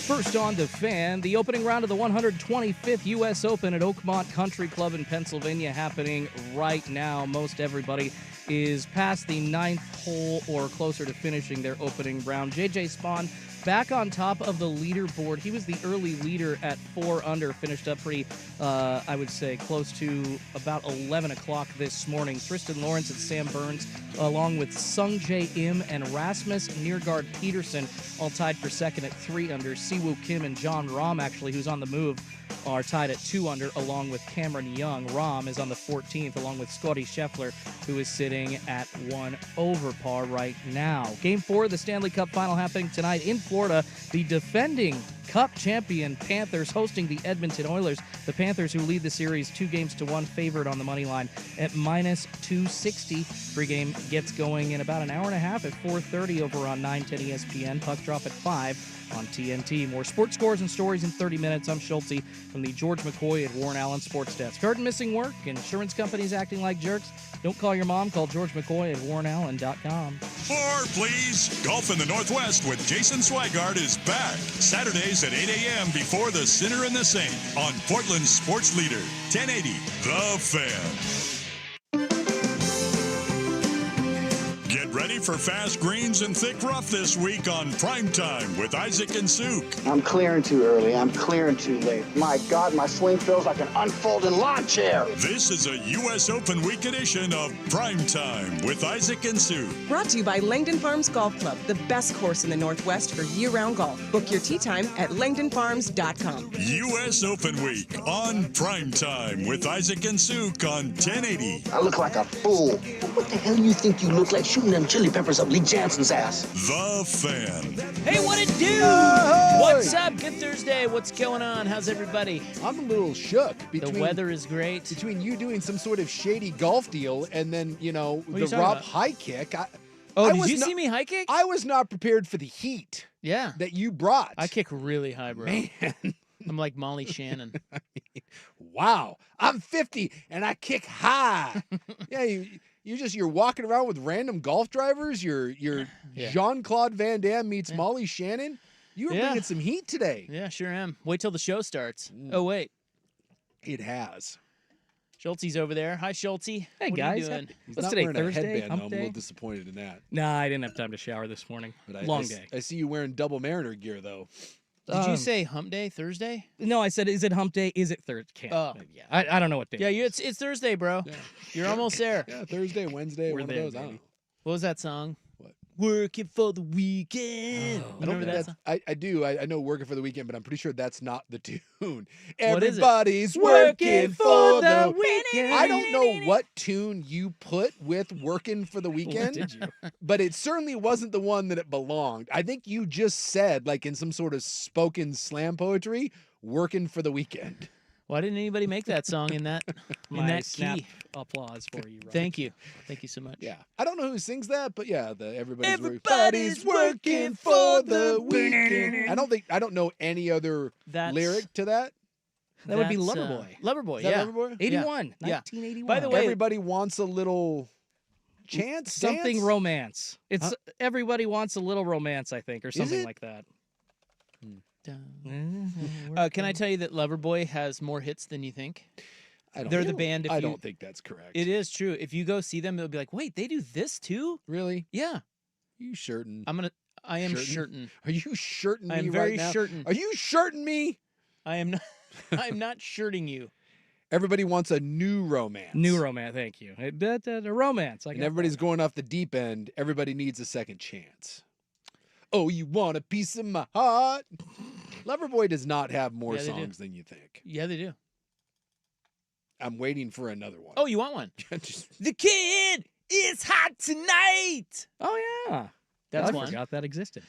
First on the Fan, the opening round of the 125th U.S. Open at Oakmont Country Club in Pennsylvania happening right now. Most everybody is past the ninth hole or closer to finishing their opening round. J.J. Spaun back on top of the leaderboard. He was the early leader at 4 under, finished up pretty, I would say, close to about 11 o'clock this morning. Tristan Lawrence and Sam Burns, along with Sung Jae Im and Rasmus Nergard Peterson, all tied for second at 3 under. Siwoo Kim and John Rahm, actually, who's on the move, are tied at 2 under, along with Cameron Young. Rahm is on the 14th, along with Scotty Scheffler, who is sitting at 1 over par right now. Game 4 of the Stanley Cup final happening tonight in Florida. The defending Cup champion Panthers hosting the Edmonton Oilers. The Panthers, who lead the series 2-1, favored on the money line at minus 260. Pre-game gets going in about an hour and a half at 4:30 over on 910 ESPN. Puck drop at 5 on TNT. More sports scores and stories in 30 minutes. I'm Schulte from the George McCoy at Warren Allen Sports Desk. Heard missing work? Insurance companies acting like jerks? Don't call your mom. Call George McCoy at warrenallen.com. More, please. Golf in the Northwest with Jason Swigart is back. Saturdays at 8 a.m. before the Sinner and the Saint on Portland's sports leader, 1080 The Fan. Get ready for fast greens and thick rough this week on Primetime with Isaac and Souk. I'm clearing too early. I'm clearing too late. My God, my swing feels like an unfolding lawn chair. This is a U.S. Open week edition of Primetime with Isaac and Souk. Brought to you by Langdon Farms Golf Club, the best course in the Northwest for year-round golf. Book your tee time at langdonfarms.com. U.S. Open week on Primetime with Isaac and Souk on 1080. I look like a fool. What the hell you think you look like shooting them chili peppers up Lee Jansen's ass? The Fan. Hey, what it do? What's up? Good Thursday. What's going on? How's everybody? I'm a little shook. The weather is great. Between you doing some sort of shady golf deal and then, the talking Rob about? high kick. Did you see me high kick? I was not prepared for the heat Yeah. that you brought. I kick really high, bro. Man. I'm like Molly Shannon. Wow. I'm 50 and I kick high. Yeah, you're walking around with random golf drivers. You're Yeah. Jean-Claude Van Damme meets Molly Shannon. You were bringing some heat today. Yeah, sure am. Wait till the show starts. Oh, wait. It has. Schulte's over there. Hi, Schulte. Hey, what guys. Are you doing? He's What's not today, wearing Thursday? a headband, Hump though. I'm a day? little disappointed in that. Nah, I didn't have time to shower this morning. But Long day. I see you wearing double Mariner gear, though. Did you say hump day, Thursday? No, I said, is it hump day? Is it Thursday? Oh. Yeah, I don't know what day Yeah, it is. it's Thursday, bro. Yeah. You're almost there. Yeah, Thursday, Wednesday, We're one there, of those. I don't baby. know. What was that song? What? Working for the weekend. Oh. I don't Remember think that that's, song? I do. I know Working for the Weekend, but I'm pretty sure that's not the tune. What is it? Everybody's working for the weekend. I don't know what tune you put with Working for the What Weekend, did you? but it certainly wasn't the one that it belonged. I think you just said, like in some sort of spoken slam poetry, Working for the Weekend. Why didn't anybody make that song in that My snap key? applause for you, Rob. Thank you. Thank you so much. Yeah. I don't know who sings that, but yeah, everybody's Everybody's working for the weekend. I don't know any other That's- lyric to that. That would be That's, Loverboy. Loverboy, Is that yeah. Loverboy? 81, Yeah. 1981. By the way, Everybody wants a little chance. something dance? romance. It's everybody wants a little romance, I think, or something it? like that. Can I tell you that Loverboy has more hits than you think? They're the band. I don't think that's correct. It is true. If you go see them, they'll be like, "Wait, they do this too?" Really? Yeah. You shirting? I am Shirtin'? shirting. Are you shirting me I am right very now? shirting. Are you shirting me? I am not. I am not shirting you. Everybody wants a new romance. New romance, thank you. A romance. And everybody's going off the deep end. Everybody needs a second chance. Oh, you want a piece of my heart? Loverboy does not have more Yeah, they do. songs than you think. Yeah, they do. I'm waiting for another one. Oh, you want one? Just- The kid is hot tonight. Oh, yeah. That's I one. forgot that existed.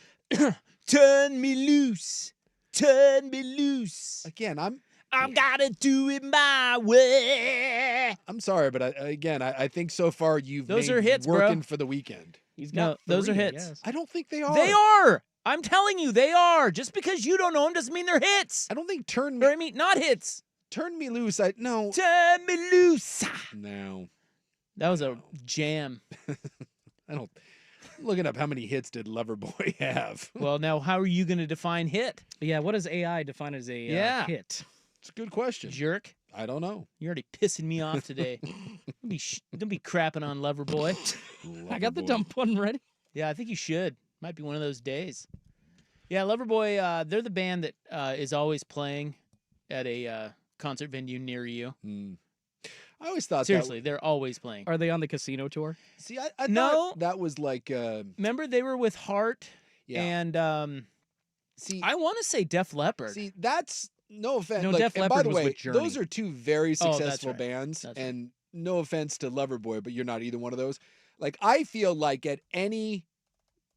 Turn me loose. Turn me loose. again, I'm gotta do it my way. sorry, but I think so far you've Those made are hits, bro. Working for the Weekend. He's No, got those are three, I hits. guess. I don't think they are. They are. I'm telling you, they are. Just because you don't know them doesn't mean they're hits. I don't think Or I mean, not hits. Turn Me Loose. No. Turn me loose. No. That was a jam. I don't. looking up how many hits did Loverboy have. Well, now how are you going to define hit? Yeah, what does AI define as a hit? It's a good question. Jerk. I don't know. You're already pissing me off today. Don't be crapping on Loverboy. I got the dump one ready. Yeah, I think you should. Might be one of those days. Yeah, Loverboy, they're the band that is always playing at a concert venue near you. I always thought Seriously, they're always playing. Are they on the casino tour? See, I No. thought that was like Remember, they were with Heart and see, I want to say Def Leppard. see, that's no offense. No, like, Def and by Leppard the was way, with Journey. those are two very Oh, that's successful right. bands, That's right. and no offense to Loverboy, but you're not either one of those. Like, I feel like at any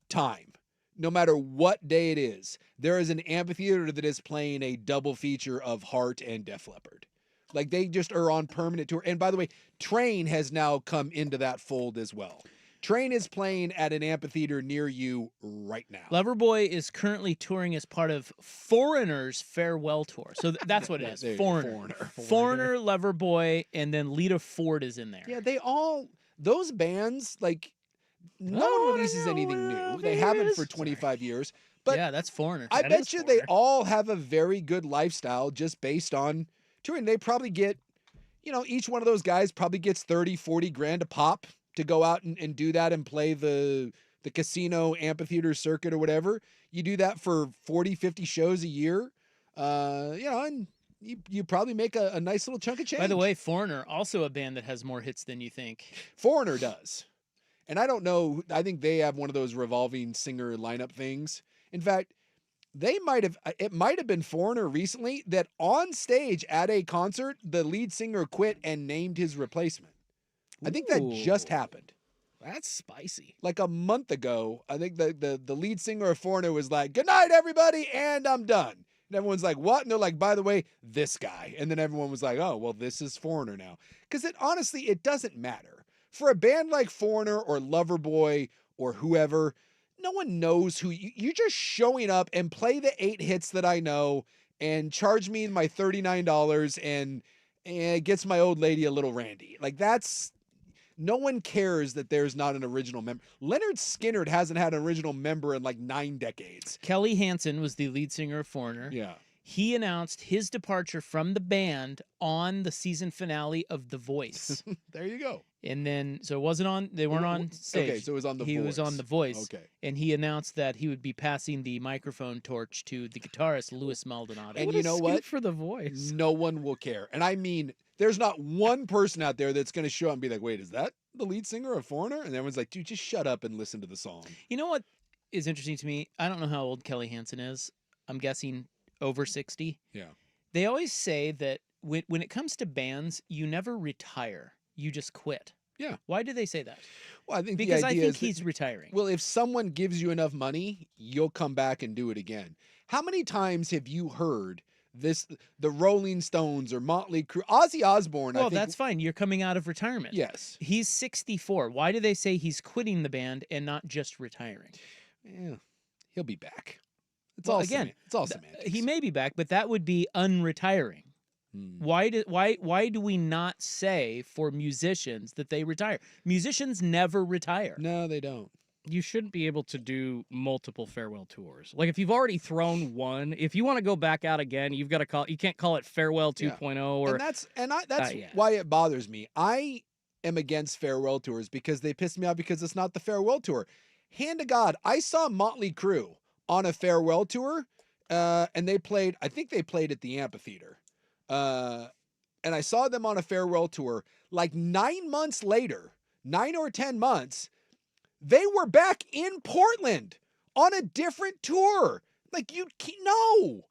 time, no matter what day it is, there is an amphitheater that is playing a double feature of Heart and Def Leppard. Like, they just are on permanent tour. And by the way, Train has now come into that fold as well. Train is playing at an amphitheater near you right now. Loverboy is currently touring as part of Foreigner's farewell tour. So that's what it is. There you go, Foreigner. Foreigner, Loverboy, and then Lita Ford is in there. Yeah, those bands, like, no one releases anything new. They haven't for 25 years. But yeah, that's Foreigner. I That bet is you they Foreigner. all have a very good lifestyle just based on touring. They probably get, each one of those guys probably gets 30, 40 grand a pop to go out and do that and play the casino amphitheater circuit or whatever. You do that for 40, 50 shows a year, and you probably make a nice little chunk of change. By the way, Foreigner, also a band that has more hits than you think. Foreigner does. And I don't know, I think they have one of those revolving singer lineup things. In fact, it might have been Foreigner recently that on stage at a concert, the lead singer quit and named his replacement. I think that just Ooh. happened. That's spicy. Like a month ago, I think the lead singer of Foreigner was like, "Good night, everybody, and I'm done." And everyone's like, "What?" And they're like, "By the way, this guy." And then everyone was like, "Oh, well, this is Foreigner now." Because honestly, it doesn't matter. For a band like Foreigner or Loverboy or whoever, no one knows who you're just showing up and play the 8 hits that I know and charge me my $39 and it gets my old lady a little randy. Like, that's no one cares that there's not an original member. Leonard Skinner hasn't had an original member in like 9 decades. Kelly Hansen was the lead singer of Foreigner. Yeah. He announced his departure from the band on the season finale of The Voice. There you go. And then, so it wasn't on, they weren't on stage. Okay, so it was on The He Voice. was on The Voice. Okay. And he announced that he would be passing the microphone torch to the guitarist, Louis Maldonado. And What you a know scoop what? for the voice. No one will care. And I mean, there's not one person out there that's going to show up and be like, "Wait, is that the lead singer of Foreigner?" And everyone's like, "Dude, just shut up and listen to the song." You know what is interesting to me? I don't know how old Kelly Hansen is. I'm guessing over 60. Yeah. They always say that when it comes to bands, you never retire. You just quit. Yeah. Why do they say that? Well, I think Because the I idea think is that- he's retiring. well, if someone gives you enough money, you'll come back and do it again. How many times have you heard the Rolling Stones or Motley Crue, Ozzy Osbourne? I Well, think, that's fine. You're coming out of retirement. yes. He's 64. Why do they say he's quitting the band and not just retiring? Yeah, he'll be back. It's Well, all again, it's all semantics. He may be back, but that would be unretiring. Hmm. Why do we not say for musicians that they retire? Musicians never retire. No, they don't. You shouldn't be able to do multiple farewell tours. Like, if you've already thrown one, if you want to go back out again, you can't call it farewell 2.0 or And that's yeah. why it bothers me. I am against farewell tours because they piss me off because it's not the farewell tour. Hand to God, I saw Motley Crue on a farewell tour, and I think they played at the amphitheater. And I saw them on a farewell tour. Like 9 months later, 9 or 10 months, they were back in Portland on a different tour. Like, no.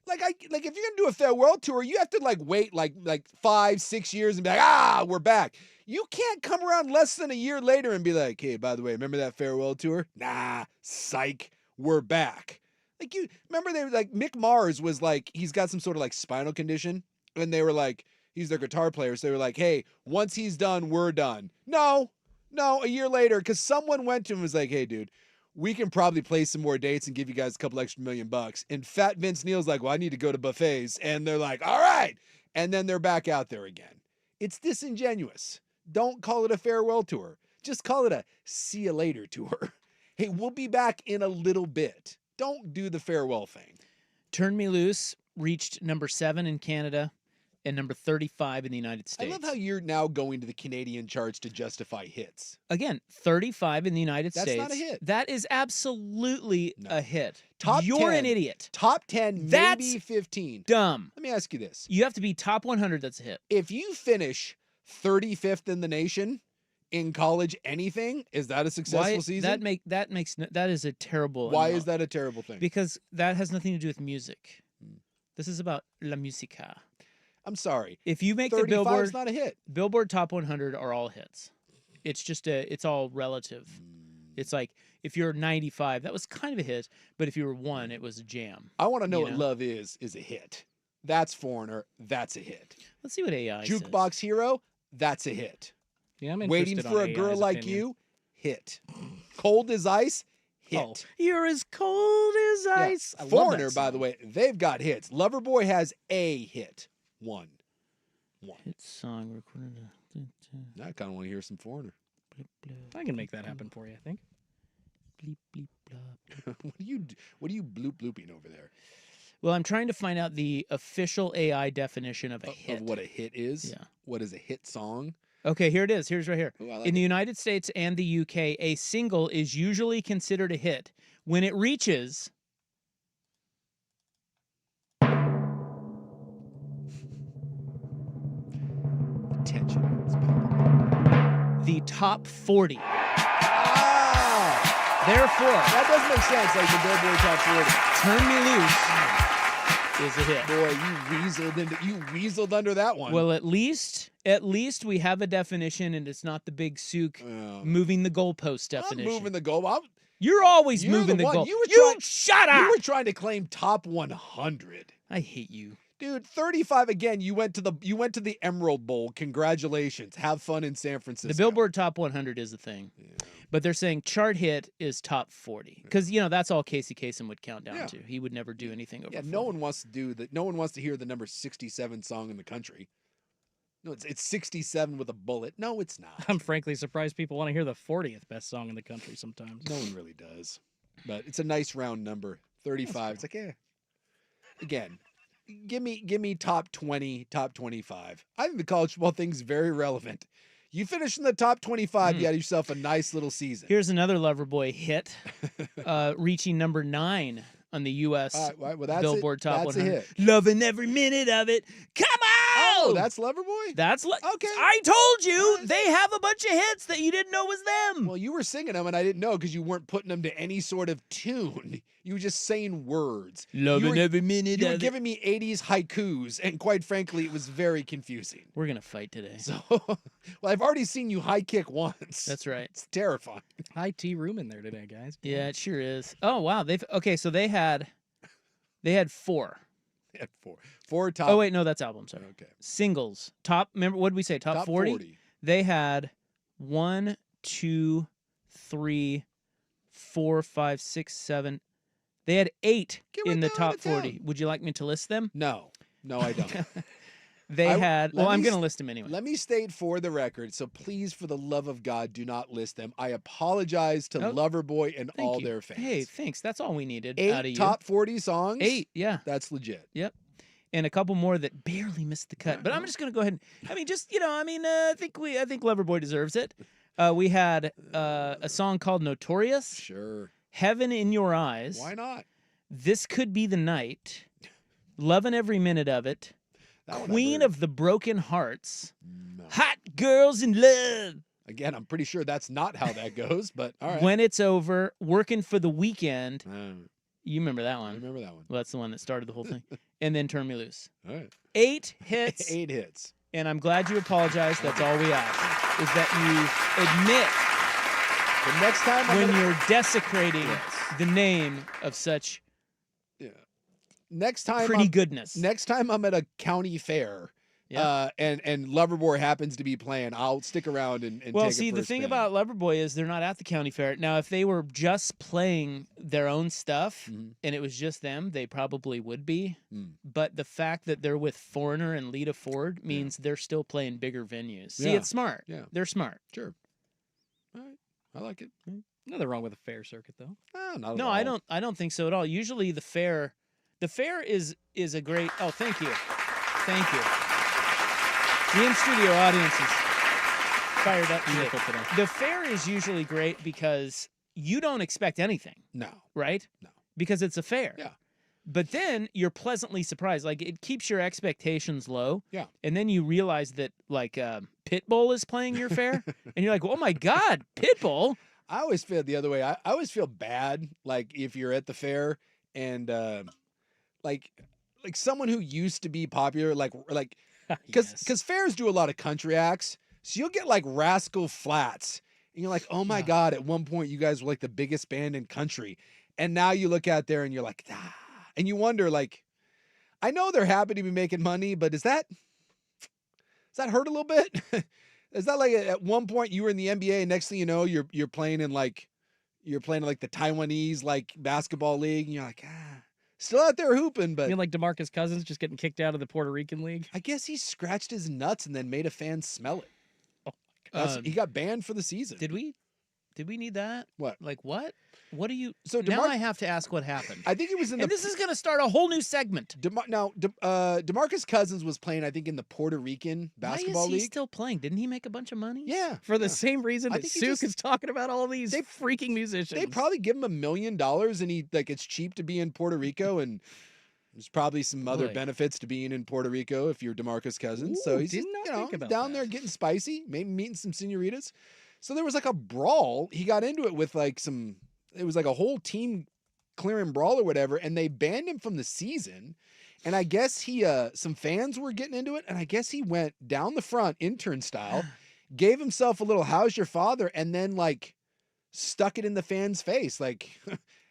Like, if you're gonna do a farewell tour, you have to wait like 5-6 years and be like, we're back. You can't come around less than a year later and be like, "Hey, by the way, remember that farewell tour? Nah, psych, we're back." Like, you remember they were like, Mick Mars was like, he's got some sort of spinal condition, and they were like, he's their guitar player, so they were like, "Hey, once he's done, we're done." No, a year later, because someone went to him and was like, "Hey, dude, we can probably play some more dates and give you guys a couple extra $1 million. And Fat Vince Neil's like, "Well, I need to go to buffets." And they're like, "All right." And then they're back out there again. It's disingenuous. Don't call it a farewell tour. Just call it a see you later tour. Hey, we'll be back in a little bit. Don't do the farewell thing. Turn Me Loose reached number 7 in Canada and number 35 in the United I States. love how you're now going to the Canadian charts to justify hits. Again, 35 in the United That's States. not a hit. That is absolutely a hit. You're 10. an idiot. Top 10, That's maybe 15. Dumb. Let me ask you this. You have to be top 100. That's a hit. If you finish 35th in the nation in college anything, is that a successful season? That is a terrible. Why is that a terrible thing? Because that has nothing to do with music. This is about la musica. I'm sorry. If you make the 35 Billboard, is not a hit. Billboard Top 100 are all hits. It's just it's all relative. It's like if you're 95, that was kind of a hit, but if you were 1, it was a jam. I want to know You what know? Love is a hit. That's Foreigner. That's a hit. Let's see what AI says. Jukebox Hero. That's a hit. Yeah, I'm Waiting interested for on a girl AI's like opinion. you. Hit. Cold as ice. Hit. Oh, you're as cold as Yeah. ice. I love Foreigner, that by the song. way, they've got hits. Loverboy has a hit. One. Hit song recorded. I kind of want to hear some Foreigner. I can make that happen for you, I think. Bleep, bleep, blah. What are you bloop blooping over there? Well, I'm trying to find out the official AI definition of a Of hit. what a hit is? Yeah. What is a hit song? Okay, here it is. Here's right here. Ooh, I like In the it. United States and the UK, a single is usually considered a hit when it reaches Attention. It's palpable. the top 40. Ah! Therefore, That does make sense, like the Billboard Top 40. Turn Me Loose is a hit. Boy, you weaseled under that one. Well, at least we have a definition, and it's not the big souk Oh. moving the goalpost I'm definition. moving the goal. You're always You're moving the the one. goal. You were You trying- shut up. You were trying to claim top 100. I hate you. Dude, 35 again. You went to the Emerald Bowl. Congratulations. Have fun in San Francisco. The Billboard Top 100 is a thing, but they're saying chart hit is top 40 because that's all Casey Kasem would count down Yeah. to. He would never do anything over. Yeah, 40. no one wants to do that. No one wants to hear the number 67 song in the country. No, it's 67 with a bullet. No, it's not. I'm frankly surprised people want to hear the 40th best song in the country sometimes. No one really does. But it's a nice round number. 35. It's like, Again, give me top 20, top 25. I think the college football thing's very relevant. You finish in the top 25, you had yourself a nice little season. Here's another Loverboy hit, reaching number 9 on the U.S. Well, that's Billboard Top That's 100. a hit. Loving every minute of it. Come on! Oh, that's Loverboy? Okay. I told you they have a bunch of hits that you didn't know was them. Well, you were singing them, and I didn't know because you weren't putting them to any sort of tune. You were just saying words. Loving every minute You of were it. giving me 80s haikus, and quite frankly, it was very confusing. We're gonna fight today. So, well, I've already seen you high kick once. That's right. It's terrifying. High tea room in there today, guys. Yeah, it sure is. Oh wow, so they had 4. They had four top. Oh wait, no, that's album. Sorry. Okay. Singles. Top. Remember what did we say? Top 40? They had 1, 2, 3, 4, 5, 6, 7. They had 8 Get in right the down, top write it down. 40. Would you like me to list them? No, I don't. They had. let Well, I'm me going to s- list them anyway. Let me state for the record, so please, for the love of God, do not list them. I apologize to Oh, Loverboy and Thank all you. their fans. Hey, thanks. That's all we needed 8 out of you. top 40 songs? 8, yeah. That's legit. Yep. And a couple more that barely missed the cut. But I'm just going to go ahead and I think Loverboy deserves it. We had a song called Notorious, Sure. Heaven in Your Eyes. Why not? This Could Be the Night, Loving Every Minute of It, That one I Queen heard. of the Broken Hearts, No. Hot Girls in Love, Again, I'm pretty sure that's not how that goes, but all right. When It's Over, Working for the Weekend. I You remember that one? remember that one. Well, that's the one that started the whole thing. And then Turn Me Loose. All right. 8 hits, 8 hits. and I'm glad you apologized. That's all we ask, is that you admit The next time I'm when gonna- you're desecrating Yes. the name of such Yeah. Next time pretty I'm, goodness. Next time I'm at a county fair, Yeah. and Loverboy happens to be playing, I'll stick around and Well, take it see, for the a thing spin. about Loverboy is they're not at the county fair. Now, if they were just playing their own stuff Mhm. and it was just them, they probably would be. Mm. But the fact that they're with Foreigner and Lita Ford means they're still playing bigger venues. See, Yeah. it's smart. Yeah. They're smart. Sure. All right. I like it. Nothing wrong with a fair circuit, though. Not at No, all. I don't think so at all. Usually the fair is a great. Oh, thank you. The in-studio audience is fired up today. Beautiful today. The fair is usually great because you don't expect anything, No. right? No. Because it's a fair. Yeah. But then you're pleasantly surprised. Like, it keeps your expectations low. Yeah. And then you realize that, like, Pitbull is playing your fair. And you're like, oh, my God, Pitbull. I always feel the other way. I always feel bad, like, if you're at the fair and, like someone who used to be popular, because fairs do a lot of country acts. So you'll get, like, Rascal Flatts. And you're like, oh, my God, at one point you guys were, like, the biggest band in country. And now you look out there and you're like, ah. And you wonder, like, I know they're happy to be making money, but does that hurt a little bit? Is that like at one point you were in the NBA and next thing you know, you're playing in the Taiwanese like basketball league and you're like, still out there hooping, but You mean like DeMarcus Cousins just getting kicked out of the Puerto Rican league? I guess he scratched his nuts and then made a fan smell it. Oh my God. He got banned for the season. Did we need that? What? Like, what? What do you... So now I have to ask what happened. I think it was in and this is going to start a whole new segment. DeMarcus Cousins was playing, I think, in the Puerto Rican basketball Why is he league. still playing? Didn't he make a bunch of money? Yeah. For the same reason I that think he Suk just- is talking about all these freaking musicians. They probably give him $1 million and it's cheap to be in Puerto Rico and there's probably some other Boy. benefits to being in Puerto Rico if you're DeMarcus Cousins. So Ooh, he's did just, not think about down that. there getting spicy, maybe meeting some senoritas. So there was like a brawl. He got into it with it was like a whole team clearing brawl or whatever, and they banned him from the season. And I guess some fans were getting into it, and I guess he went down the front intern style, gave himself a little "How's your father?" and then like stuck it in the fans' face, like,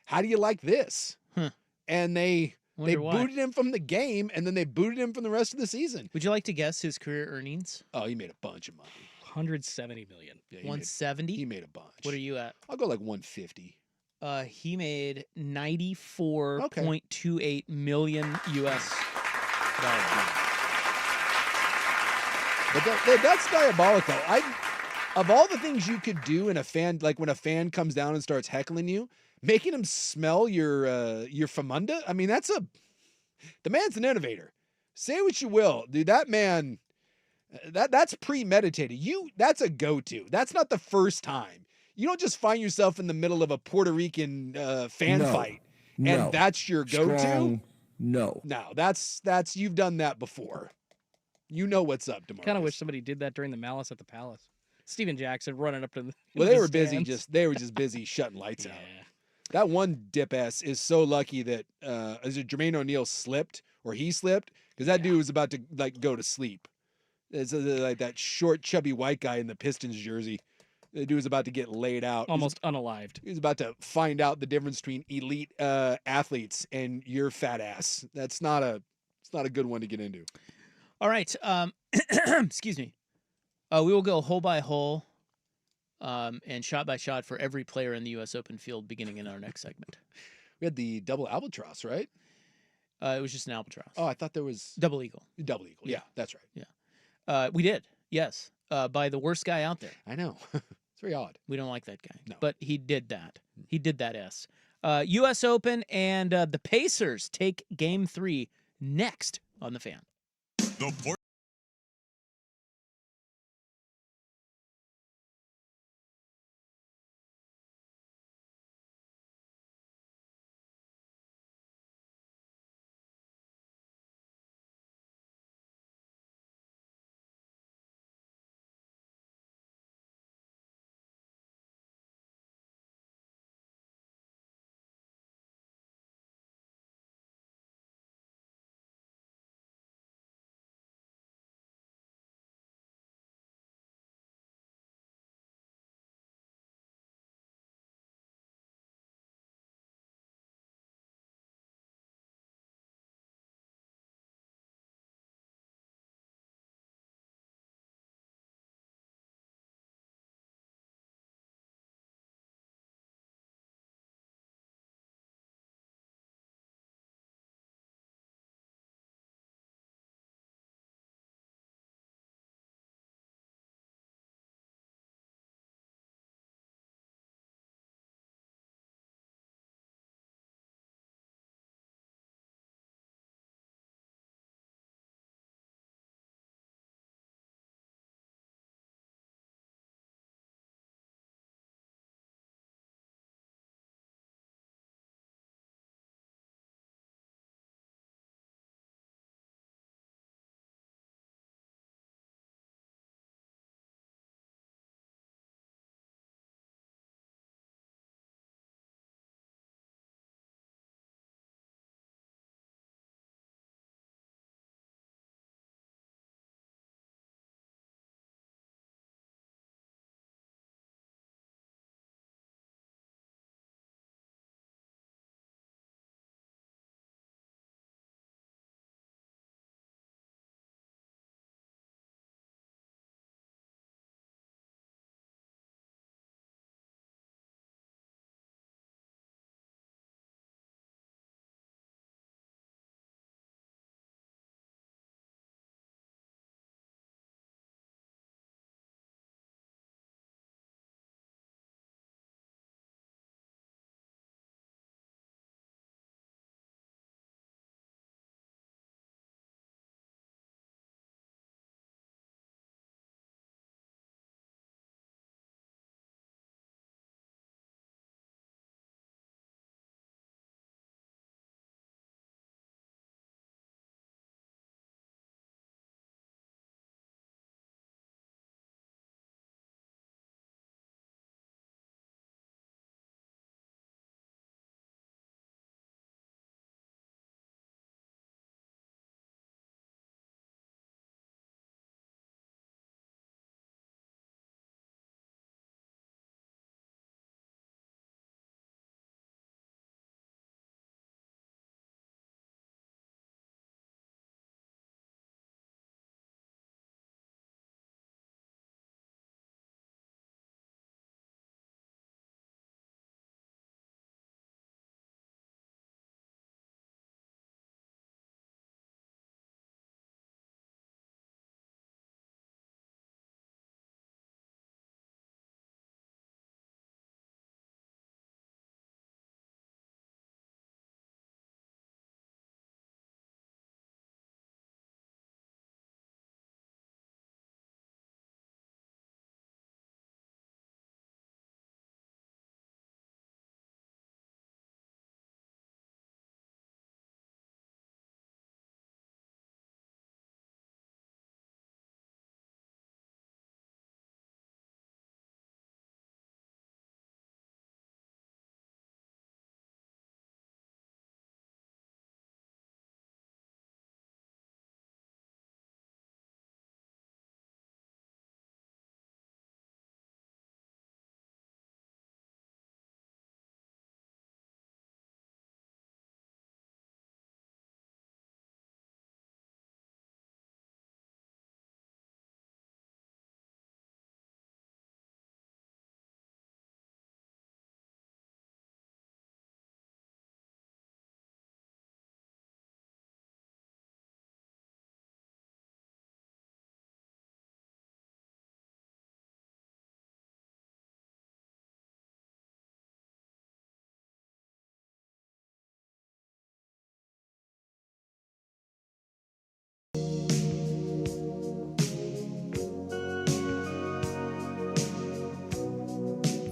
"How do you like this?" Huh. And they Wonder why. booted him from the game, and then they booted him from the rest of the season. Would you like to guess his career earnings? Oh, he made a bunch of money. 170 million. Yeah, 170? He made a bunch. What are you at? I'll go like 150. He made $94.28 million US dollars. But that's diabolical. Of all the things you could do in a fan, like when a fan comes down and starts heckling you, making him smell your famunda. I mean, the man's an innovator. Say what you will, dude. That man, that's premeditated. That's a go-to. That's not the first time. You don't just find yourself in the middle of a Puerto Rican fan fight and that's your go-to. Strong no. No, that's you've done that before. You know what's up, DeMarcus. Kind of wish somebody did that during the Malice at the Palace. Steven Jackson running up to the Well, the they were busy stands. they were just busy shutting lights Yeah. out. That one dip ass is so lucky that as Jermaine O'Neal slipped or he slipped because that dude was about to like go to sleep. It's like that short, chubby white guy in the Pistons jersey. The dude was about to get laid out. Almost unalived. He was about to find out the difference between elite athletes and your fat ass. It's not a good one to get into. All right. Excuse me. We will go hole by hole and shot by shot for every player in the U.S. Open field beginning in our next segment. We had the double albatross, right? It was just an albatross. Oh, I thought there was Double eagle. double eagle. Yeah, that's right. We did. Yes. By the worst guy out there. I know. It's very odd. We don't like that guy. No. But he did that. He did that S. U.S. Open and the Pacers take Game 3 next on the Fan. The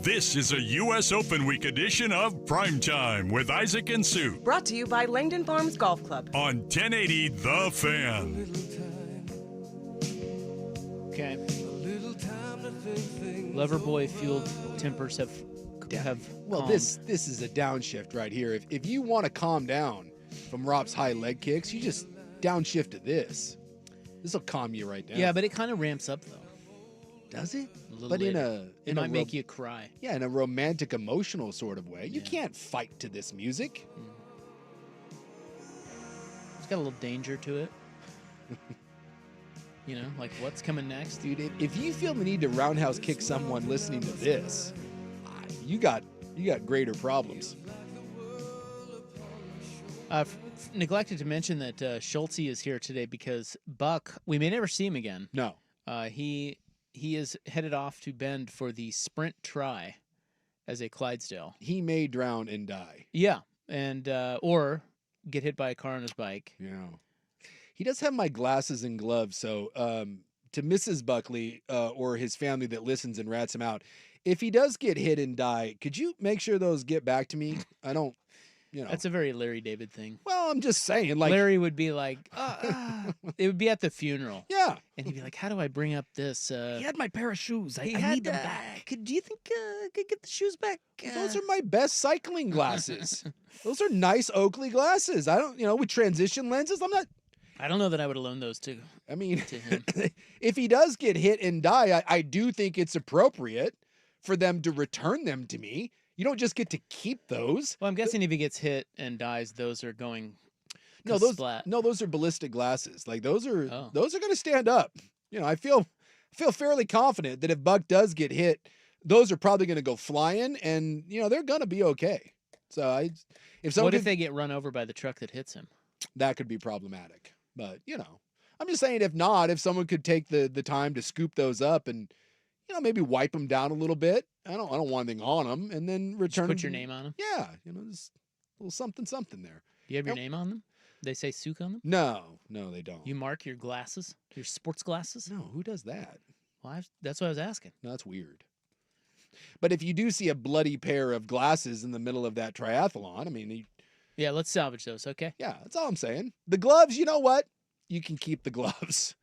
This is a U.S. Open Week edition of Primetime with Isaac and Sue Brought to you by Langdon Farms Golf Club. on 1080 The Fan. Okay. Loverboy fueled tempers have Well, calmed. this is a downshift right here. If you want to calm down from Rob's high leg kicks, you just downshift to this. This will calm you right down. Yeah, but it kind of ramps up though. does it? A little But later. It might make you cry. Yeah, in a romantic, emotional sort of way. You can't fight to this music. It's got a little danger to it. You know, like what's coming next? Dude, if you feel the need to roundhouse kick someone listening to this, you got greater problems. Neglected to mention that Schultze is here today because Buck, we may never see him again. No. He is headed off to Bend for the sprint try as a Clydesdale. He may drown and die. Yeah, and or get hit by a car on his bike. Yeah. He does have my glasses and gloves, so to Mrs. Buckley or his family that listens and rats him out, if he does get hit and die, could you make sure those get back to me? I don't, That's a very Larry David thing. Well, I'm just saying, like Larry would be like, it would be at the funeral. Yeah. And he'd be like, how do I bring up this? He had my pair of shoes. I he need them back. Do you think I could get the shoes back? Those are my best cycling glasses. Those are nice Oakley glasses. I don't, with transition lenses, I don't know that I would have loaned those to him. to If he does get hit and die, I do think it's appropriate for them to return them to me. You don't just get to keep those. Well, I'm guessing if he gets hit and dies, those are going. Those are ballistic glasses. Like those are Oh. going to stand up. I feel fairly confident that if Buck does get hit, those are probably going to go flying, and they're going to be okay. So What if they get run over by the truck that hits him? That could be problematic. But I'm just saying, if someone could take the time to scoop those up and maybe wipe them down a little bit. I don't want anything on them, and then return. Just put your name on them. Yeah, just a little something there. Do you have your name on them? They say Souk on them. No, they don't. You mark your glasses, your sports glasses. No, who does that? Well, that's what I was asking. No, that's weird. But if you do see a bloody pair of glasses in the middle of that triathlon, Yeah, let's salvage those. Okay. yeah, that's all I'm saying. The gloves, you know what? You can keep the gloves.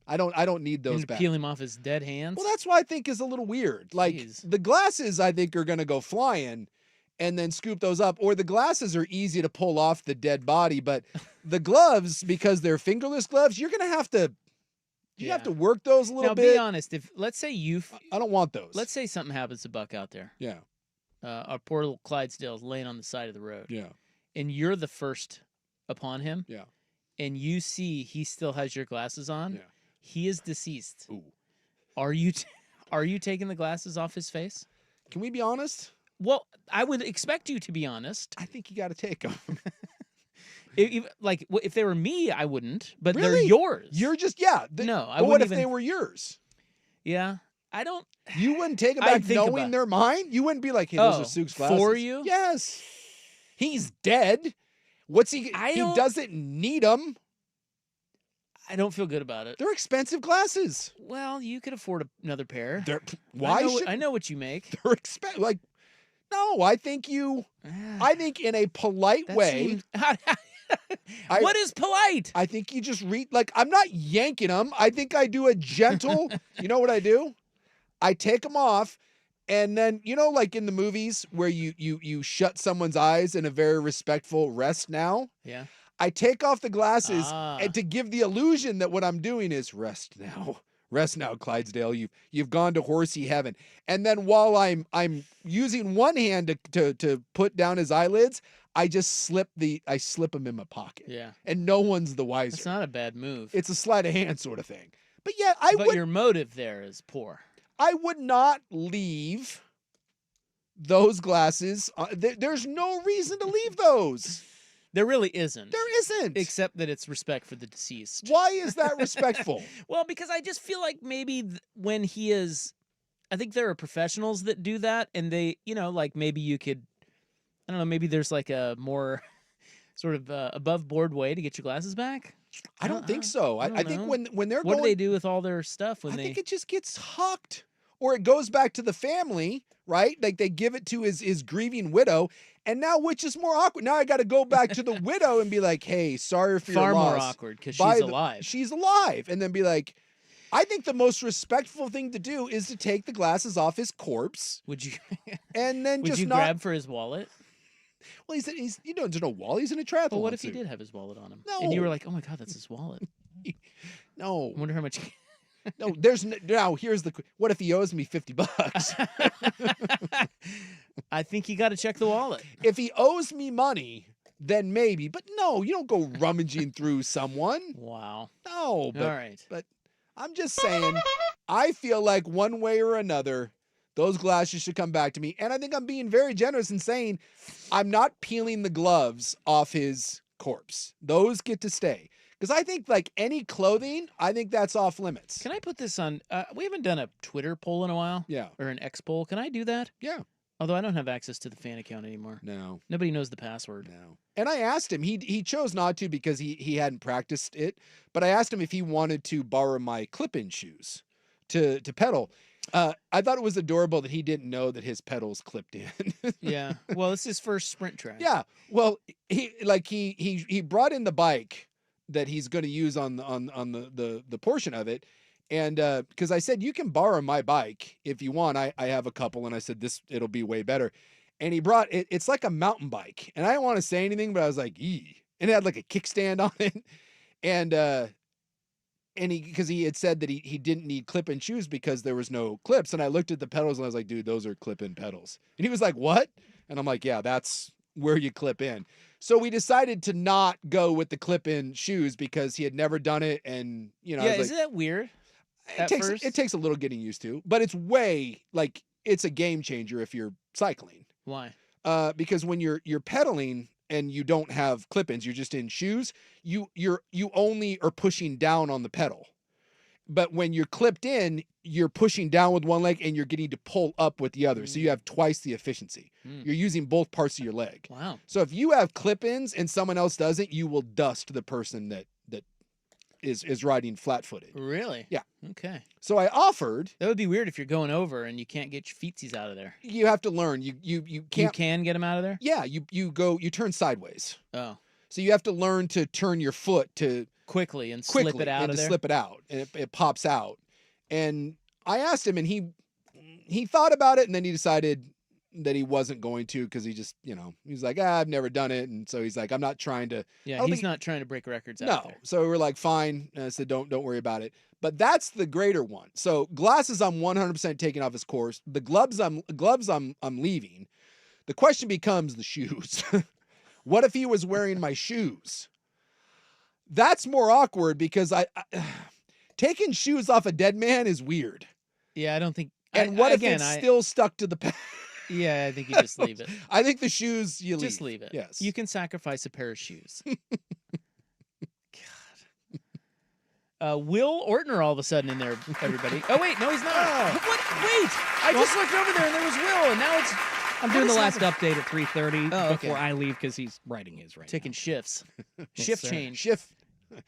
I don't need those And back. peel him off his dead hands. Well, that's why I think is a little weird. Like Jeez. the glasses, I think are going to go flying, and then scoop those up. Or the glasses are easy to pull off the dead body, but the gloves, because they're fingerless gloves, you're going to have to. You have to work those a little now, bit. be honest. If let's say I don't want those. let's say something happens to Buck out there. Yeah. Our poor little Clydesdale's laying on the side of the road. Yeah. And you're the first upon him. Yeah. And you see he still has your glasses on. Yeah. He is deceased. Ooh. Are you taking the glasses off his face? Can we be honest? Well, I would expect you to be honest. I think you got to take them. If they were me, I wouldn't. But they're Really? yours. You're just No, I But what wouldn't if even. they were yours? Yeah, I don't. You wouldn't take them I'd back think knowing about- they're mine? You wouldn't be like, hey, those Oh, are Souk's glasses. for you? Yes. He's dead. What's he? I He don't- doesn't need them. I don't feel good about it. They're expensive glasses. Well, you could afford another pair. They're why should I know what you make. they're expensive? Like, no, I think I think in a polite That way. seems- what is polite? I think you just read, like, I'm not yanking them. I think I do a gentle, you know what I do? I take them off, and then, like in the movies where you shut someone's eyes in a very respectful rest now. Yeah. I take off the glasses Ah. and to give the illusion that what I'm doing is rest now. Rest now, Clydesdale. You've gone to horsey heaven. And then while I'm using one hand to put down his eyelids, I just slip him in my pocket. Yeah. And no one's the wiser. It's not a bad move. It's a sleight of hand sort of thing. But yeah, But your motive there is poor. I would not leave those glasses. There's no reason to leave those. There really isn't. There isn't. Except that it's respect for the deceased. Why is that respectful? Well, because I just feel like maybe when he is, I think there are professionals that do that, and they, like maybe you could, I don't know, maybe there's like a more sort of above board way to get your glasses back. I don't think so. I think know. when they're What going, do they do with all their stuff when I they? think it just gets hucked or it goes back to the family, right? Like they give it to his grieving widow. And now, which is more awkward? Now I got to go back to the widow and be like, hey, sorry for your Far loss. more awkward because she's alive. She's alive. And then be like, I think the most respectful thing to do is to take the glasses off his corpse. Would you? And then Would just you not grab for his wallet? Well, he's you know, there's no wall. He's in a triathlon. Well, what if he suit. did have his wallet on him? No. And you were like, oh my God, that's his wallet. No. I wonder how much. No, there's now here's the what if he owes me $50? I think you got to check the wallet. If he owes me money, then maybe. But no, you don't go rummaging through someone. Wow. No, but All right. but I'm just saying, I feel like one way or another, those glasses should come back to me. And I think I'm being very generous in saying I'm not peeling the gloves off his corpse. Those get to stay. Because I think like any clothing, I think that's off limits. Can I put this on? We haven't done a Twitter poll in a while. Yeah. Or an X poll. Can I do that? Yeah. Although I don't have access to the fan account anymore. No. Nobody knows the password. No. And I asked him, he chose not to because he hadn't practiced it, but I asked him if he wanted to borrow my clip-in shoes to pedal. I thought it was adorable that he didn't know that his pedals clipped in. Yeah. Well, it's his first sprint track. Yeah. Well, he brought in the bike that he's going to use on the portion of it. And because I said, you can borrow my bike if you want. I have a couple, and I said, it'll be way better. And he brought it. It's like a mountain bike. And I didn't want to say anything, but I was like, "Ee." And it had like a kickstand on it. And because he had said that he didn't need clip-in shoes because there was no clips. And I looked at the pedals and I was like, dude, those are clip-in pedals. And he was like, what? And I'm like, yeah, that's where you clip in. So we decided to not go with the clip-in shoes because he had never done it. And, you know, Yeah, I was isn't like, that weird? it takes a little getting used to, but it's it's a game changer if you're cycling. Why? Because when you're pedaling and you don't have clip-ins, you're just in shoes, you only are pushing down on the pedal. But when you're clipped in, you're pushing down with one leg and you're getting to pull up with the other. So you have twice the efficiency. You're using both parts of your leg. Wow. So if you have clip-ins and someone else doesn't, you will dust the person that is riding flat-footed. Really? Yeah. Okay. So I offered. That would be weird if you're going over and you can't get your feetsies out of there. You have to learn. You can't. You can get them out of there? Yeah. You turn sideways. Oh. So you have to learn to turn your foot to Quickly and slip it out and of to there? slip it out, and it pops out. And I asked him, and he thought about it, and then he decided that he wasn't going to because he just, he's like, I've never done it, and so he's like, I'm not trying to. Yeah, he's not trying to break records out No, there. so we're like, fine. And I said, don't worry about it. But that's the greater one. So glasses, I'm 100% taking off his course. The gloves, I'm leaving. The question becomes the shoes. What if he was wearing my shoes? That's more awkward because I taking shoes off a dead man is weird. Yeah, I don't think. And what if it's still stuck to the Yeah, I think you just leave it. I think the shoes you leave. Just leave it. Yes. You can sacrifice a pair of shoes. God. Will Ortner all of a sudden in there, everybody. Oh, wait, no, he's not. What? Wait, I just looked over there and there was Will, and now it's. I'm doing the last update at 3:30 Oh, okay. before I leave because he's writing his right Taking now. shifts. Shift sir. change. Shift.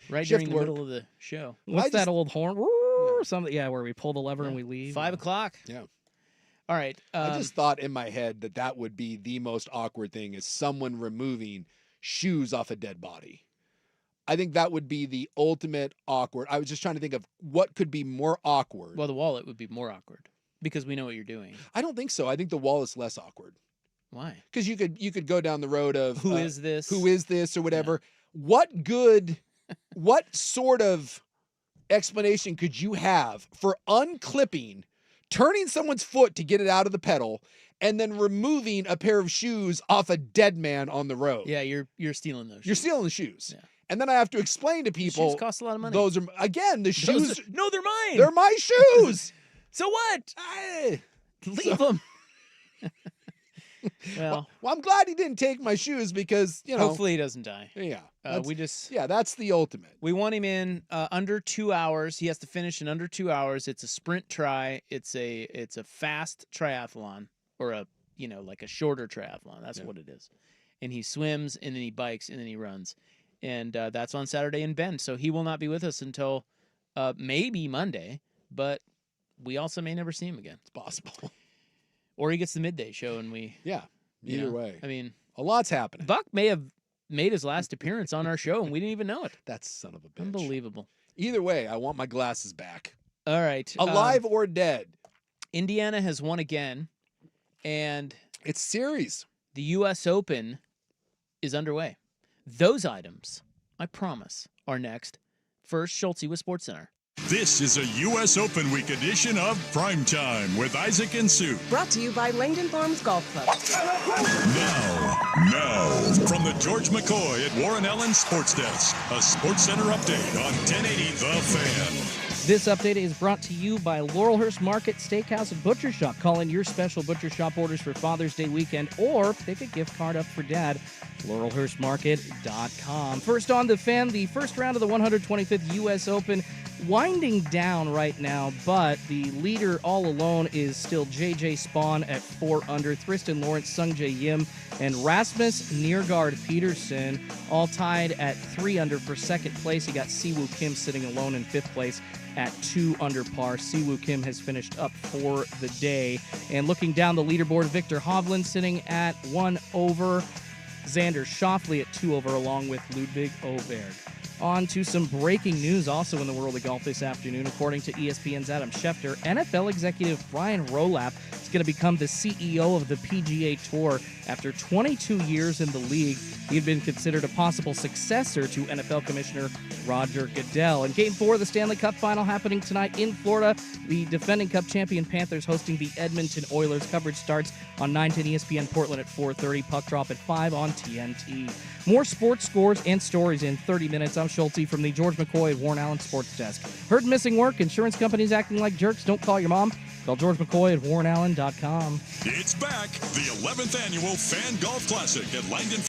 Right shift during the work. middle of the show. What's I that just- old horn? Or something? Yeah, where we pull the lever and we leave. 5 o'clock. Yeah. All right. I just thought in my head that would be the most awkward thing is someone removing shoes off a dead body. I think that would be the ultimate awkward. I was just trying to think of what could be more awkward. Well, the wallet would be more awkward because we know what you're doing. I don't think so. I think the wall is less awkward Why? because you could go down the road of Who is this? who is this or whatever. What sort of explanation could you have for unclipping, turning someone's foot to get it out of the pedal, and then removing a pair of shoes off a dead man on the road? Yeah, you're stealing those. You're shoes. stealing the shoes. Yeah. And then I have to explain to The people shoes cost a lot of money. those are again the shoes. No, they're mine. They're my shoes. So what? I- Leave them. Well, well, I'm glad he didn't take my shoes because hopefully he doesn't die. yeah, that's the ultimate. We want him in under 2 hours. He has to finish in under 2 hours. It's a sprint try. It's a fast triathlon or like a shorter triathlon. That's what it is. And he swims and then he bikes and then he runs. And that's on Saturday in Bend. So he will not be with us until maybe Monday, but we also may never see him again. It's possible. Or he gets the midday show and we. Yeah. you Either know, way. I mean, A lot's happening. Buck may have made his last appearance on our show and we didn't even know it. That son of a bitch. Unbelievable. Either way, I want my glasses back. All right. Alive or dead. Indiana has won again, and It's series. the U.S. Open is underway. Those items, I promise, are next. First, Schulte with SportsCenter. This is a U.S. Open Week edition of Primetime with Isaac and Sue. Brought to you by Langdon Farms Golf Club. Now, from the George McCoy at Warren Allen Sports Desk, a SportsCenter update on 1080 The Fan. This update is brought to you by Laurelhurst Market Steakhouse and Butcher Shop. Call in your special Butcher Shop orders for Father's Day weekend or pick a gift card up for Dad. LaurelhurstMarket.com. First on The Fan, the first round of the 125th U.S. Open winding down right now, but the leader all alone is still J.J. Spawn at 4 under. Tristan Lawrence, Sungjae Yim, and Rasmus Nergaard Peterson all tied at 3 under for second place. You got Siwoo Kim sitting alone in 5th place at 2 under par. Siwoo Kim has finished up for the day. And looking down the leaderboard, Victor Hovland sitting at 1 over. Xander Schauffele at 2 over, along with Ludwig Åberg. On to some breaking news also in the world of golf this afternoon. According to ESPN's Adam Schefter, NFL executive Brian Rolapp is going to become the CEO of the PGA Tour. After 22 years in the league, he had been considered a possible successor to NFL Commissioner Roger Goodell. And Game 4 of the Stanley Cup Final happening tonight in Florida. The defending Cup champion Panthers hosting the Edmonton Oilers. Coverage starts on 910 ESPN Portland at 4:30. Puck drop at 5 on TNT. More sports scores and stories in 30 minutes. I'm Schulte from the George McCoy at Warren Allen Sports Desk. Heard missing work? Insurance companies acting like jerks? Don't call your mom. Call George McCoy at warrenallen.com. It's back, the 11th annual Fan Golf Classic at Langdon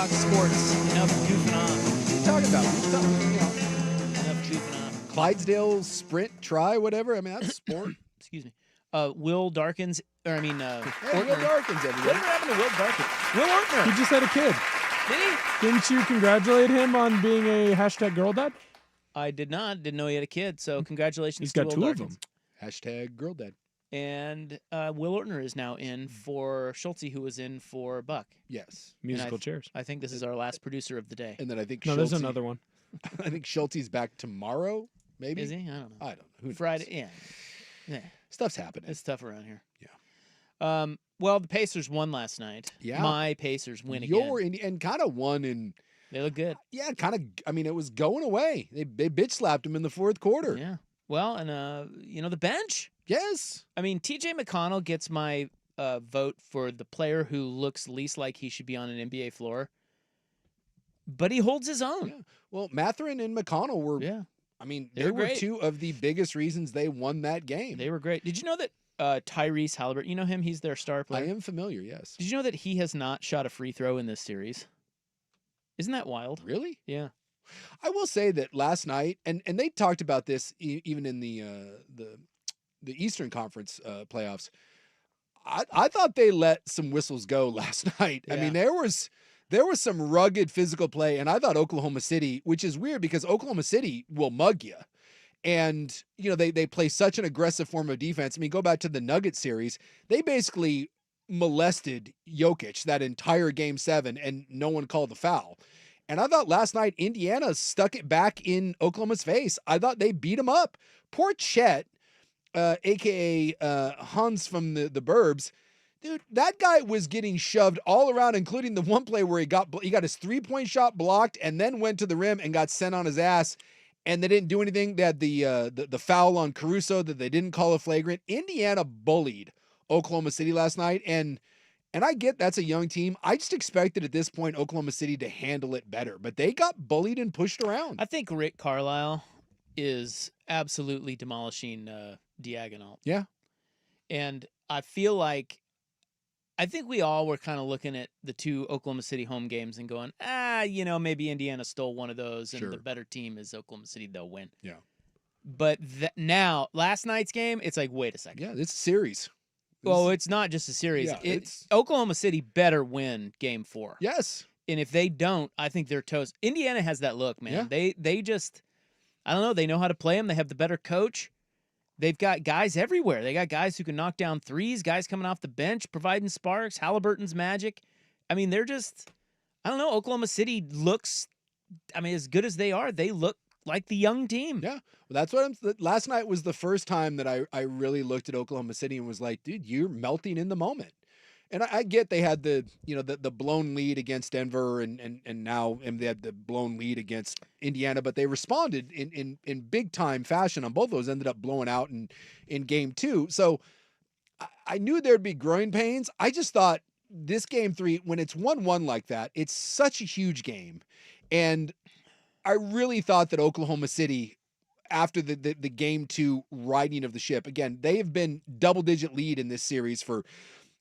talk sports. Enough goofing off. What are you talking about? Enough goofing off. Clydesdale sprint try, whatever. I mean, that's sport. Excuse me. Will Darkins, Hey, Will Ortner. Darkins, everybody. Whatever happened to Will Darkins? Will Ortner. He just had a kid. Did he? Didn't you congratulate him on being a #girl dad? I did not. Didn't know he had a kid. So congratulations He's to got Will 2 of Darkins. them. #girl dad. And Will Ortner is now in for Schulte, who was in for Buck. Yes. Musical chairs. I think this is our last producer of the day. And then I think No, there's another one. I think Schulte's back tomorrow, maybe. Is he? I don't know. I don't know. Who knows? Friday. Yeah. Stuff's happening. It's tough around here. Yeah. Well, the Pacers won last night. Yeah. My Pacers win again. And kind of won in. They look good. Yeah, kind of. I mean, it was going away. They bitch slapped him in the fourth quarter. Yeah. Well, and the bench. Yes. I mean, T.J. McConnell gets my vote for the player who looks least like he should be on an NBA floor, but he holds his own. Yeah. Well, Mathurin and McConnell were. Yeah. I mean, They they were were great. 2 of the biggest reasons they won that game. They were great. Did you know that Tyrese Halliburton? You know him? He's their star I player. am familiar. Yes. Did you know that he has not shot a free throw in this series? Isn't that wild? Really? Yeah. I will say that last night, and they talked about this even in the Eastern Conference playoffs. I thought they let some whistles go last night. I Yeah. mean, there was some rugged physical play, and I thought Oklahoma City, which is weird because Oklahoma City will mug you. And, they play such an aggressive form of defense. I mean, go back to the Nuggets series. They basically molested Jokic that entire game 7, and no one called the foul. And I thought last night Indiana stuck it back in Oklahoma's face. I thought they beat him up. Poor Chet, a.k.a. Hans from the Burbs, dude, that guy was getting shoved all around, including the one play where he got his 3-point shot blocked and then went to the rim and got sent on his ass. And they didn't do anything. They had the foul on Caruso that they didn't call a flagrant. Indiana bullied Oklahoma City last night, and I get that's a young team. I just expected at this point Oklahoma City to handle it better, but they got bullied and pushed around. I think Rick Carlisle is absolutely demolishing Diagonal. Yeah. And I feel like I think we all were kind of looking at the 2 Oklahoma City home games and going, maybe Indiana stole one of those and Sure. the better team is Oklahoma City, they'll win. Yeah. But now, last night's game, it's like, wait a second. Yeah, it's a series. Well, it's not just a series. Yeah, it's Oklahoma City better win game 4. Yes. And if they don't, I think they're toast. Indiana has that look, man. Yeah. They just, I don't know, they know how to play them. They have the better coach. They've got guys everywhere. They got guys who can knock down threes, guys coming off the bench, providing sparks, Halliburton's magic. I mean, they're just, I don't know, Oklahoma City looks, as good as they are, they look like the young team. Yeah. Well, that's what last night was the first time that I really looked at Oklahoma City and was like, dude, you're melting in the moment. And I get they had the blown lead against Denver and now they had the blown lead against Indiana, but they responded in big time fashion on both those, ended up blowing out in game 2. So I knew there'd be growing pains. I just thought this game 3, when it's 1-1 like that, it's such a huge game. And I really thought that Oklahoma City, after the game 2 riding of the ship, again, they have been double-digit lead in this series for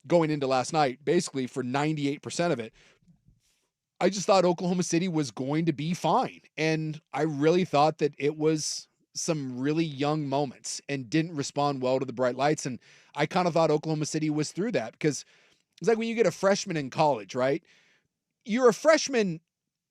going into last night, basically for 98% of it. I just thought Oklahoma City was going to be fine. And I really thought that it was some really young moments and didn't respond well to the bright lights. And I kind of thought Oklahoma City was through that, because it's like when you get a freshman in college, right? You're a freshman,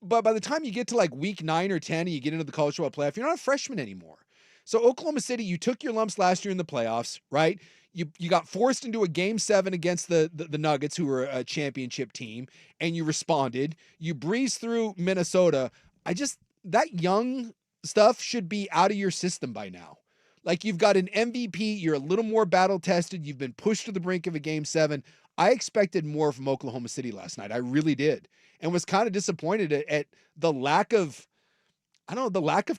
but by the time you get to like week 9 or 10 and you get into the college football playoff, you're not a freshman anymore. So Oklahoma City, you took your lumps last year in the playoffs, right? You got forced into a game 7 against the Nuggets, who were a championship team, and you responded. You breezed through Minnesota. That young stuff should be out of your system by now. Like, you've got an MVP. You're a little more battle tested. You've been pushed to the brink of a game 7. I expected more from Oklahoma City last night. I really did. And was kind of disappointed at the lack of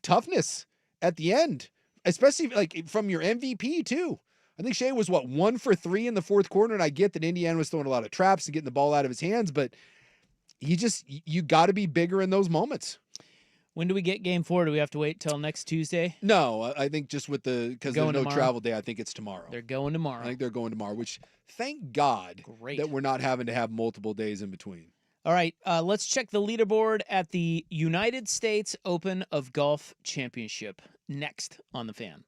toughness at the end, especially like from your MVP too. I think Shea was 1 for 3 in the fourth quarter. And I get that Indiana was throwing a lot of traps and getting the ball out of his hands, but you got to be bigger in those moments. When do we get game 4? Do we have to wait till next Tuesday? No, I think just because there's no tomorrow? travel day, I think it's tomorrow. They're going tomorrow. I think they're going tomorrow, which thank God Great. that we're not having to have multiple days in between. All right, let's check the leaderboard at the United States Open of Golf Championship next on The Fan.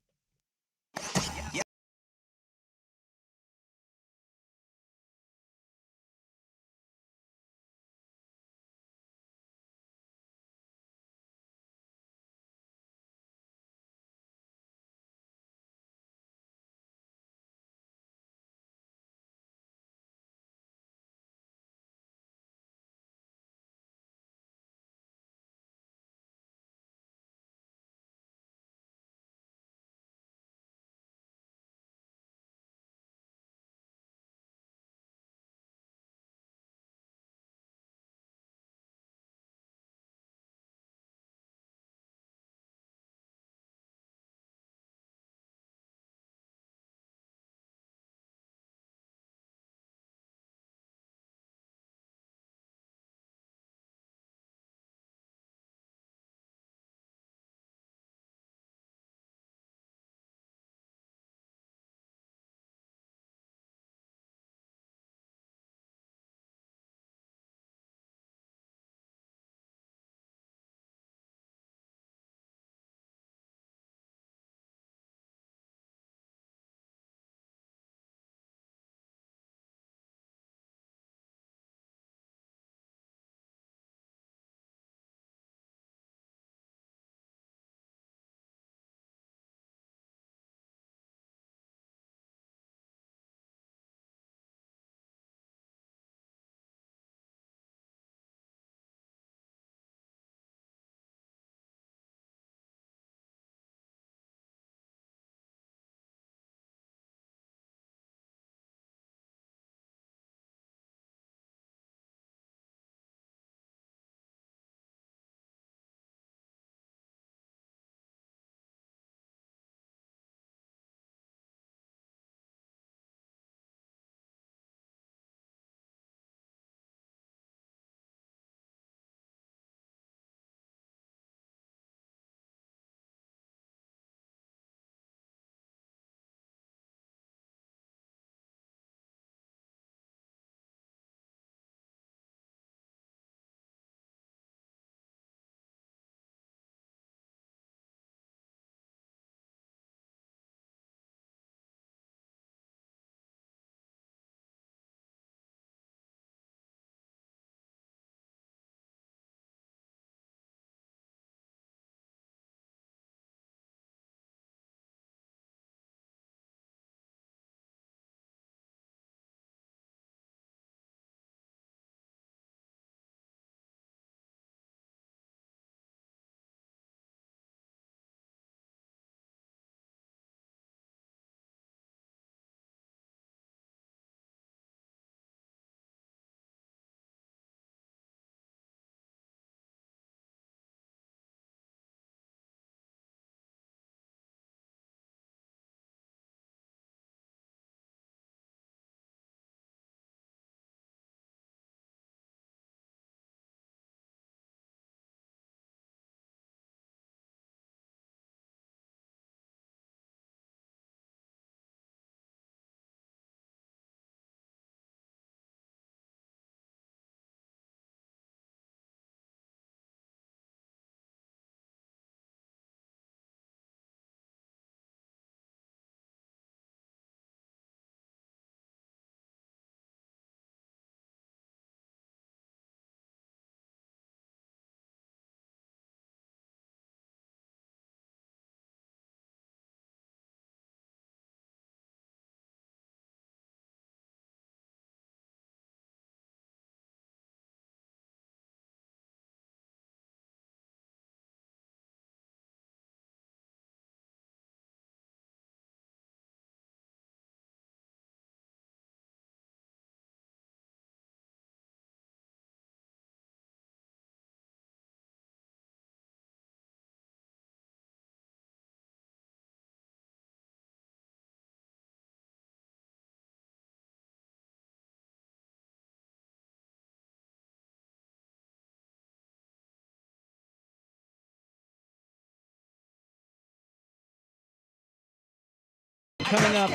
coming up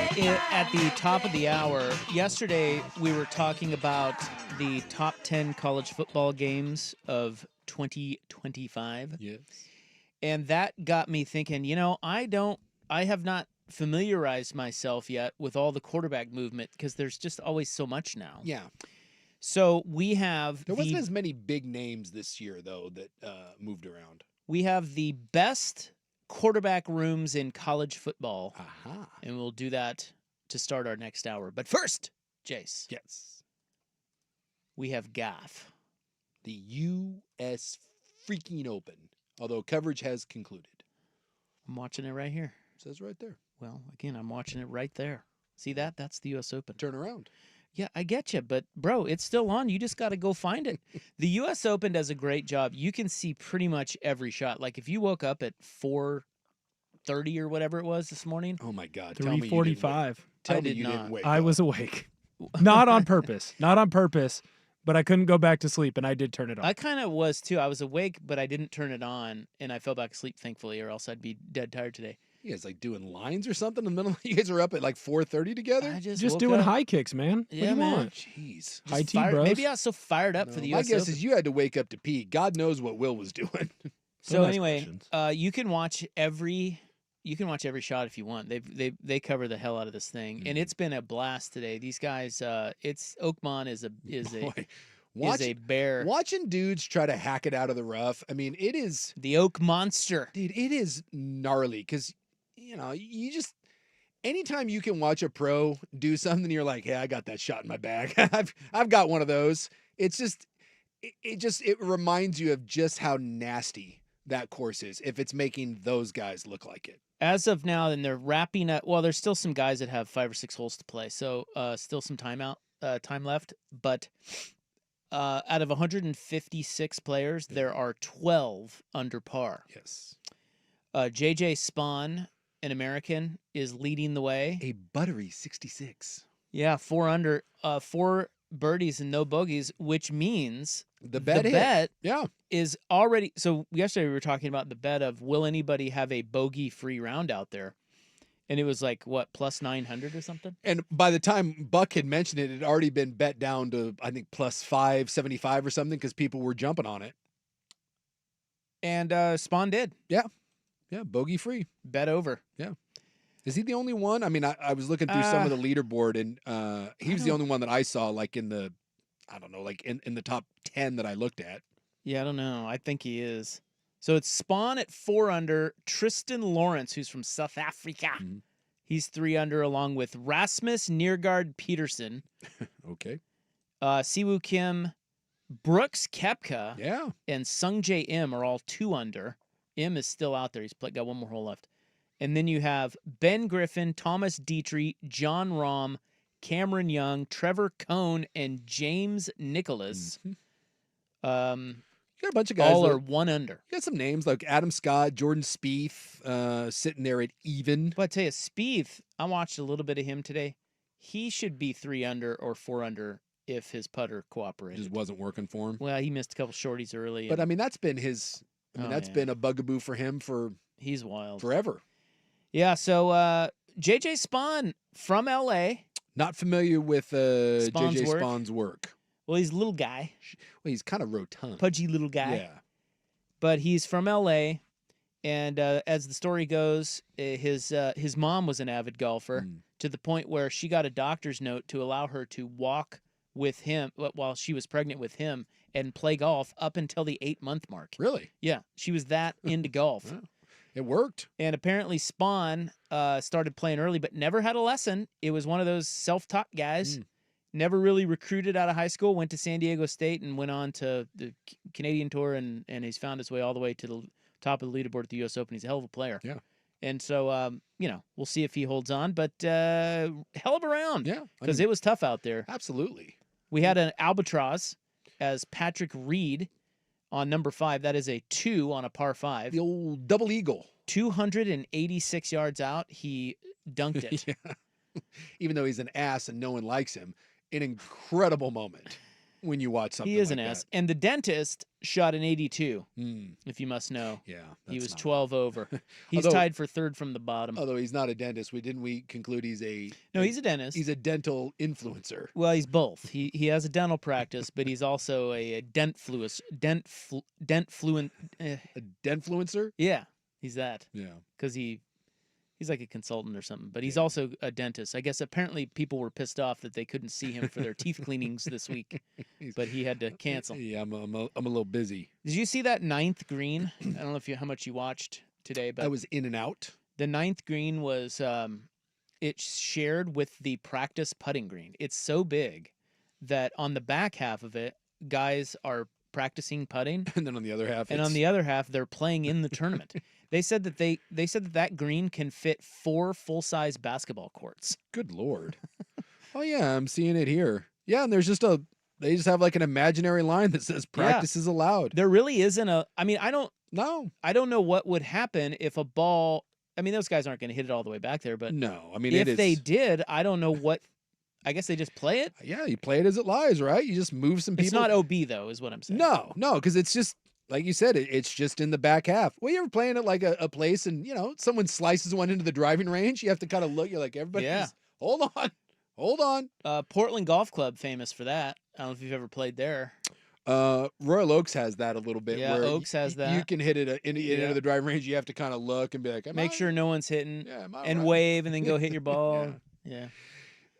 at the top of the hour. Yesterday, we were talking about the top 10 college football games of 2025. Yes. And that got me thinking, I have not familiarized myself yet with all the quarterback movement because there's just always so much now. Yeah. So we have There wasn't as many big names this year, though, that moved around. We have the best quarterback rooms in college football. Aha. And we'll do that to start our next hour. But first, Jace. Yes. We have GAF. The U.S. freaking Open, although coverage has concluded. I'm watching it right here. Says right there. Well, again, I'm watching it right there. See that? That's the U.S. Open. Turn around. Yeah, I get you, but bro, it's still on. You just got to go find it. The U.S. Open does a great job. You can see pretty much every shot. Like if you woke up at 4:30 or whatever it was this morning. Oh my God! 3:45. Tell I me did you not. didn't wake I up. was awake. Not on purpose. Not on purpose. But I couldn't go back to sleep, and I did turn it off. I kind of was too. I was awake, but I didn't turn it on, and I fell back asleep, thankfully, or else I'd be dead tired today. You guys like doing lines or something in the middle? You guys are up at like 4:30 together? I just Just woke doing up. high kicks, man. Yeah, what do you man. want? Jeez. Just High tea, fired- bros. Maybe I was so fired up for the My U.S. guess Open. is you had to wake up to pee. God knows what Will was doing. So Nice anyway, questions. you can watch every shot if you want. They cover the hell out of this thing, and it's been a blast today. These guys, it's Oakmont is a Boy, a bear. Watching dudes try to hack it out of the rough. I mean, it is, The Oak Monster. dude, it is gnarly because, you just, anytime you can watch a pro do something, you're like, hey, I got that shot in my bag. I've got one of those. It's just, it reminds you of just how nasty that course is if it's making those guys look like it. As of now, then they're wrapping up. Well, there's still some guys that have 5 or 6 holes to play, so still some time left. But out of 156 players, there are 12 under par. Yes. JJ Spawn, an American, is leading the way. A buttery 66. Yeah, 4 under, 4 birdies and no bogeys, which means The bet hit. bet Yeah. is already. So yesterday we were talking about the bet of will anybody have a bogey-free round out there, and it was like what plus 900 or something. And by the time Buck had mentioned it, it had already been bet down to, I think, plus 575 or something because people were jumping on it. And Spawn did Yeah, bogey free. bet over. Is he the only one? I mean, I was looking through some of the leaderboard, and he was the only one that I saw, like in the, I don't know, like in the top 10 that I looked at. Yeah, I don't know. I think he is. So it's Spawn at 4 under. Tristan Lawrence, who's from South Africa, he's 3 under, along with Rasmus Neergaard Peterson, Okay. Siwoo Kim, Brooks Koepka, Yeah. and Sung J M are all 2 under. M is still out there. He's got one more hole left. And then you have Ben Griffin, Thomas Dietrich, John Rahm, Cameron Young, Trevor Cohn, and James Nicholas. You got a bunch of guys. All that- are 1 under. You got some names like Adam Scott, Jordan Spieth, sitting there at even. But I tell you, Spieth, I watched a little bit of him today. He should be 3 under or 4 under if his putter cooperated. Just wasn't working for him. Well, he missed a couple shorties early. But and I mean, that's been his. Oh, That's yeah. been a bugaboo for him for he's wild. forever. Yeah, so JJ Spawn from LA. Not familiar with Spawn's JJ work? Spawn's work. Well, he's a little guy, Well, he's kind of rotund. pudgy little guy. Yeah. But he's from LA, and as the story goes, his mom was an avid golfer to the point where she got a doctor's note to allow her to walk with him while she was pregnant with him and play golf up until the 8-month mark. Really? Yeah, she was that into golf. Wow. It worked. And apparently Spawn started playing early, but never had a lesson. It was one of those self-taught guys. Never really recruited out of high school. Went to San Diego State and went on to the Canadian Tour, and he's found his way all the way to the top of the leaderboard at the U.S. Open. He's a hell of a player. Yeah. And so, we'll see if he holds on. But hell of a round. Yeah. Because it was tough out there. Absolutely. We had an albatross as Patrick Reed on number 5. That is a 2 on a par 5. The old double eagle. 286 yards out, he dunked it. Yeah. Even though he's an ass and no one likes him, an incredible moment. when you watch something He is like an S. that. And the dentist shot an 82, Mm, if you must know. yeah. He that's was not- 12 over. He's Although- tied for third from the bottom. Although he's not a dentist, didn't we conclude he's a No, he's a dentist. he's a dental influencer. Well, he's both. He has a dental practice, but he's also a dentfluencer. A dentfluencer? Yeah, he's that Yeah. because he's like a consultant or something. But he's also a dentist. I guess apparently people were pissed off that they couldn't see him for their teeth cleanings this week, but he had to cancel. Yeah, I'm a little busy. Did you see that ninth green? I don't know how much you watched today, but I was in and out. the ninth green was it's shared with the practice putting green. It's so big that on the back half of it, guys are practicing putting, And then on the other half, and on the other half, they're playing in the tournament. They said that green can fit 4 full-size basketball courts. good Lord. Oh yeah, I'm seeing it here. Yeah, and there's they just have like an imaginary line that says practice is allowed. There really isn't I mean, I don't No. know what would happen if a ball. I mean, those guys aren't going to hit it all the way back there, but No. I mean, if they did, I don't know what. I guess they just play it. Yeah, you play it as it lies, right? You just move some people. It's not OB though, is what I'm saying. No, because it's just like you said, it's just in the back half. Well, you ever playing at like a place and someone slices one into the driving range? You have to kind of look. You're like, everybody, Yeah. hold on. Portland Golf Club famous for that. I don't know if you've ever played there. Royal Oaks has that a little bit. Yeah, where Oaks has You that. can hit it into Yeah. the driving range. You have to kind of look and be like, Make sure no one's hitting am I and right? wave and then go hit your ball. Yeah.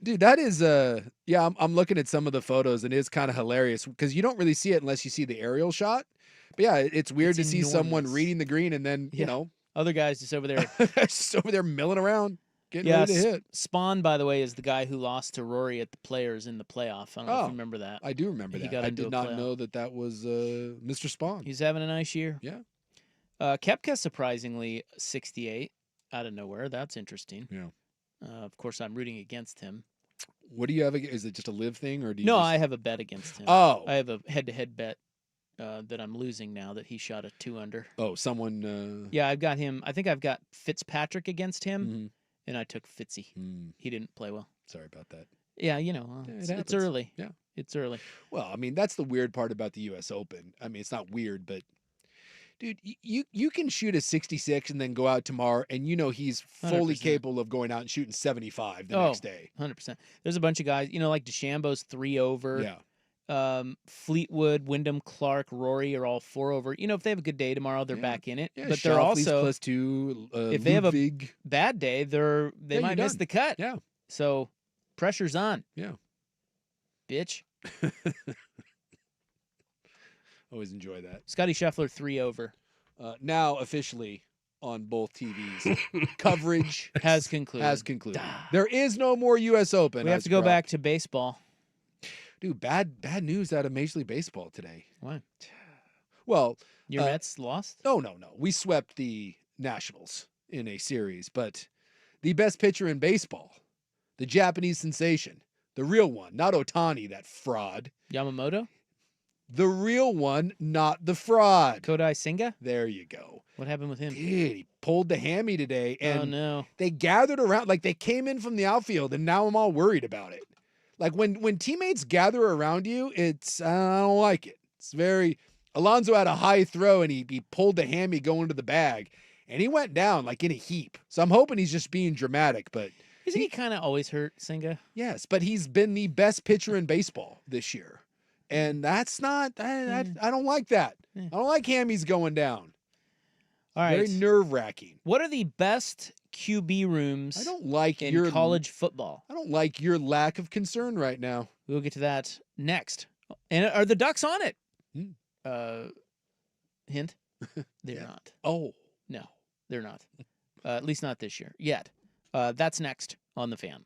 Dude, that is I'm looking at some of the photos and it's kind of hilarious because you don't really see it unless you see the aerial shot. But yeah, it's weird It's to see someone enormous. reading the green and then, Yeah. Other guys just over there. just over there milling around, getting ready to hit. Spawn, by the way, is the guy who lost to Rory at the Players in the playoff. I don't know if Oh. you remember that. I do remember He that. got I into did a not playoff. know that was Mr. Spawn. He's having a nice year. Yeah. Koepka surprisingly 68 out of nowhere. That's interesting. Yeah. Of course, I'm rooting against him. What do you have? Is it just a live thing or do you No, just... I have a bet against him. Oh. I have a head-to-head bet that I'm losing now that he shot a 2 under. Oh, someone Yeah, I've got him. I think I've got Fitzpatrick against him, mhm. and I took Fitzy. He didn't play well. Sorry about that. Yeah, Yeah, it it's happens. early. Yeah. It's early. Well, I mean, that's the weird part about the US Open. I mean, it's not weird, but dude, you can shoot a 66 and then go out tomorrow and he's fully 100%. capable of going out and shooting 75 the next day. 100%. There's a bunch of guys, like DeChambeau's 3 over. Yeah. Fleetwood, Wyndham, Clark, Rory are all 4 over. If they have a good day tomorrow, they're Yeah. back in it. Yeah, But they're Schauffele's also +2. if they have a Ludwig. bad day, they Yeah, might you're miss done. the cut. Yeah. So pressure's on. Yeah. Bitch. Always enjoy that. Scotty Scheffler 3 over. Now officially on both TVs, coverage Has concluded. has concluded. There is no more U.S. Open. We have as to go correct. back to baseball. Dude, bad news out of Major League Baseball today. Why? Well, Your Mets lost? no. We swept the Nationals in a series, but the best pitcher in baseball, the Japanese sensation, the real one, not Otani, that fraud. Yamamoto? The real one, not the fraud. Kodai Senga? There you go. What happened with him? Dude, he pulled the hammy today, and Oh, no. they gathered around, like they came in from the outfield, and now I'm all worried about it. Like when teammates gather around you, I don't like it. It's very. Alonso had a high throw, and he pulled the hammy going to the bag, and he went down like in a heap. So I'm hoping he's just being dramatic, but Isn't he kind of always hurt, Senga? yes, but he's been the best pitcher in baseball this year, and that's not. I don't like that. Yeah. I don't like hammies going down. All right. Very nerve wracking. What are the best QB rooms I don't like in your college football? I don't like your lack of concern right now. We'll get to that next. And are the Ducks on it? Hmm. Hint? They're Yeah. not. Oh. No, they're not. At least not this year yet. That's next on The Fan.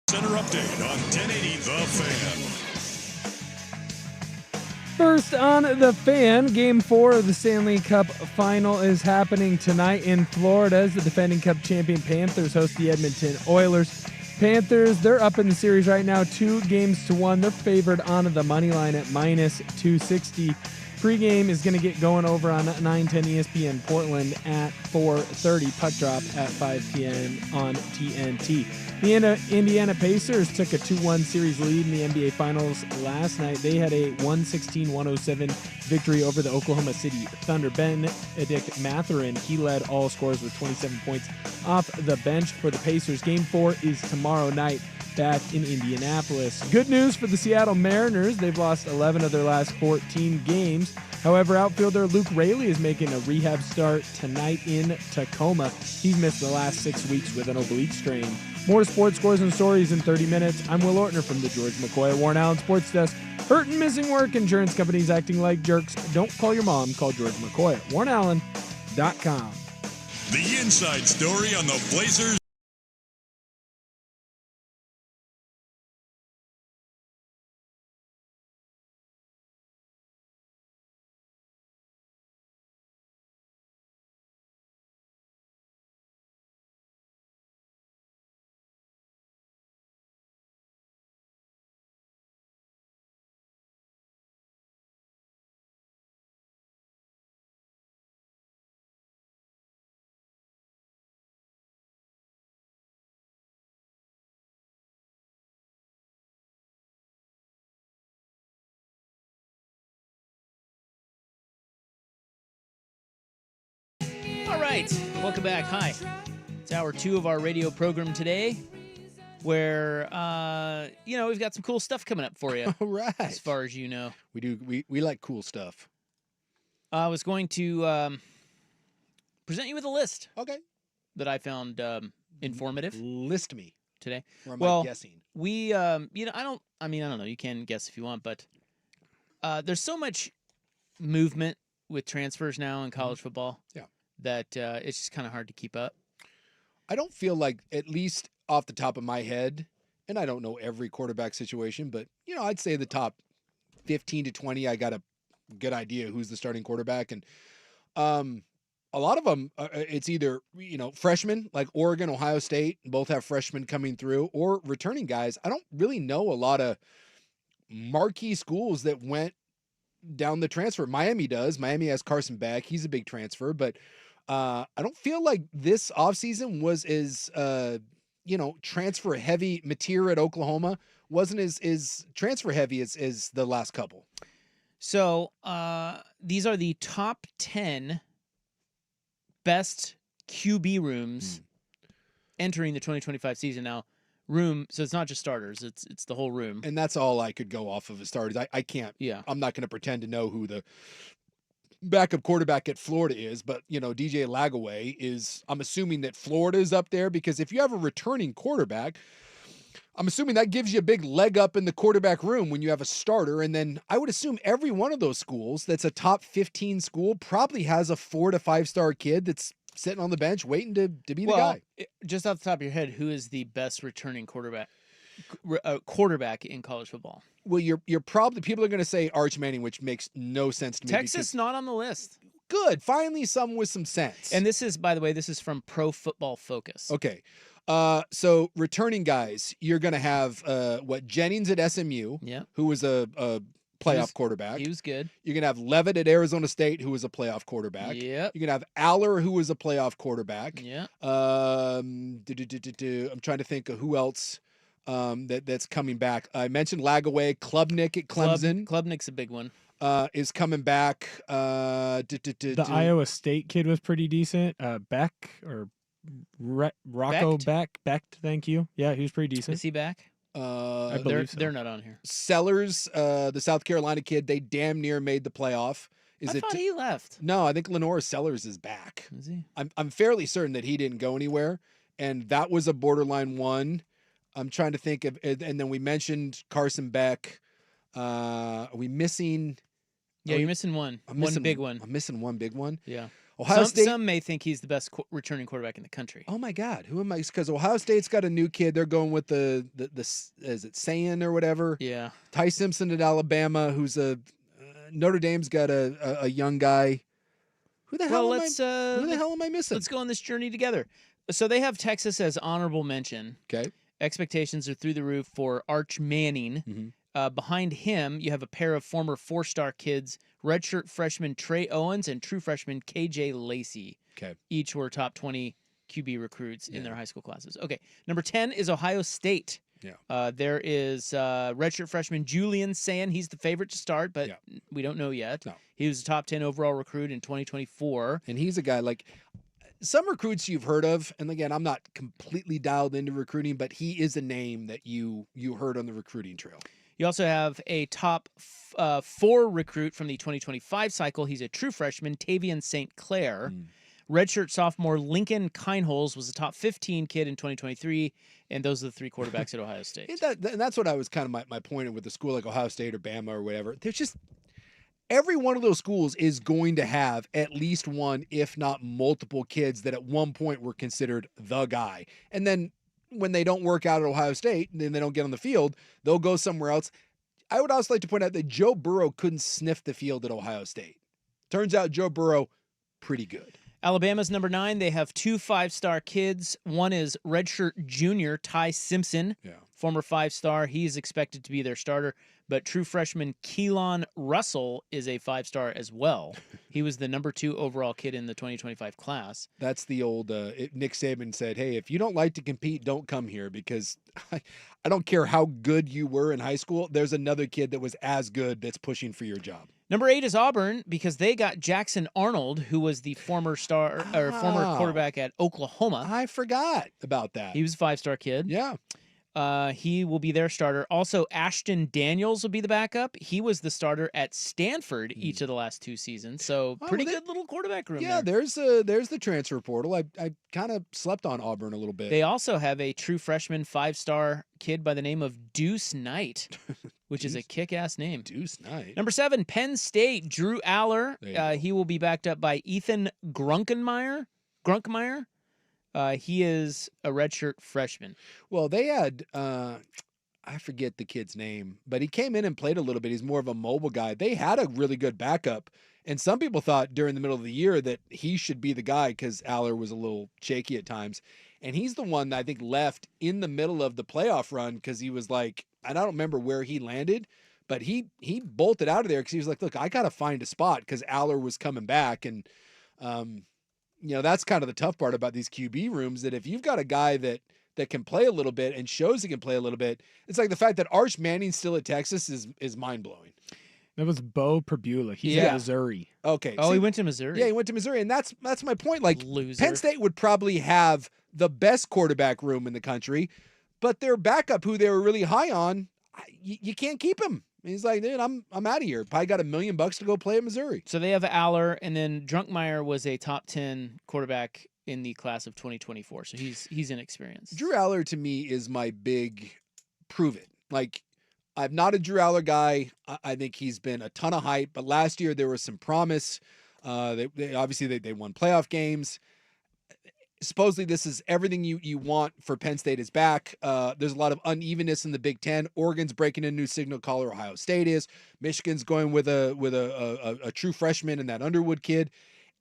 Center update on 1080 The Fan. First on The Fan, Game 4 of the Stanley Cup Final is happening tonight in Florida as the defending Cup champion Panthers host the Edmonton Oilers. Panthers, they're up in the series right now, 2-1. They're favored on the money line at minus 260. Pregame is going to get going over on 910 ESPN Portland at 4:30. Puck drop at 5 p.m. on TNT. The Indiana Pacers took a 2-1 series lead in the NBA Finals last night. They had a 116-107 victory over the Oklahoma City Thunder. Benedict Mathurin, he led all scorers with 27 points off the bench for the Pacers. Game 4 is tomorrow night back in Indianapolis. Good news for the Seattle Mariners. They've lost 11 of their last 14 games. However, outfielder Luke Raley is making a rehab start tonight in Tacoma. He's missed the last 6 weeks with an oblique strain. More sports scores and stories in 30 minutes. I'm Will Ortner from the George McCoy at Warren Allen Sports Desk. Hurt and missing work, insurance companies acting like jerks. Don't call your mom. Call George McCoy at WarrenAllen.com. The inside story on the Blazers. All right, welcome back. Hi, it's hour 2 of our radio program today, where we've got some cool stuff coming up for you. All right. As far as you know, We do. We like cool stuff. I was going to present you with a list Okay. that I found informative List me. today. Or am Well, I guessing? We, I don't know. You can guess if you want, but there's so much movement with transfers now in college football. Yeah. That it's just kind of hard to keep up. I don't feel like, at least off the top of my head, and I don't know every quarterback situation, but, I'd say the top 15 to 20, I got a good idea who's the starting quarterback. And a lot of them, it's either, freshmen like Oregon, Ohio State, both have freshmen coming through, or returning guys. I don't really know a lot of marquee schools that went down the transfer. Miami does. Miami has Carson Beck. He's a big transfer, but I don't feel like this offseason was as, transfer heavy. Mateer at Oklahoma wasn't as transfer heavy as the last couple. So these are the top 10 best QB rooms entering the 2025 season. Now, so it's not just starters, it's the whole room. And that's all I could go off of as starters. I can't. Yeah. I'm not going to pretend to know who the backup quarterback at Florida is, but DJ Lagaway is. I'm assuming that Florida is up there, because if you have a returning quarterback, I'm assuming that gives you a big leg up in the quarterback room when you have a starter. And then I would assume every one of those schools that's a top 15 school probably has a 4 to 5 star kid that's sitting on the bench waiting to be the guy. Just off the top of your head, who is the best returning quarterback in college football? Well, you're probably, people are going to say Arch Manning, which makes no sense to me. Texas not on the list. Good. Finally, someone with some sense. And this is, by the way, from Pro Football Focus. Okay. So returning guys, you're going to have Jennings at SMU, who was a playoff quarterback. He was good. You're going to have Levitt at Arizona State, who was a playoff quarterback. Yep. You're going to have Aller, who was a playoff quarterback. Yeah. I'm trying to think of who else that's coming back. I mentioned Lagaway. Klubnik at Clemson. Klubnik's a big one. Is coming back. The Iowa State kid was pretty decent. Beck or Rocco Becht, thank you. Yeah, he was pretty decent. Is he back? I believe so. They're not on here. Sellers, the South Carolina kid, they damn near made the playoff. I thought he left. No, I think Lenore Sellers is back. Is he? I'm fairly certain that he didn't go anywhere, and that was a borderline one. I'm trying to think of, and then we mentioned Carson Beck. Are we missing? Yeah, you're missing one. One big one. I'm missing one big one. Yeah. Ohio State. Some may think he's the best returning quarterback in the country. Oh my God, who am I? Because Ohio State's got a new kid. They're going with the is it Sayan or whatever? Yeah. Ty Simpson at Alabama, who's Notre Dame's got a young guy. Who the hell am I missing? Let's go on this journey together. So they have Texas as honorable mention. Okay. Expectations are through the roof for Arch Manning. Mm-hmm. Behind him, you have a pair of former 4-star kids, redshirt freshman Trey Owens and true freshman KJ Lacey. Okay. Each were top 20 QB recruits in their high school classes. Okay. Number 10 is Ohio State. Yeah. There is redshirt freshman Julian Sayin. He's the favorite to start, but we don't know yet. No. He was a top 10 overall recruit in 2024. And he's a guy like some recruits you've heard of. And again, I'm not completely dialed into recruiting, but he is a name that you heard on the recruiting trail. You also have a top 4 recruit from the 2025 cycle. He's a true freshman, Tavian St. Clair. Redshirt sophomore Lincoln Kineholes was a top 15 kid in 2023, and those are the 3 quarterbacks at Ohio State. And that's what I was kind of my point with the school like Ohio State or Bama or whatever. There's just every one of those schools is going to have at least one, if not multiple kids that at one point were considered the guy. And then when they don't work out at Ohio State and then they don't get on the field, they'll go somewhere else. I would also like to point out that Joe Burrow couldn't sniff the field at Ohio State. Turns out Joe Burrow, pretty good. Alabama's number 9. They have 2 5-star kids. One is redshirt junior Ty Simpson, former 5-star. He's expected to be their starter. But true freshman Keelan Russell is a 5-star as well. He was the number 2 overall kid in the 2025 class. That's the old Nick Saban said, hey, if you don't like to compete, don't come here because I don't care how good you were in high school. There's another kid that was as good that's pushing for your job. Number 8 is Auburn because they got Jackson Arnold, who was the former former quarterback at Oklahoma. I forgot about that. He was a 5-star kid. Yeah. He will be their starter. Also, Ashton Daniels will be the backup. He was the starter at Stanford each of the last 2 seasons. So pretty good little quarterback room. Yeah, there. there's the transfer portal. I kind of slept on Auburn a little bit. They also have a true freshman 5-star kid by the name of Deuce Knight, which is a kick-ass name. Deuce Knight. Number 7, Penn State, Drew Aller. He will be backed up by Ethan Grunkmeyer. He is a redshirt freshman. Well, they had, I forget the kid's name, but he came in and played a little bit. He's more of a mobile guy. They had a really good backup, and some people thought during the middle of the year that he should be the guy because Aller was a little shaky at times. And he's the one that I think left in the middle of the playoff run because he was like, and I don't remember where he landed, but he bolted out of there because he was like, look, I got to find a spot because Aller was coming back. And, that's kind of the tough part about these QB rooms, that if you've got a guy that can play a little bit and shows he can play a little bit, it's like the fact that Arch Manning's still at Texas is mind-blowing. That was Bo Perbula. He's at Missouri. Okay. Oh, he went to Missouri. Yeah, he went to Missouri, and that's my point. Like, Loser. Penn State would probably have the best quarterback room in the country, but their backup, who they were really high on, you can't keep him. He's like, dude, I'm out of here. Probably got $1 million to go play at Missouri. So they have Aller, and then Drunkmeyer was a top 10 quarterback in the class of 2024. So he's inexperienced. Drew Aller to me is my big prove it. Like, I'm not a Drew Aller guy. I think he's been a ton of hype, but last year there was some promise. They obviously won playoff games. Supposedly this is everything you want for Penn State is back. There's a lot of unevenness in the Big Ten. Oregon's breaking a new signal caller. Ohio State is. Michigan's going with a true freshman and that Underwood kid.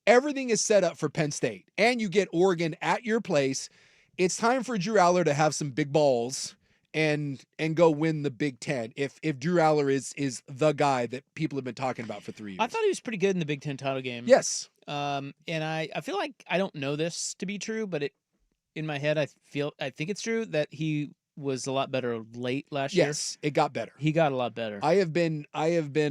Everything is set up for Penn State, and you get Oregon at your place. It's time for Drew Aller to have some big balls and go win the Big Ten. If Drew Aller is the guy that people have been talking about for 3 years. I thought he was pretty good in the Big Ten title game. Yes. And I feel like I don't know this to be true, but in my head I think it's true that he was a lot better late last year. Yes, it got better. He got a lot better. I have been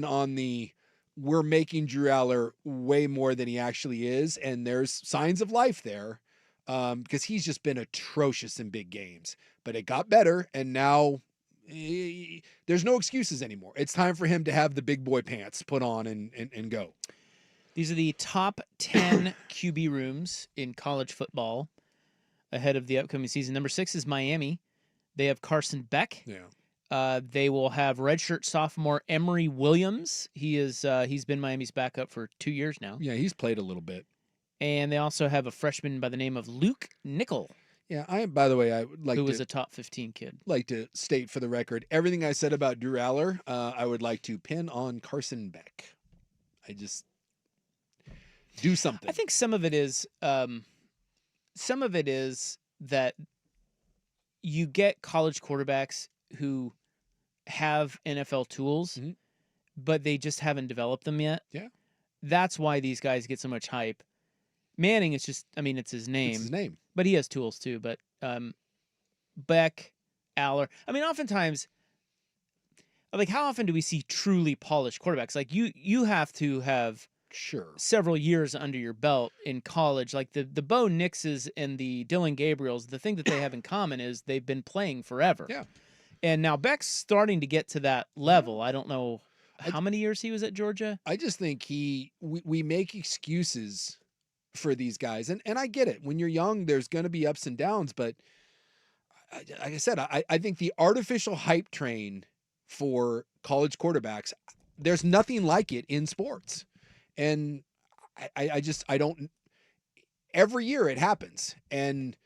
on the we're making Drew Aller way more than he actually is, and there's signs of life there. Because he's just been atrocious in big games, but it got better, and now there's no excuses anymore. It's time for him to have the big boy pants put on and go. These are the top 10 QB rooms in college football ahead of the upcoming season. Number 6 is Miami. They have Carson Beck. Yeah. They will have redshirt sophomore Emory Williams. He's been Miami's backup for 2 years now. Yeah, he's played a little bit. And they also have a freshman by the name of Luke Nickel, Yeah, by the way, I would like who to was a top 15 kid. like to state for the record everything I said about Drew Aller. I would like to pin on Carson Beck. I just do something. I think some of it is that you get college quarterbacks who have NFL tools, Mhm. but they just haven't developed them yet. Yeah. That's why these guys get so much hype. Manning is just, I mean, it's his name. It's his name. But he has tools too. But Beck, Aller. I mean, oftentimes, like, how often do we see truly polished quarterbacks? Like, you have to have Sure. several years under your belt in college. Like the Bo Nixes and the Dylan Gabriels, the thing that they have in common is they've been playing forever. Yeah. And now Beck's starting to get to that level. I don't know how many years he was at Georgia. I just think we make excuses for these guys. And I get it. When you're young, there's going to be ups and downs. But like I said, I think the artificial hype train for college quarterbacks, there's nothing like it in sports. And I don't, every year it happens. And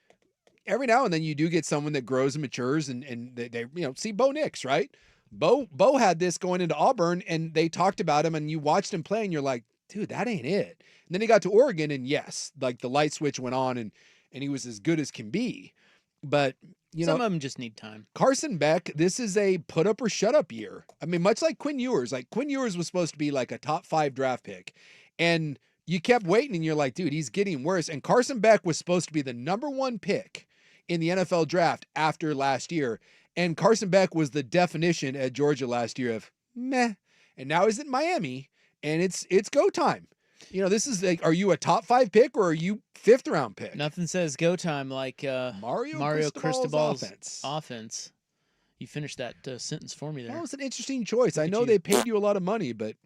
every now and then you do get someone that grows and matures and they see Bo Nix, right? Bo had this going into Auburn and they talked about him and you watched him play and you're like, dude, that ain't it. And then he got to Oregon and yes, like the light switch went on and he was as good as can be. But some of them just need time. Carson Beck, this is a put up or shut up year. I mean, much like Quinn Ewers. Like Quinn Ewers was supposed to be like a top 5 draft pick. And you kept waiting and you're like, dude, he's getting worse. And Carson Beck was supposed to be the number 1 pick in the NFL draft after last year. And Carson Beck was the definition at Georgia last year of meh. And now he's in Miami and it's go time. This is like, are you a top 5 pick or are you 5th round pick? Nothing says go time like Mario Cristobal's offense. You finished that sentence for me there. That was an interesting choice. I know they paid you a lot of money, but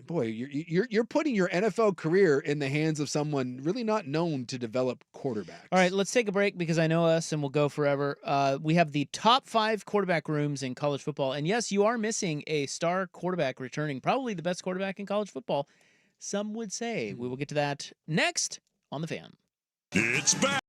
boy, you're putting your NFL career in the hands of someone really not known to develop quarterbacks. All right, let's take a break because I know us and we'll go forever. We have the top 5 quarterback rooms in college football. And yes, you are missing a star quarterback returning, probably the best quarterback in college football. Some would say. We will get to that next on The Fan. It's back.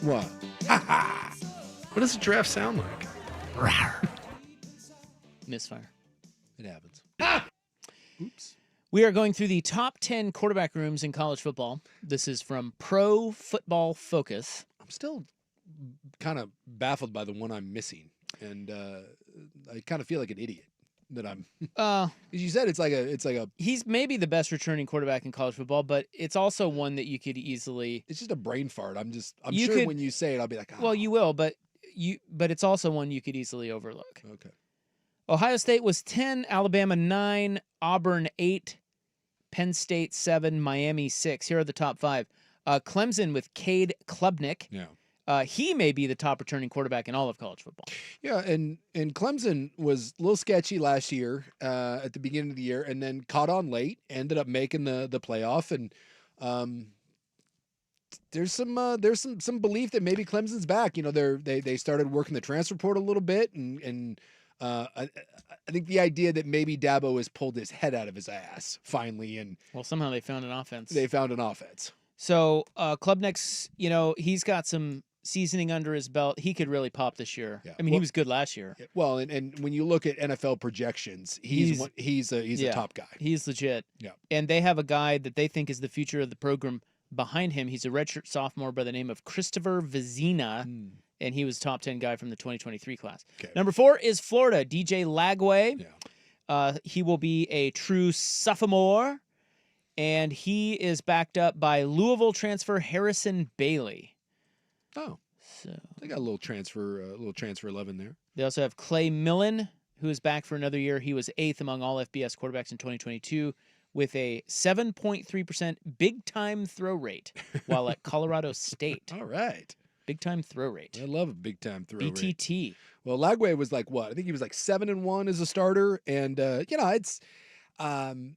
What? What does a giraffe sound like? Misfire. It happens. Oops. We are going through the top 10 quarterback rooms in college football. This is from Pro Football Focus. I'm still kind of baffled by the one I'm missing, and I kind of feel like an idiot that I'm. As you said, it's like a. He's maybe the best returning quarterback in college football, but it's also one that you could easily. It's just a brain fart. I'm You sure could- when you say it, I'll be like, Well, you will, but it's also one you could easily overlook. Okay. Ohio State was 10, Alabama 9, Auburn 8, Penn State 7, Miami 6. Here are the top 5. Clemson with Cade Klubnik. Yeah. He may be the top returning quarterback in all of college football. Yeah, and Clemson was a little sketchy last year at the beginning of the year, and then caught on late, ended up making the playoff, and there's some belief that maybe Clemson's back. You know, they started working the transfer portal a little bit, and I think the idea that maybe Dabo has pulled his head out of his ass finally, and Well, somehow they found an offense. they found an offense. So Klubnik's, he's got some seasoning under his belt. He could really pop this year. Yeah. I mean, he was good last year. Well, and when you look at NFL projections, he's a top guy. He's legit. Yeah. And they have a guy that they think is the future of the program behind him. He's a redshirt sophomore by the name of Christopher Vizina, and he was top 10 guy from the 2023 class. Okay. Number 4 is Florida, DJ Lagway. Yeah. He will be a true sophomore, and he is backed up by Louisville transfer Harrison Bailey. Oh, So they got a little transfer 11 there. they also have Clay Millen, who is back for another year. He was 8th among all FBS quarterbacks in 2022 with a 7.3% big-time throw rate while at Colorado State. All right. Big-time throw rate. I love a big time throw rate. BTT. Well, Lagway was like what? I think he was like 7-1 as a starter, and it's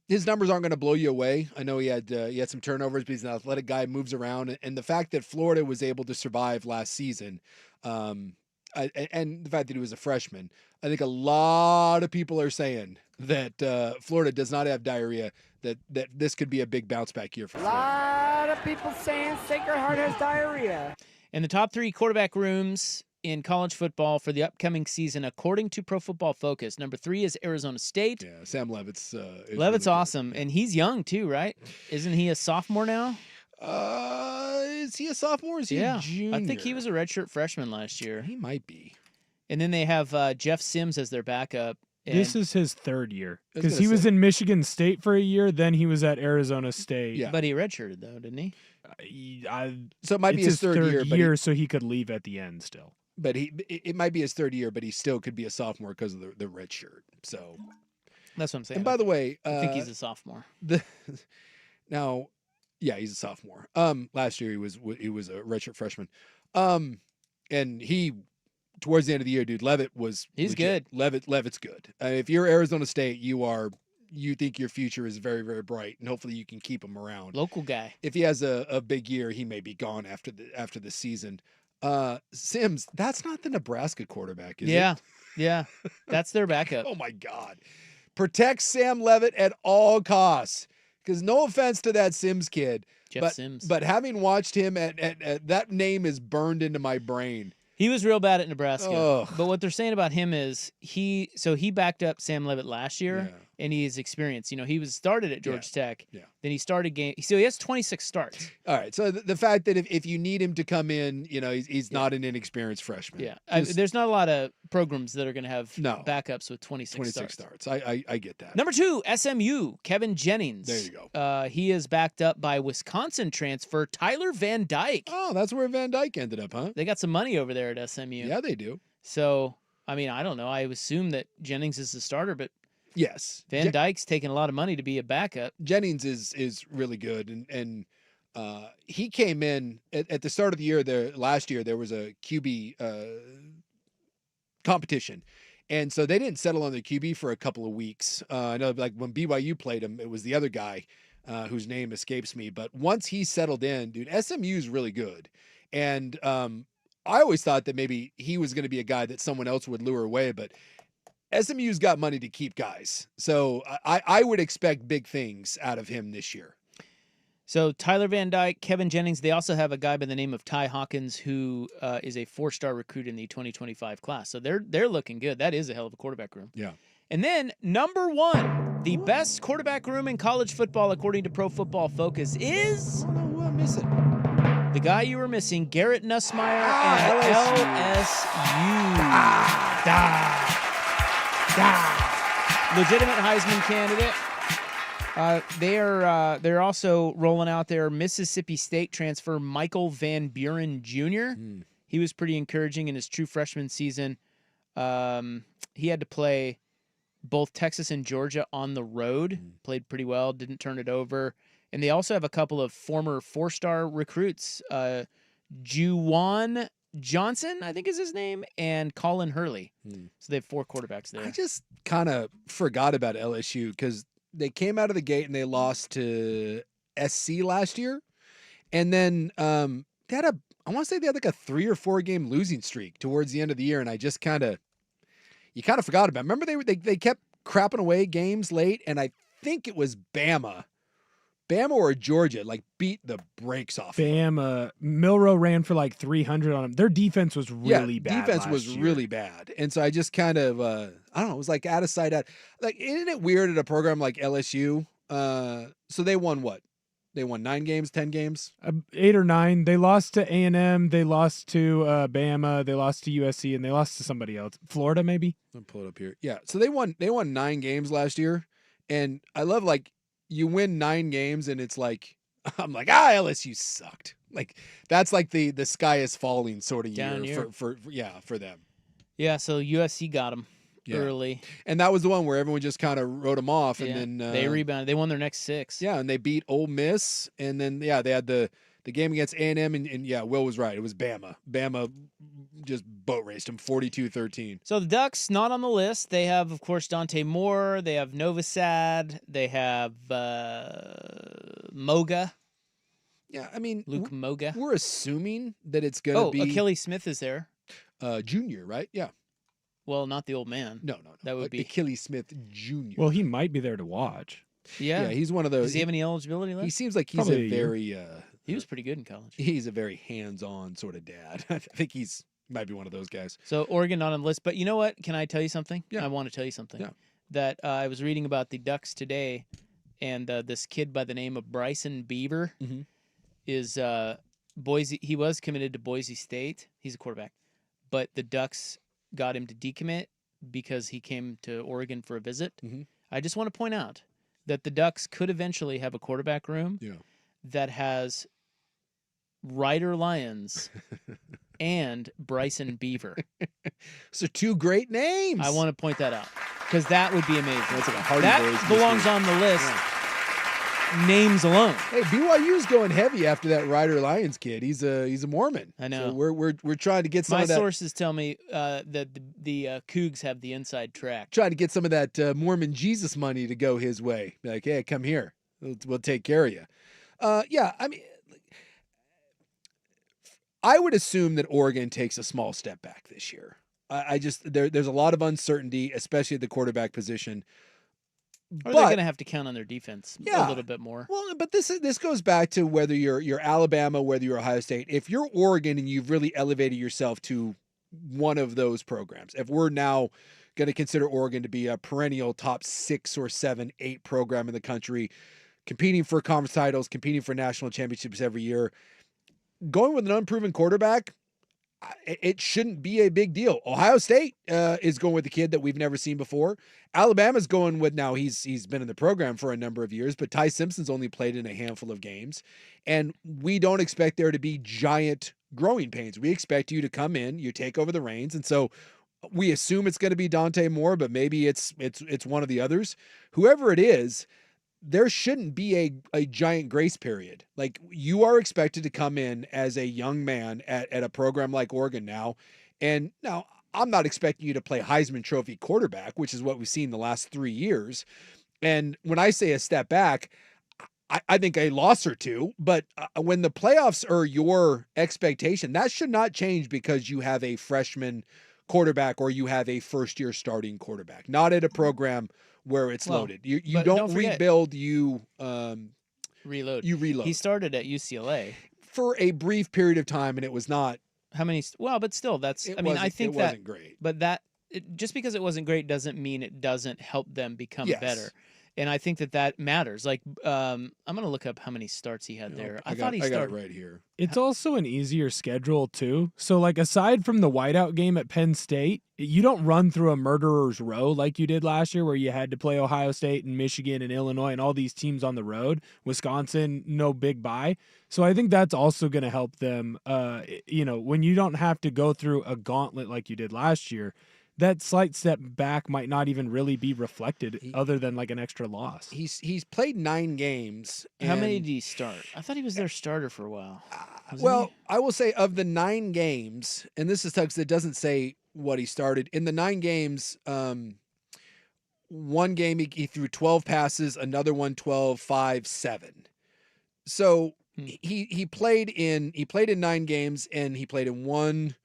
his numbers aren't going to blow you away. I know he had some turnovers, but he's an athletic guy, moves around, and the fact that Florida was able to survive last season, and the fact that he was a freshman, I think a lot of people are saying that Florida does not have diarrhea. That this could be a big bounce back year for Florida. A lot of people saying Sacred Heart has diarrhea. And the top 3 quarterback rooms in college football for the upcoming season, according to Pro Football Focus. Number 3 is Arizona State. Yeah, Sam Levitt's. Levitt's really good. awesome, and he's young too, right? Isn't he a sophomore now? Is he a sophomore? Or is he a junior? I think he was a redshirt freshman last year. He might be. And then they have Jeff Sims as their backup. This is his 3rd year I was because gonna he was say. in Michigan State for a year. Then he was at Arizona State. Yeah. But he redshirted though, didn't he? So it might be It's his third year, so he could leave at the end still. but it might be his 3rd year, but he still could be a sophomore because of the red shirt. So, That's what I'm saying. and by the way, I think he's a sophomore. now, yeah, he's a sophomore. Last year he was a redshirt freshman. And he towards the end of the year, dude, Levitt was He's legit. Levitt's good. If you're Arizona State, you think your future is very, very bright, and hopefully you can keep him around. Local guy. If he has a big year, he may be gone after the season. Sims, that's not the Nebraska quarterback, is it? Yeah. That's their backup. Oh my God. Protect Sam Levitt at all costs. Because no offense to that Sims kid, Jeff Sims. but having watched him at that name is burned into my brain. He was real bad at Nebraska. Ugh. But what they're saying about him is he backed up Sam Levitt last year, and he's experienced. He was started at Georgia Tech. Yeah. Then he started game. So he has 26 starts. All right. So the fact that if you need him to come in, he's not an inexperienced freshman. Yeah. Just There's not a lot of programs that are going to have No. backups with 26 starts. I get that. Number 2, SMU, Kevin Jennings. There you go. He is backed up by Wisconsin transfer Tyler Van Dyke. Oh, that's where Van Dyke ended up, huh? They got some money over there at SMU. Yeah, they do. So, I mean, I don't know. I assume that Jennings is the starter, but Yes. Van Dyke's taking a lot of money to be a backup. Jennings is really good, and he came in at the start of the year. Last year there was a QB competition, and so they didn't settle on the QB for a couple of weeks. I know, like when BYU played him, it was the other guy whose name escapes me. But once he settled in, dude, SMU is really good, and I always thought that maybe he was going to be a guy that someone else would lure away, but SMU's got money to keep guys. So I would expect big things out of him this year. So Tyler Van Dyke, Kevin Jennings, they also have a guy by the name of Ty Hawkins who is a 4-star recruit in the 2025 class. So they're looking good. That is a hell of a quarterback room. Yeah. And then number 1, the best quarterback room in college football according to Pro Football Focus is I don't know who I'm missing. the guy you were missing, Garrett Nussmeier and LSU. Legitimate Heisman candidate. They're also rolling out their Mississippi State transfer Michael Van Buren Jr. He was pretty encouraging in his true freshman season. He had to play both Texas and Georgia on the road. Played pretty well, didn't turn it over. And they also have a couple of former 4-star recruits, Juwan Johnson, I think is his name, and Colin Hurley. So they have 4 quarterbacks there. I just kind of forgot about LSU because they came out of the gate and they lost to SC last year. And then they had I want to say they had like a 3 or 4 game losing streak towards the end of the year. And I just you kind of forgot about it. Remember they kept crapping away games late. And I think it was Bama or Georgia, like beat the brakes off. Bama. Milrow ran for like 300 on him. Their defense was really bad. Defense was year. really bad. And so I just kind of, I don't know, it was like out of sight. Like, isn't it weird at a program like LSU? So they won what? They won 9 games, 10 games? 8 or 9. They lost to A&M. They lost to Bama. They lost to USC, and they lost to somebody else. Florida, maybe? I'll pull it up here. Yeah. So they won 9 games last year. And I love, like, you win 9 games and it's like, I'm like, LSU sucked. Like, that's like the sky is falling sort of year for them. Yeah, so USC got them early. And that was the one where everyone just kind of wrote them off. And then they rebounded. They won their next 6. Yeah, and they beat Ole Miss. And then, they had the game against A&M. And Will was right. It was Bama. Bama just boat raced them 42-13. So the Ducks, not on the list. They have, of course, Dante Moore. They have Novosad. They have Moga. Yeah, I mean, Luke Moga. We're assuming that it's going to be... Achilles Smith is there. Junior, right? Yeah. Well, not the old man. No. That would be Achilles Smith Jr. Well, he might be there to watch. Yeah. He's one of those. Does he have any eligibility left? He seems like he's Probably a very... he was pretty good in college. He's a very hands-on sort of dad. I think might be one of those guys. So Oregon not on the list. But you know what? Can I tell you something? Yeah. I want to tell you something. Yeah. That I was reading about the Ducks today, and this kid by the name of Bryson Beaver is Boise. He was committed to Boise State. He's a quarterback. But the Ducks got him to decommit because he came to Oregon for a visit. I just want to point out that the Ducks could eventually have a quarterback room that has Ryder Lyons and Bryson Beaver. So 2 great names. I want to point that out because that would be amazing. That's like a Hardy that Boys belongs mystery. on the list. Names alone. Hey, BYU's going heavy after that Ryder Lyons kid. He's a Mormon. I know. So we're trying to get some My of that. sources tell me that the Cougs have the inside track. Trying to get some of that Mormon Jesus money to go his way. Be like, hey, come here. We'll take care of you. I mean, I would assume that Oregon takes a small step back this year. I just there's a lot of uncertainty, especially at the quarterback position. Or they're going to have to count on their defense a little bit more. Well, but this goes back to whether you're Alabama, whether you're Ohio State. If you're Oregon and you've really elevated yourself to one of those programs, if we're now going to consider Oregon to be a perennial top 6 or 7, 8 program in the country, competing for conference titles, competing for national championships every year, going with an unproven quarterback, it shouldn't be a big deal. Ohio State is going with a kid that we've never seen before. Alabama's going with, now he's been in the program for a number of years, but Ty Simpson's only played in a handful of games. And we don't expect there to be giant growing pains. We expect you to come in, you take over the reins. And so we assume it's going to be Dante Moore, but maybe it's one of the others. Whoever it is, there shouldn't be a giant grace period. Like, you are expected to come in as a young man at a program like Oregon now. And now I'm not expecting you to play Heisman Trophy quarterback, which is what we've seen the last 3 years. And when I say a step back, I think a loss or 2, but when the playoffs are your expectation, that should not change because you have a freshman quarterback or you have a first-year starting quarterback, not at a program where it's loaded. You don't rebuild, reload. You reload. He started at UCLA for a brief period of time, and it was not. How many? Well, but still, that's. It I mean, I wasn't- think it that wasn't great. But that just because it wasn't great doesn't mean it doesn't help them become Yes. better. And I think that matters. Like, I'm gonna look up how many starts he had there. I thought he got started it right here. It's also an easier schedule too. So like aside from the whiteout game at Penn State, you don't run through a murderer's row like you did last year where you had to play Ohio State and Michigan and Illinois and all these teams on the road. Wisconsin, no big bye. So I think that's also going to help them when you don't have to go through a gauntlet like you did last year. That slight step back might not even really be reflected other than like an extra loss. He's played 9 games. How many and- did he start? I thought he was their starter for a while. Wasn't Well, he? I will say of the 9 games, and this is tough because it doesn't say what he started. In the 9 games, one game he threw 12 passes, another one 12, 5, 7. So he played in 9 games, and he played in 1,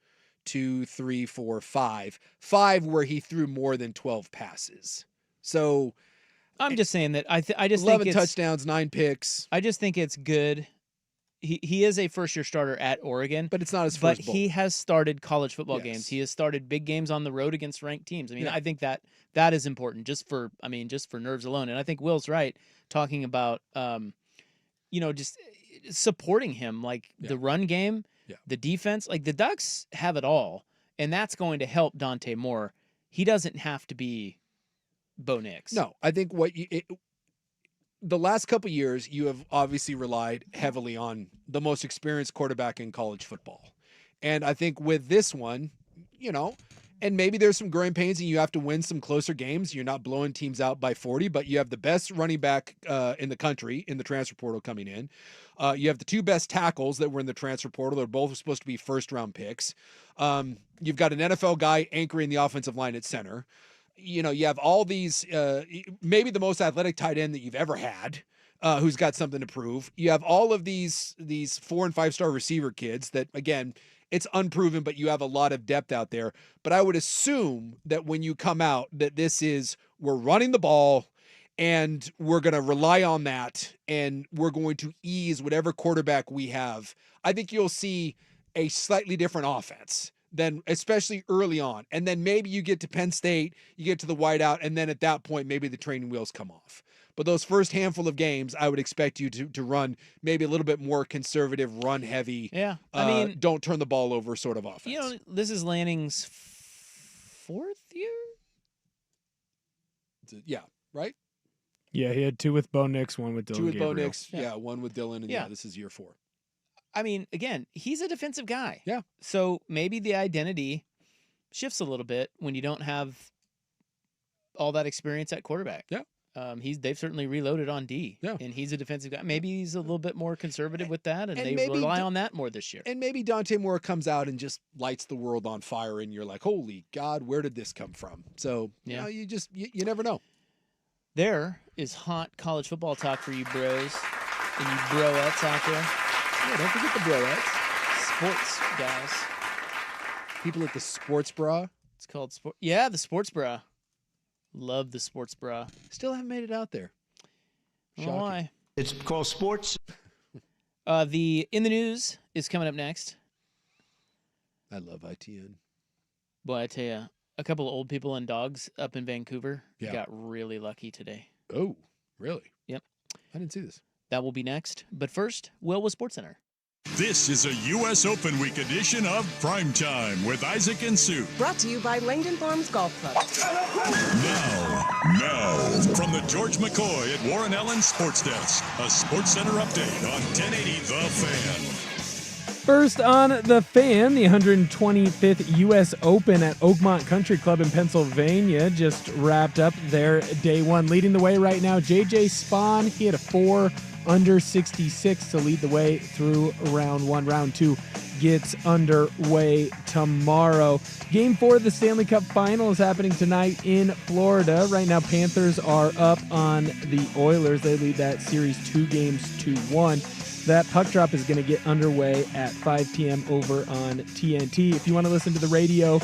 2, 3, 4, 5. 5 where he threw more than 12 passes. So I'm just saying that I just 11 think it's, touchdowns, 9 picks, I just think it's good. He is a first-year starter at Oregon, but it's not his but first bowl. he has started college football Yes. games. He has started big games on the road against ranked teams. I mean, Yeah. I think that is important just for nerves alone. And I think Will's right talking about just supporting him, like the run game, the defense. Like the Ducks have it all, and that's going to help Dante Moore. He doesn't have to be Bo Nix. No, I think the last couple of years, you have obviously relied heavily on the most experienced quarterback in college football. And I think with this one, and maybe there's some growing pains and you have to win some closer games. You're not blowing teams out by 40, but you have the best running back in the country in the transfer portal coming in. You have the 2 best tackles that were in the transfer portal. They're both supposed to be first-round picks. You've got an NFL guy anchoring the offensive line at center. You have all these, maybe the most athletic tight end that you've ever had, who's got something to prove. You have all of these 4- and 5-star receiver kids that, again, it's unproven, but you have a lot of depth out there. But I would assume that when you come out that we're running the ball and we're going to rely on that and we're going to ease whatever quarterback we have. I think you'll see a slightly different offense than especially early on. And then maybe you get to Penn State, you get to the whiteout, and then at that point, maybe the training wheels come off. But those first handful of games, I would expect you to run maybe a little bit more conservative, run heavy. Yeah. I mean, don't turn the ball over sort of offense. This is Lanning's 4th year? Yeah, right? Yeah, he had 2 with Bo Nix, 1 with Dylan 2 with Bo Gabriel. Nix, 1 with Dylan, and this is year 4. I mean, again, he's a defensive guy. Yeah. So maybe the identity shifts a little bit when you don't have all that experience at quarterback. Yeah. They've certainly reloaded on D. Yeah. And he's a defensive guy. Maybe he's a little bit more conservative with that, and they maybe rely on that more this year. And maybe Dante Moore comes out and just lights the world on fire, and you're like, holy God, where did this come from? So, you you never know. There is hot college football talk for you bros and you broettes out there. Yeah, don't forget the broettes. Sports guys. People at the sports bra. It's called sport. Yeah, the sports bra. Love the sports bra. Still haven't made it out there. I don't know why. It's called sports. The In the News is coming up next. I love ITN. Boy, I tell you, a couple of old people and dogs up in Vancouver got really lucky today. Oh, really? Yep. I didn't see this. That will be next. But first, Will with SportsCenter. This is a U.S. Open Week edition of Primetime with Isaac and Sue. Brought to you by Langdon Farms Golf Club. Now, from the George McCoy at Warren Allen Sports Desk, a SportsCenter update on 1080 The Fan. First on The Fan, the 125th U.S. Open at Oakmont Country Club in Pennsylvania just wrapped up their day 1. Leading the way right now, J.J. Spahn. He had a 4 under 66 to lead the way through round 1. Round 2 gets underway tomorrow. Game 4 of the Stanley Cup final is happening tonight in Florida. Right now, Panthers are up on the Oilers. They lead that series 2-1. That puck drop is going to get underway at 5 p.m. over on TNT. If you want to listen to the radio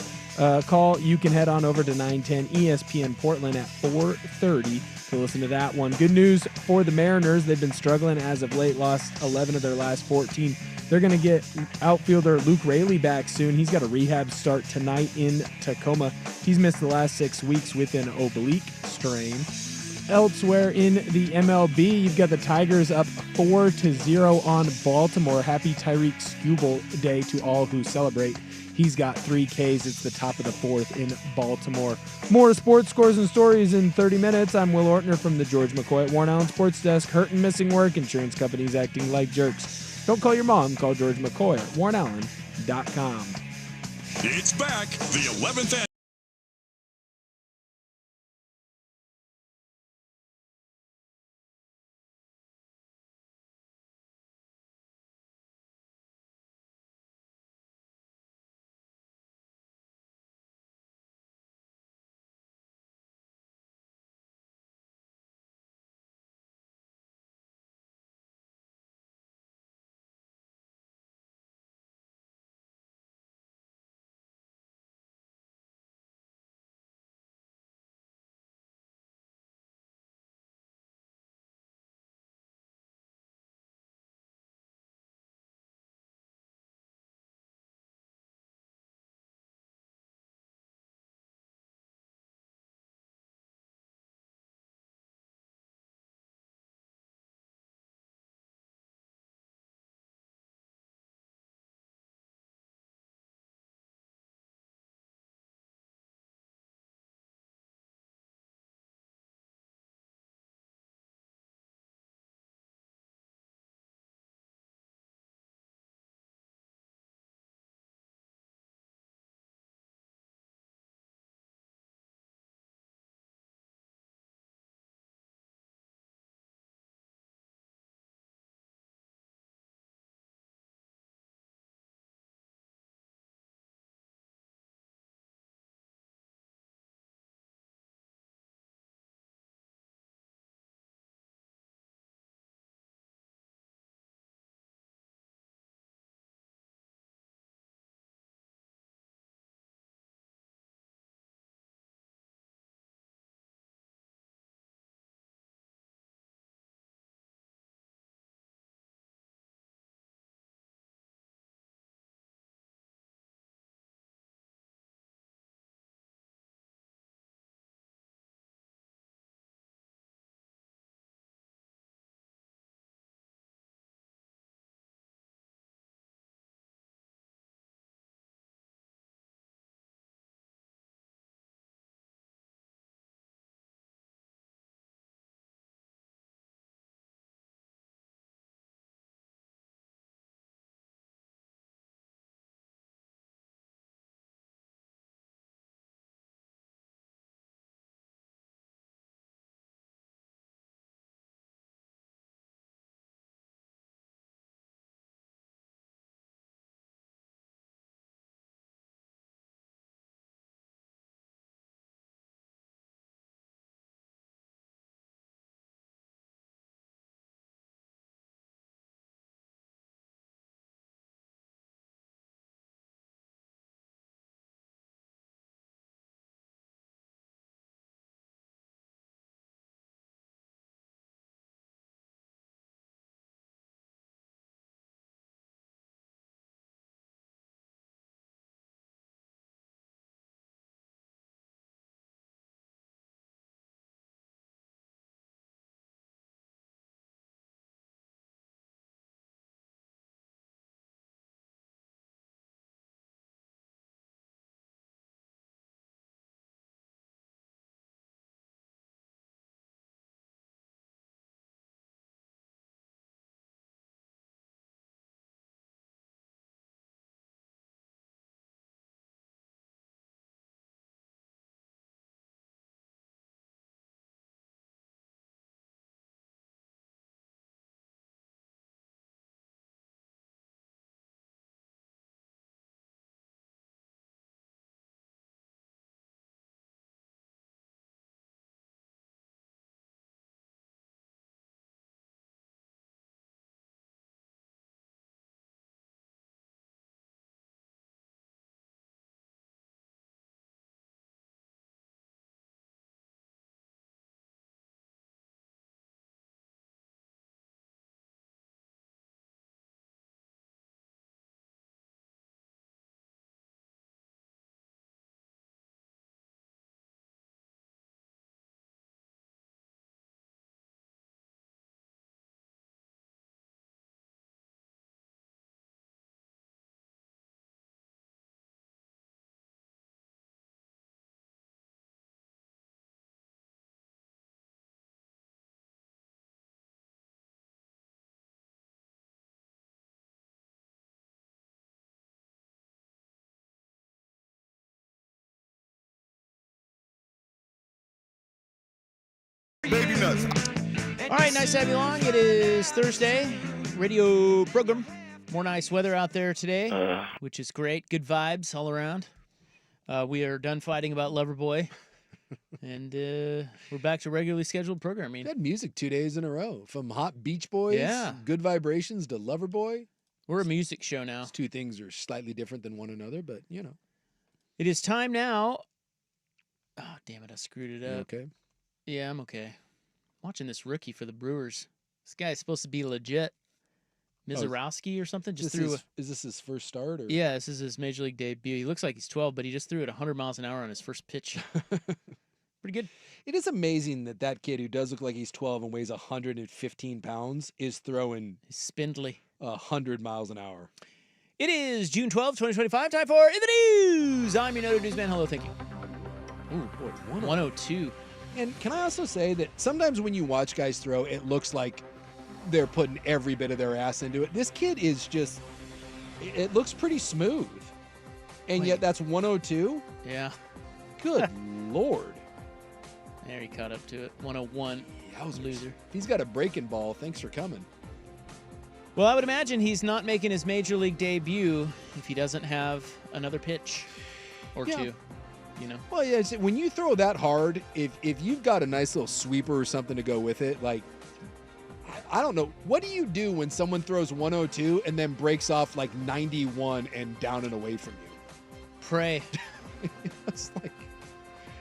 call, you can head on over to 910 ESPN Portland at 4:30 to listen to that one. Good news for the Mariners. They've been struggling as of late, lost 11 of their last 14. They're going to get outfielder Luke Raley back soon. He's got a rehab start tonight in Tacoma. He's missed the last 6 weeks with an oblique strain. Elsewhere in the MLB, you've got the Tigers up 4-0 on Baltimore. Happy Tyreek Skubal Day to all who celebrate. He's got 3 Ks. It's the top of the 4th in Baltimore. More sports scores and stories in 30 minutes. I'm Will Ortner from the George McCoy at Warren Allen Sports Desk. Hurt and missing work. Insurance companies acting like jerks. Don't call your mom. Call George McCoy at warrenallen.com. It's back, the 11th All right, nice to have you along. It is Thursday, radio program. More nice weather out there today, which is great. Good vibes all around. We are done fighting about Loverboy, and we're back to regularly scheduled programming. We had music 2 days in a row, from Hot Beach Boys, Yeah. Good Vibrations, to Loverboy. We're a music show now. These two things are slightly different than one another, but, you know. It is time now. Oh, damn it, I screwed it You up. okay? Yeah, I'm okay. Watching this rookie for the Brewers. This guy's supposed to be legit. Mizorowski or something just threw. Is this his first start? Or? Yeah, this is his major league debut. He looks like he's 12, but he just threw it 100 miles an hour on his first pitch. Pretty good. It is amazing that kid who does look like he's 12 and weighs 115 pounds is throwing He's spindly. 100 miles an hour. It is June 12, 2025. Time for In the News. I'm your noted newsman. Hello, thank you. Ooh, boy, 102. And can I also say that sometimes when you watch guys throw, it looks like they're putting every bit of their ass into it. This kid is just, it looks pretty smooth. And yet that's 102? Yeah. Good Lord. There he caught up to it. 101. Yowzers. Loser. If he's got a breaking ball, thanks for coming. Well, I would imagine he's not making his major league debut if he doesn't have another pitch or two. You know? Well, yeah, when you throw that hard, if you've got a nice little sweeper or something to go with it, like, I don't know. What do you do when someone throws 102 and then breaks off like 91 and down and away from you? Pray. It's like,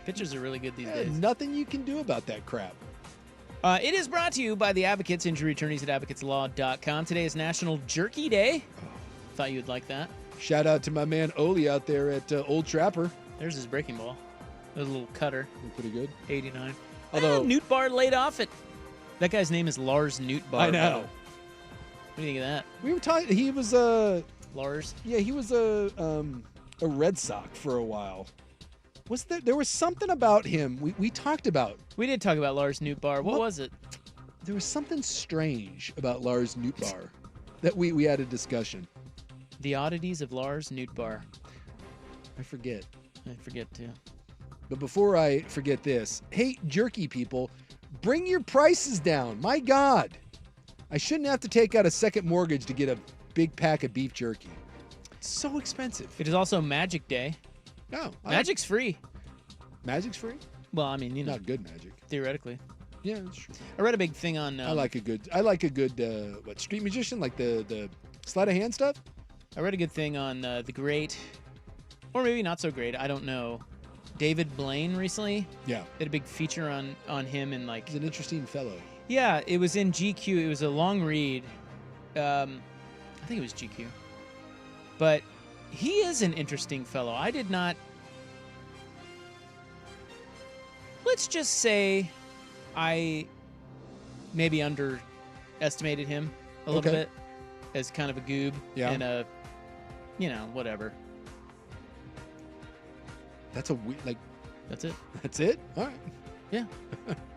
Pitchers are really good these days. nothing you can do about that crap. It is brought to you by the Advocates, injury attorneys at advocateslaw.com. Today is National Jerky Day. Thought you would like that. Shout out to my man Oli out there at Old Trapper. There's his breaking ball. A little cutter. Pretty good. 89. Although Newt Bar laid off it. That guy's name is Lars Newt Bar. I know. What do you think of that? We were talking. He was Lars. Yeah, he was a Red Sox for a while. Was there was something about him we talked about? We did talk about Lars Newt Bar. What was it? There was something strange about Lars Newt Bar that we had a discussion. The oddities of Lars Newt Bar. I forget. I forget too. But before I forget this, hey, jerky people, bring your prices down. My God. I shouldn't have to take out a second mortgage to get a big pack of beef jerky. It's so expensive. It is also Magic Day. No. Magic's free. Magic's free? Well, I mean, you know. Not good magic. Theoretically. Yeah, that's true. I read a big thing on... I like a good street magician, like the sleight of hand stuff? I read a good thing on the great, or maybe not so great, I don't know, David Blaine recently. Yeah. They had a big feature on him and like... He's an interesting fellow. Yeah, it was in GQ. It was a long read. I think it was GQ. But he is an interesting fellow. I did not... Let's just say I maybe underestimated him a little bit as kind of a goob and a, whatever. That's a weird, like... That's it. That's it? All right. Yeah.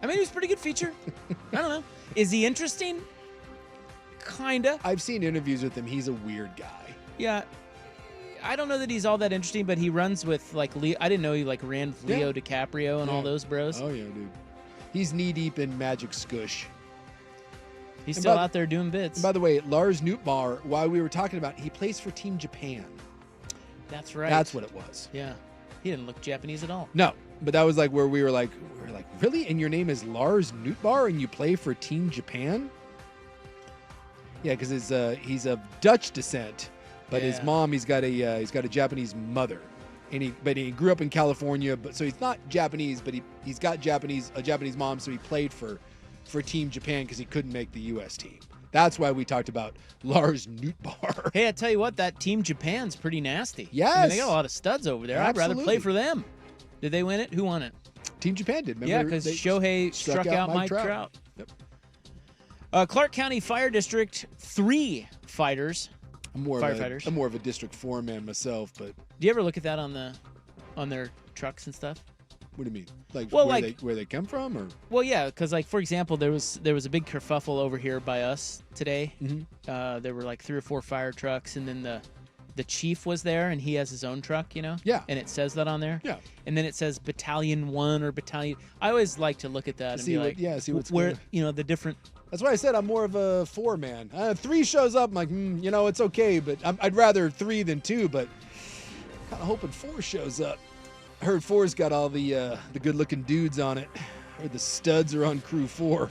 I mean, it was a pretty good feature. I don't know. Is he interesting? Kinda. I've seen interviews with him. He's a weird guy. Yeah. I don't know that he's all that interesting, but he runs with, like, Leo. I didn't know he, like, ran with Leo DiCaprio and all those bros. Oh, yeah, dude. He's knee-deep in magic scush. He's still out there doing bits. And by the way, Lars Newtbar, while we were talking about, he plays for Team Japan. That's right. That's what it was. Yeah. He didn't look Japanese at all. No, but that was like where we were like, really? And your name is Lars Newtbar and you play for Team Japan? Yeah, because he's of Dutch descent, but his mom, he's got a Japanese mother, and he grew up in California, but so he's not Japanese, but he's got a Japanese mom, so he played for Team Japan because he couldn't make the U.S. team. That's why we talked about Lars Newtbar. Hey, I tell you what, that Team Japan's pretty nasty. Yes. I mean, they got a lot of studs over there. Absolutely. I'd rather play for them. Did they win it? Who won it? Team Japan did. Remember, yeah, because Shohei struck out Mike Trout. Yep. Clark County Fire District, 3 fighters. I'm more of a District 4 man myself, but do you ever look at that on their trucks and stuff? What do you mean? Like, well, where they come from, or? Well, yeah, because like for example, there was a big kerfuffle over here by us today. Mm-hmm. There were like 3 or 4 fire trucks, and then the chief was there and he has his own truck, you know? Yeah. And it says that on there. Yeah. And then it says Battalion 1 or Battalion. I always like to look at that and See be what- like, yeah, see what's where, going- you know, the different. That's why I said I'm more of a 4-man. 3 shows up, I'm like, you know, it's okay, but I'd rather 3 than 2, but kind of hoping 4 shows up. I heard 4's got all the good-looking dudes on it. I heard the studs are on crew 4.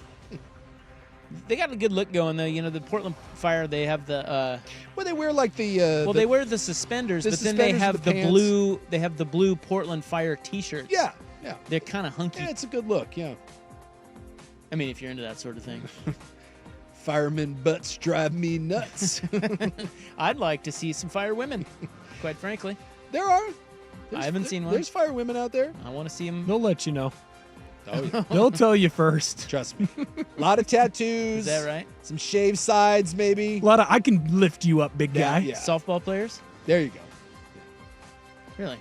They got a good look going though. You know, the Portland Fire, they have the. Well, they wear like the. Well, they wear the suspenders, the but then they suspenders have with the the pants. blue. They have the blue Portland Fire T-shirts. Yeah, yeah. They're kind of hunky. Yeah, it's a good look. Yeah. I mean, if you're into that sort of thing. Fireman butts drive me nuts. I'd like to see some fire women, quite frankly. There are. I haven't seen one. There's fire women out there. I want to see them. They'll let you know. Oh, yeah. They'll tell you first. Trust me. A lot of tattoos. Is that right? Some shaved sides, maybe. A lot of I can lift you up, big guy. Yeah. Softball players? There you go. Really?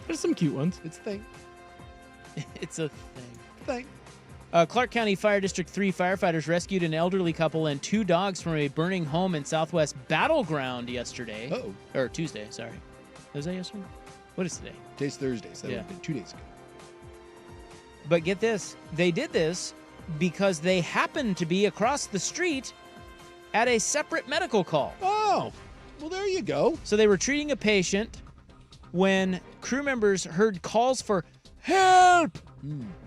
There's some cute ones. It's a thing. It's a thing. Clark County Fire District 3 firefighters rescued an elderly couple and 2 dogs from a burning home in Southwest Battleground yesterday. Uh-oh. Or Tuesday, sorry. Was that yesterday? What is today? Today's Thursday, so that Yeah. would have been 2 days ago. But get this, they did this because they happened to be across the street at a separate medical call. Oh, well, there you go. So they were treating a patient when crew members heard calls for help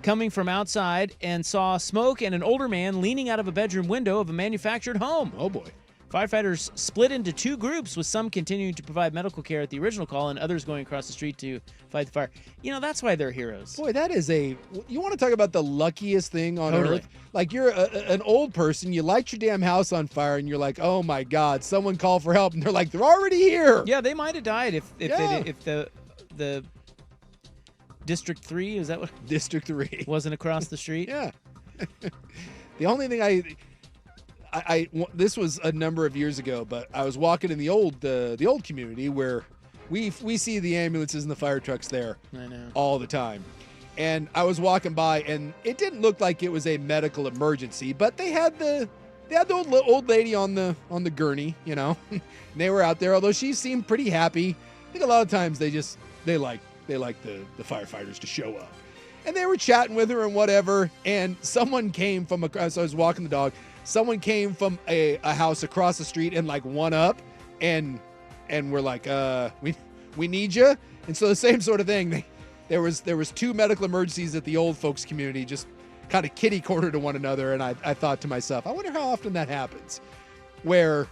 coming from outside and saw smoke and an older man leaning out of a bedroom window of a manufactured home. Oh, boy. Firefighters split into 2 groups, with some continuing to provide medical care at the original call and others going across the street to fight the fire. You know, that's why they're heroes. Boy, that is you want to talk about the luckiest thing on Totally. earth? Like, you're an old person, you light your damn house on fire, and you're like, oh my God, someone call for help. And they're like, they're already here. Yeah, they might have died if Yeah. the District 3, is that what? District 3. Wasn't across the street? Yeah. The only thing I this was a number of years ago, but I was walking in the old community where we see the ambulances and the fire trucks there I know. all the time. And I was walking by, and it didn't look like it was a medical emergency, but they had the old lady on the gurney, you know. And they were out there, although she seemed pretty happy. I think a lot of times they like the firefighters to show up. And they were chatting with her and whatever, and someone came from across. I was walking the dog. Someone came from a house across the street and like one up, and we're like, we need you. And so the same sort of thing. There was 2 medical emergencies at the old folks community, just kind of kitty corner to one another. And I thought to myself, I wonder how often that happens, where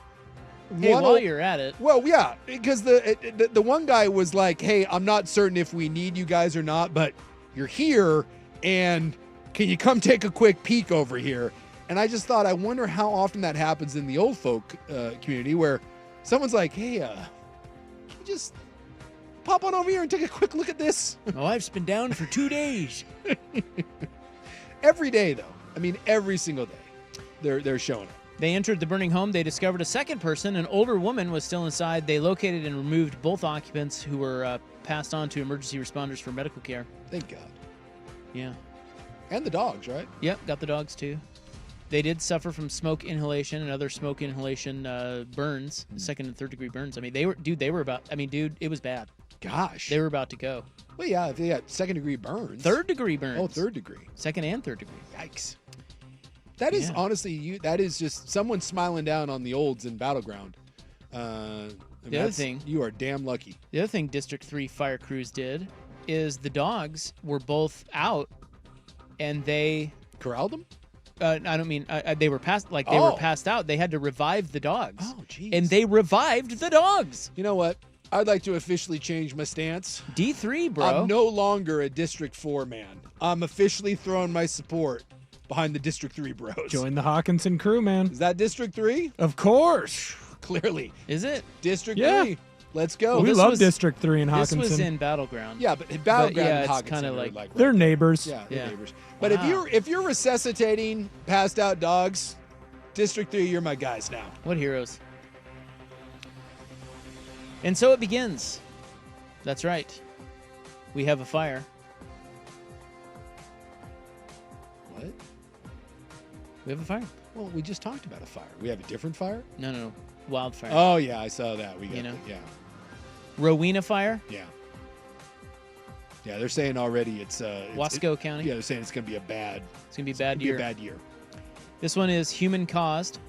Hey, while you're at it. Well, yeah, because the one guy was like, hey, I'm not certain if we need you guys or not, but you're here, and can you come take a quick peek over here? And I just thought, I wonder how often that happens in the old folk community, where someone's like, hey, can you just pop on over here and take a quick look at this? My wife's been down for 2 days. Every day, though. I mean, every single day, they're showing up. They entered the burning home. They discovered a second person. An older woman was still inside. They located and removed both occupants, who were passed on to emergency responders for medical care. Thank God. Yeah. And the dogs, right? Yep, got the dogs too. They did suffer from smoke inhalation and other smoke inhalation burns, 2nd and 3rd degree burns. I mean, they were about, it was bad. Gosh. They were about to go. Well, yeah, if they got 2nd degree burns. 3rd degree burns. Oh, 3rd degree. 2nd and 3rd degree. Yikes. That is honestly, that is just someone smiling down on the olds in Battleground. The other thing, you are damn lucky. The other thing District 3 fire crews did is the dogs were both out, and they corralled them. I don't mean they were passed were passed out. They had to revive the dogs. Oh, geez. And they revived the dogs. You know what? I'd like to officially change my stance. D3, bro. I'm no longer a District 4 man. I'm officially throwing my support behind the District 3 bros. Join the Hawkinson crew, man. Is that District 3? Of course. Clearly. Is it? District Yeah. 3. Let's go. Well, we love District 3 in Hawkinson. This was in Battleground. Yeah, but Battleground yeah, and it's Hawkinson kind of are like they're neighbors. Yeah, they're neighbors. But Wow. if you're resuscitating passed out dogs, District 3, you're my guys now. What heroes? And so it begins. That's right. We have a fire. What? We have a fire. Well, we just talked about a fire. We have a different fire? No. Wildfire. Oh yeah, I saw that. We got You know? it. Yeah, Rowena Fire, yeah, yeah. They're saying already it's Wasco County. Yeah, they're saying it's gonna be a bad. It's going to be a bad Be year. a bad year. This one is human caused.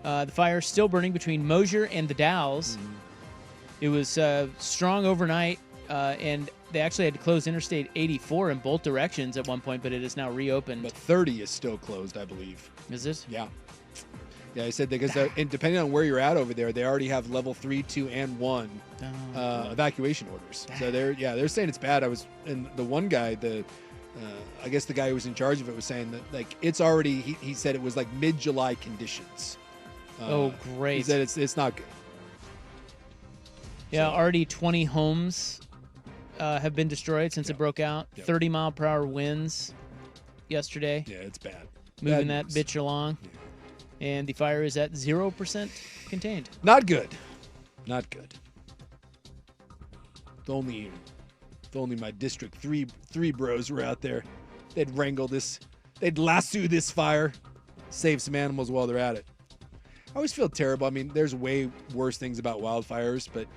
The fire is still burning between Mosier and the Dalles. It was strong overnight, and they actually had to close Interstate 84 in both directions at one point, but it is now reopened. But 30 is still closed, I believe. Is it? Yeah. Yeah, I said because and depending on where you're at over there, they already have level 3, 2, and 1 evacuation orders. So they're saying it's bad. And the one guy, I guess the guy who was in charge of it was saying that like it's already. He said it was like mid-July conditions. Oh, great! He said it's not good. Yeah, already 20 homes have been destroyed since it broke out. 30-mile-per-hour winds yesterday. Yeah, it's bad. Moving Bad that news. bitch along. Yeah. And the fire is at 0% contained. Not good. Not good. If only my District 3 bros were out there. They'd wrangle this. They'd lasso this fire. Save some animals while they're at it. I always feel terrible. I mean, there's way worse things about wildfires, but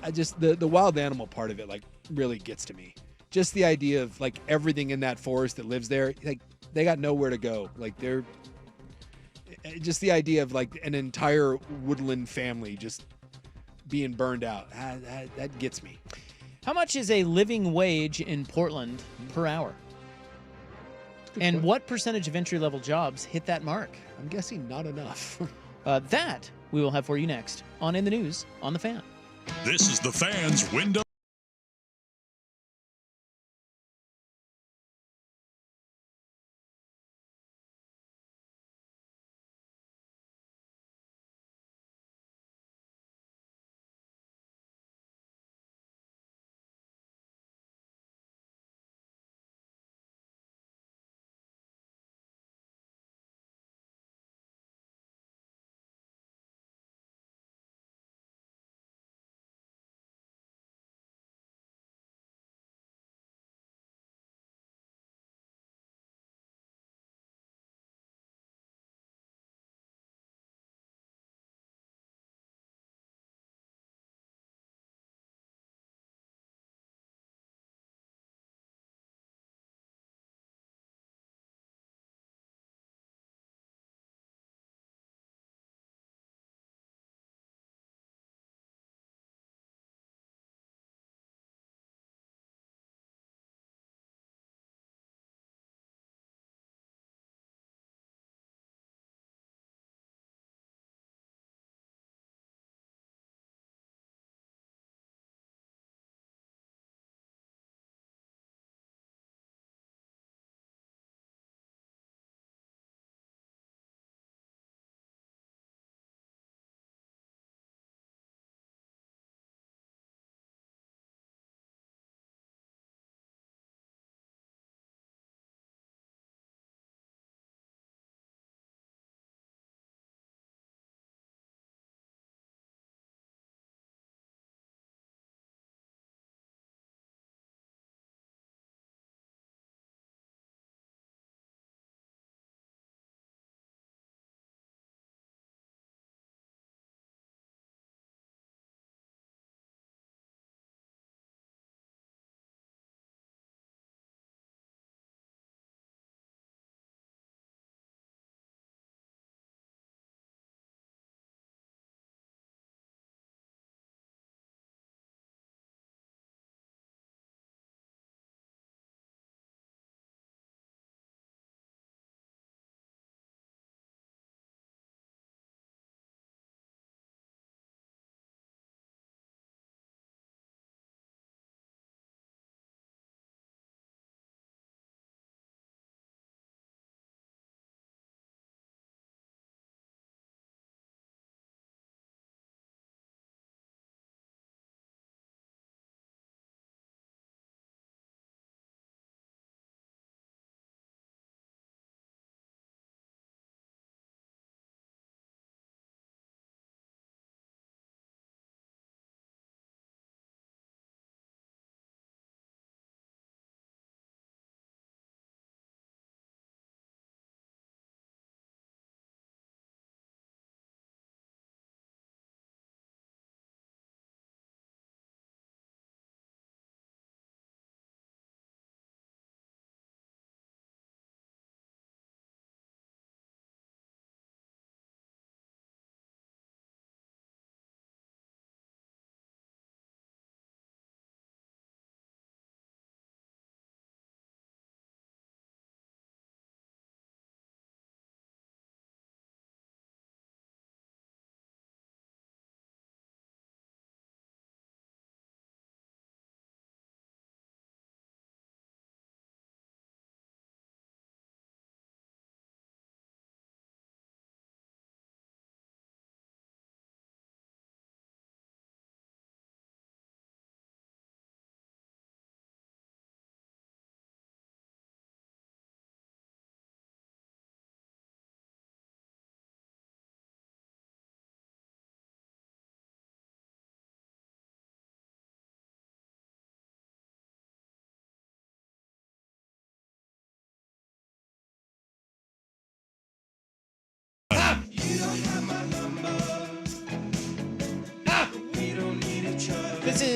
I just the wild animal part of it like really gets to me. Just the idea of like everything in that forest that lives there, like they got nowhere to go. Like they're just the idea of like an entire woodland family just being burned out. That gets me. How much is a living wage in Portland per hour? And what percentage of entry-level jobs hit that mark? I'm guessing not enough. That we will have for you next on In the News on The Fan. This is the Fan's Window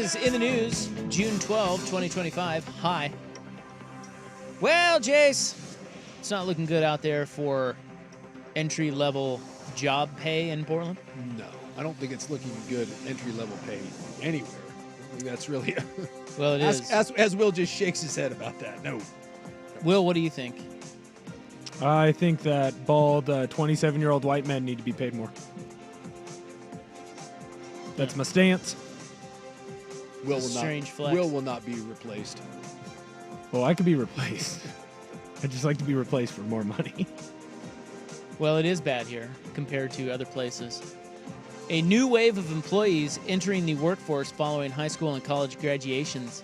is In the News, June 12, 2025. Hi. Well, Jace, it's not looking good out there for entry-level job pay in Portland. No, I don't think it's looking good entry-level pay anywhere. I think that's really... Well, it is. As Will just shakes his head about that. No. Will, what do you think? I think that bald 27-year-old white men need to be paid more. That's my stance. Strange flex. Will not be replaced. Well, I could be replaced. I'd just like to be replaced for more money. Well, it is bad here compared to other places. A new wave of employees entering the workforce following high school and college graduations.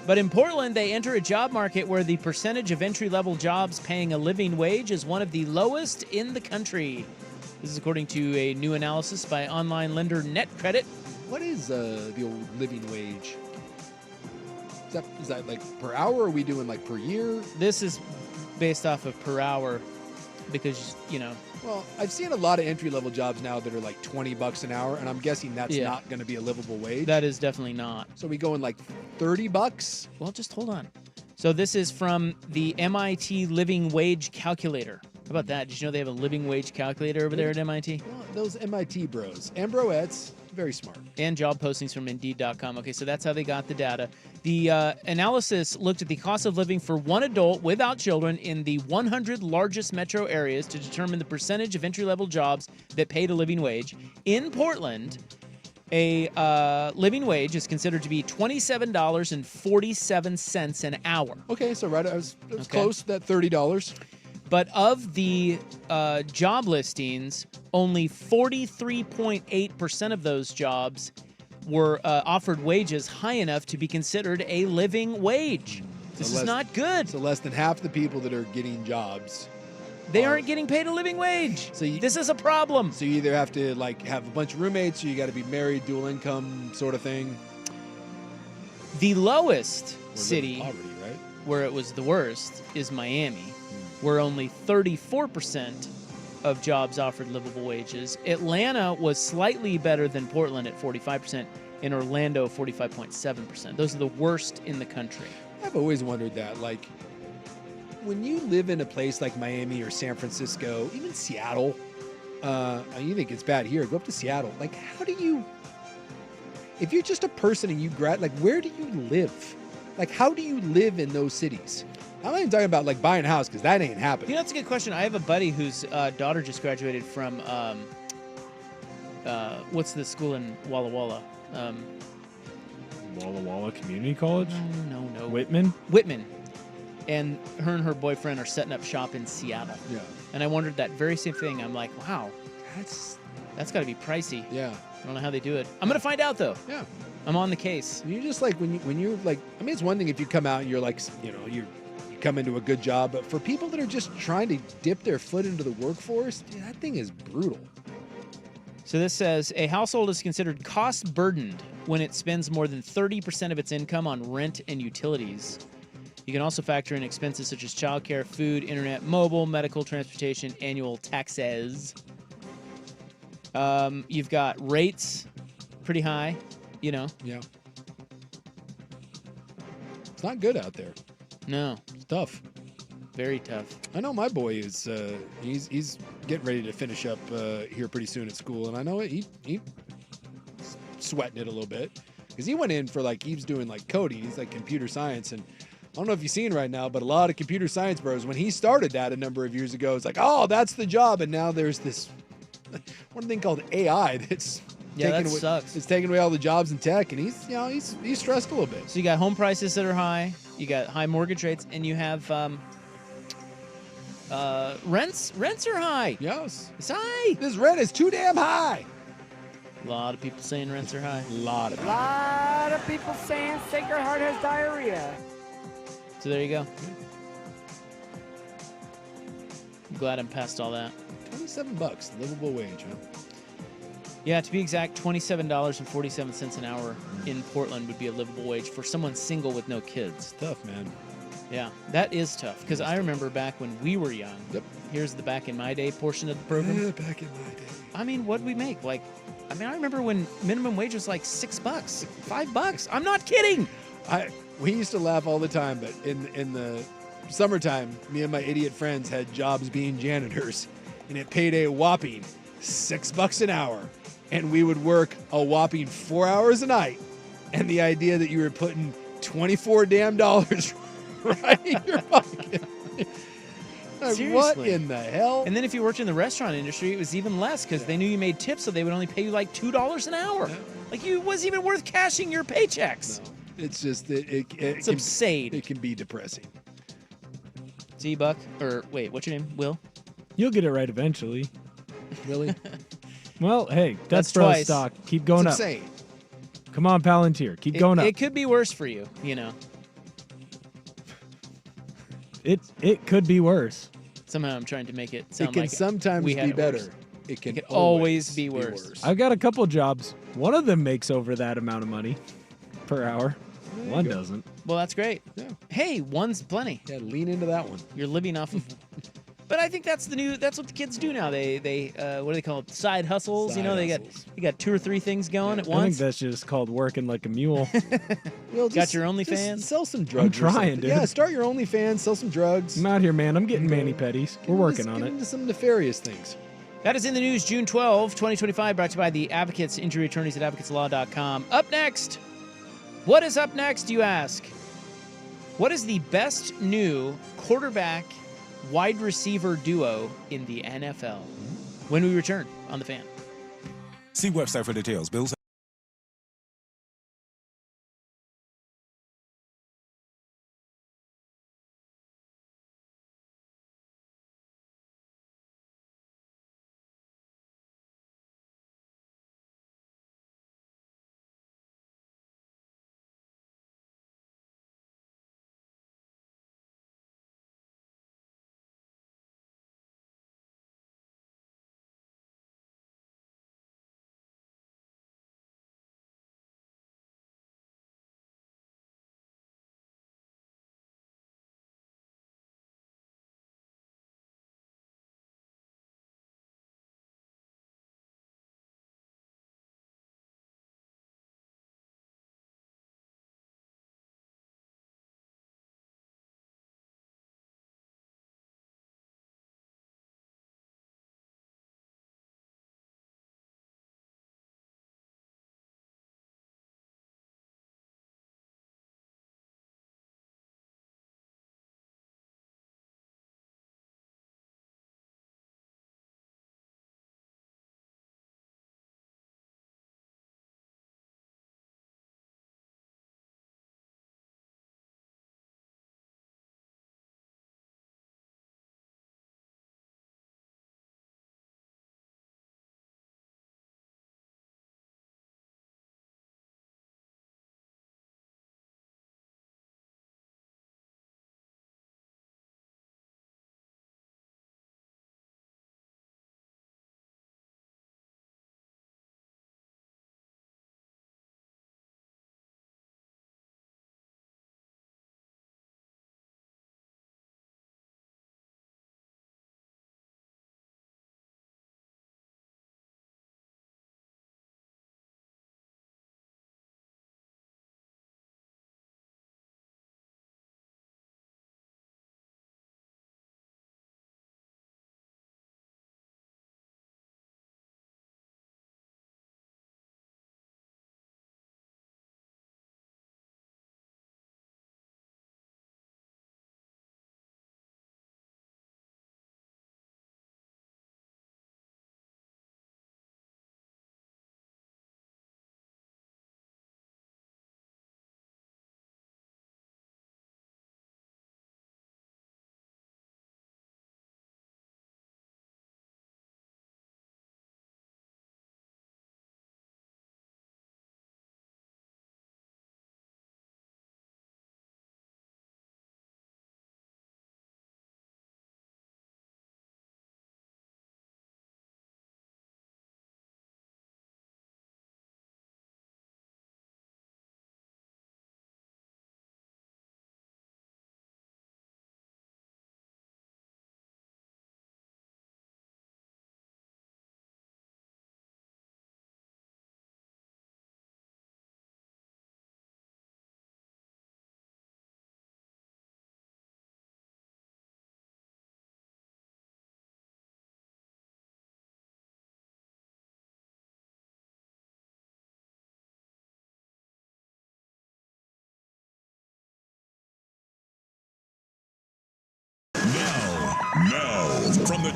But in Portland, they enter a job market where the percentage of entry-level jobs paying a living wage is one of the lowest in the country. This is according to a new analysis by online lender NetCredit. What is the old living wage? Is that like per hour, or are we doing like per year? This is based off of per hour because, you know. Well, I've seen a lot of entry-level jobs now that are like $20 an hour, and I'm guessing that's Yeah. not going to be a livable wage. That is definitely not. So we going like $30? Well, just hold on. So this is from the MIT Living Wage Calculator. How about that? Did you know they have a living wage calculator over there at MIT? Well, those MIT bros and broettes, very smart. And job postings from Indeed.com. Okay, so that's how they got the data. The analysis looked at the cost of living for one adult without children in the 100 largest metro areas to determine the percentage of entry-level jobs that paid a living wage. In Portland, a living wage is considered to be $27.47 an hour. Okay, so right, I was close to that $30. But of the job listings, only 43.8% of those jobs were offered wages high enough to be considered a living wage. This is not good. So less than half the people that are getting jobs, they aren't getting paid a living wage. So this is a problem. So you either have to like have a bunch of roommates, or you got to be married, dual income sort of thing. The lowest city poverty, right? where it was the worst is Miami, where only 34% of jobs offered livable wages. Atlanta was slightly better than Portland at 45%, and Orlando 45.7%. Those are the worst in the country. I've always wondered that, like, when you live in a place like Miami or San Francisco, even Seattle, you think it's bad here, go up to Seattle. Like, how do you, if you're just a person and you like, where do you live? Like, how do you live in those cities? I'm not even talking about like buying a house, because that ain't happening. You know, that's a good question. I have a buddy whose daughter just graduated from what's the school in Walla Walla? Walla Walla Community College? No. Whitman? Whitman. And her boyfriend are setting up shop in Seattle. Yeah. And I wondered that very same thing. I'm like, wow, that's got to be pricey. Yeah. I don't know how they do it. I'm gonna find out though. Yeah. I'm on the case. You just like when you're like, I mean, it's one thing if you come out and you're like, you know, you come into a good job, but for people that are just trying to dip their foot into the workforce, dude, that thing is brutal. So this says a household is considered cost burdened when it spends more than 30% of its income on rent and utilities. You can also factor in expenses such as childcare, food, internet, mobile, medical, transportation, annual taxes. You've got rates pretty high, you know. Yeah. It's not good out there. No. It's tough. Very tough. I know my boy is, he's getting ready to finish up here pretty soon at school, and I know he sweating it a little bit, because he went in for like, he was doing like coding, he's like computer science, and I don't know if you've seen right now, but a lot of computer science bros, when he started that a number of years ago, it's like, oh, that's the job, and now there's this one thing called AI that's sucks. It's taking away all the jobs in tech, and he's stressed a little bit. So you got home prices that are high, you got high mortgage rates, and you have rents. Rents are high. Yes, it's high. This rent is too damn high. A lot of people saying rents are high. A lot of people saying Sacred Heart has diarrhea. So there you go. I'm glad I'm past all that. $27, livable wage, huh? Yeah, to be exact, $27.47 an hour in Portland would be a livable wage for someone single with no kids. Tough, man. Yeah, that is tough, because I remember back when we were young, yep, here's the back in my day portion of the program. Yeah, back in my day. I mean, what did we make? Like, I mean, I remember when minimum wage was like $6, $5. I'm not kidding. We used to laugh all the time, but in the summertime, me and my idiot friends had jobs being janitors, and it paid a whopping $6 an hour, and we would work a whopping 4 hours a night. And the idea that you were putting $24 damn right in your pocket. Like, what in the hell? And then if you worked in the restaurant industry, it was even less because they knew you made tips, so they would only pay you like $2 an hour. Yeah. Like, it wasn't even worth cashing your paychecks. No, it's just it's absurd. It can be depressing. See, Buck, or wait, what's your name? Will? You'll get it right eventually. Really? Well, hey, That's Bro twice. stock. Keep going It's up. insane. Come on, Palantir. Keep going up. It could be worse for you, you know. It could be worse. Somehow I'm trying to make it sound It can like sometimes we had be it better. worse. It can It can always be worse. worse. I've got a couple jobs. One of them makes over that amount of money per hour. There One you go. doesn't. Well, that's great. Yeah. Hey, one's plenty. Yeah, lean into that one. You're living off of. But I think that's what the kids do now. They what do they call it? Side hustles. Side They hustles. got 2 or 3 things going at I think once. that's just called working like a mule. Well, Got your just OnlyFans? Sell some drugs. I'm or trying, something. dude. Yeah, start your OnlyFans. Sell some drugs. I'm out here, man. I'm getting mani petties. We're working on Get it. into some nefarious things. That is in the news, June 12, 2025, brought to you by the Advocates, injury attorneys at advocateslaw.com. Up next, what is up next, you ask? What is the best new quarterback wide receiver duo in the NFL? When we return on The Fan. See website for details. Bills.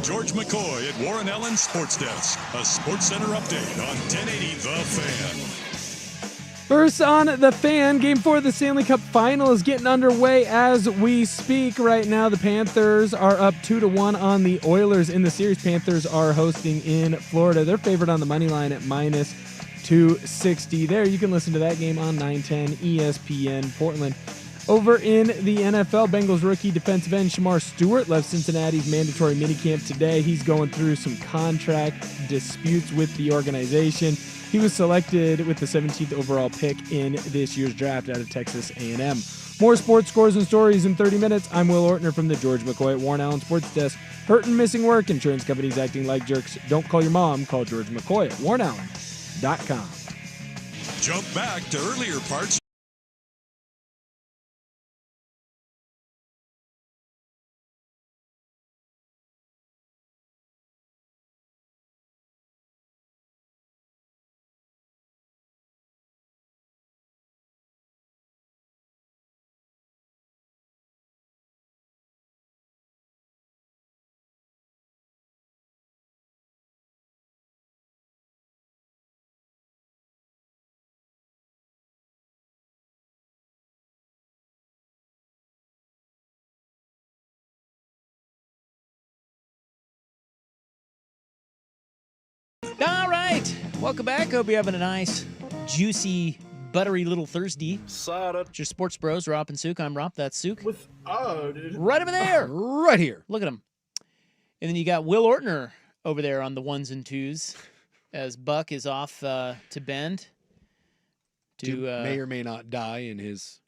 George McCoy at Warren Allen Sports Desk. A Sports Center update on 1080 The Fan. First on The Fan, Game 4 of the Stanley Cup Final is getting underway as we speak. Right now, the Panthers are up 2-1 on the Oilers in the series. Panthers are hosting in Florida. They're favored on the money line at minus 260. There, you can listen to that game on 910 ESPN Portland. Over in the NFL, Bengals rookie defensive end Shamar Stewart left Cincinnati's mandatory minicamp today. He's going through some contract disputes with the organization. He was selected with the 17th overall pick in this year's draft out of Texas A&M. More sports scores and stories in 30 minutes. I'm Will Ortner from the George McCoy at Warren Allen Sports Desk. Hurt and missing work, insurance companies acting like jerks. Don't call your mom. Call George McCoy at warrenallen.com. Jump back to earlier parts. All right. Welcome back. Hope you're having a nice, juicy, buttery little Thursday. It's your Sports Bros, Rop and Sook. I'm Rop. That's Sook. Dude. Right over there. Right here. Look at him. And then you got Will Ortner over there on the ones and twos as Buck is off to Bend. To may or may not die in his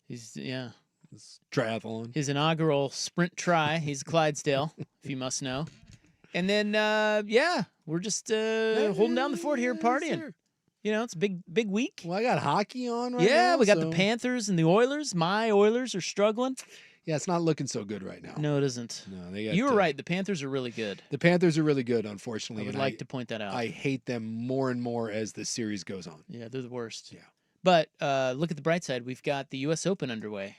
triathlon. His inaugural sprint try. He's Clydesdale, if you must know. And then, we're just holding down the fort here, partying. Sir. You know, it's a big week. Well, I got hockey on right now. Yeah, we got the Panthers and the Oilers. My Oilers are struggling. Yeah, it's not looking so good right now. No, it isn't. No, they got, you were right. The Panthers are really good. The Panthers are really good, unfortunately. I would like to point that out. I hate them more and more as the series goes on. Yeah, they're the worst. Yeah. But look at the bright side. We've got the U.S. Open underway.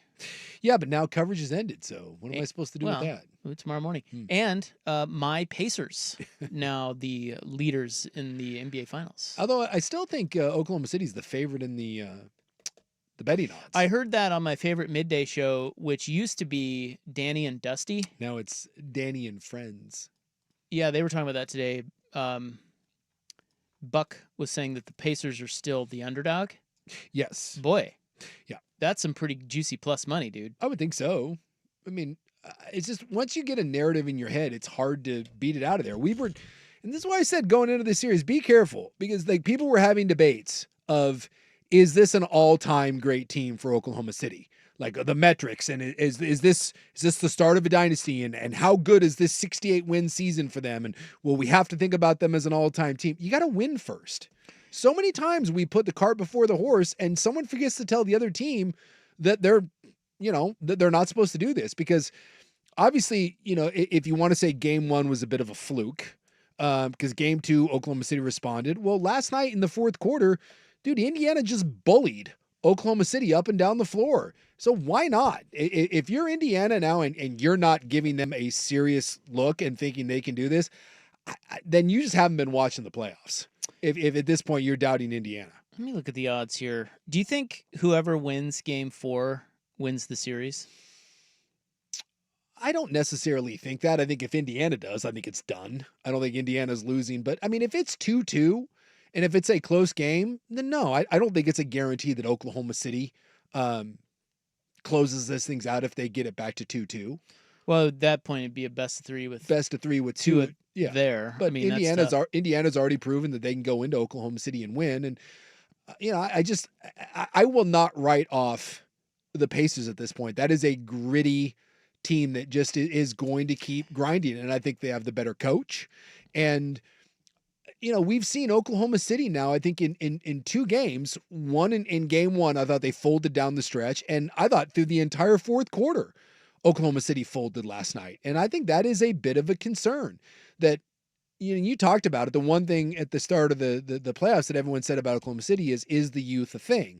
Yeah, but now coverage has ended, so what am I supposed to do with that? Tomorrow morning. And my Pacers, now the leaders in the NBA Finals. Although I still think Oklahoma City's the favorite in the betting odds. I heard that on my favorite midday show, which used to be Danny and Dusty. Now it's Danny and Friends. Yeah, they were talking about that today. Buck was saying that the Pacers are still the underdog. Yes. Boy. Yeah. That's some pretty juicy plus money, dude. I would think so. I mean, it's just once you get a narrative in your head, it's hard to beat it out of there. And this is why I said going into this series, be careful, because like people were having debates of, is this an all-time great team for Oklahoma City? Like the metrics, and is this the start of a dynasty, and how good is this 68-win season for them? And will we have to think about them as an all-time team? You got to win first. So many times we put the cart before the horse, and someone forgets to tell the other team that they're not supposed to do this, because obviously, if you want to say game one was a bit of a fluke, because game two, Oklahoma City responded. Well, last night in the fourth quarter, dude, Indiana just bullied Oklahoma City up and down the floor. So why not? If you're Indiana now and you're not giving them a serious look and thinking they can do this, then you just haven't been watching the playoffs. If at this point you're doubting Indiana. Let me look at the odds here. Do you think whoever wins game 4 wins the series? I don't necessarily think that. I think if Indiana does, I think it's done. I don't think Indiana's losing. But, I mean, if it's 2-2 and if it's a close game, then no, I don't think it's a guarantee that Oklahoma City closes this things out if they get it back to 2-2. Well, at that point, it'd be a best of three with two there. But I mean, Indiana's already proven that they can go into Oklahoma City and win. And, I will not write off the Pacers at this point. That is a gritty team that just is going to keep grinding. And I think they have the better coach. And, we've seen Oklahoma City now, I think in 2 games, one in game 1, I thought they folded down the stretch. And I thought through the entire fourth quarter, Oklahoma City folded last night. And I think that is a bit of a concern that, you talked about it. The one thing at the start of the playoffs that everyone said about Oklahoma City is the youth a thing?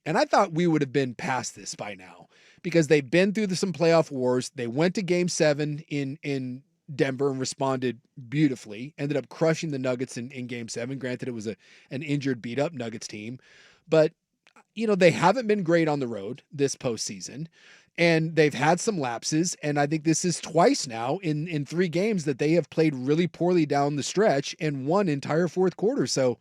And I thought we would have been past this by now because they've been through some playoff wars. They went to game 7 in Denver and responded beautifully. Ended up crushing the Nuggets in Game 7. Granted, it was an injured, beat-up Nuggets team. But, they haven't been great on the road this postseason. And they've had some lapses. And I think this is twice now in 3 games that they have played really poorly down the stretch and won entire fourth quarter. So,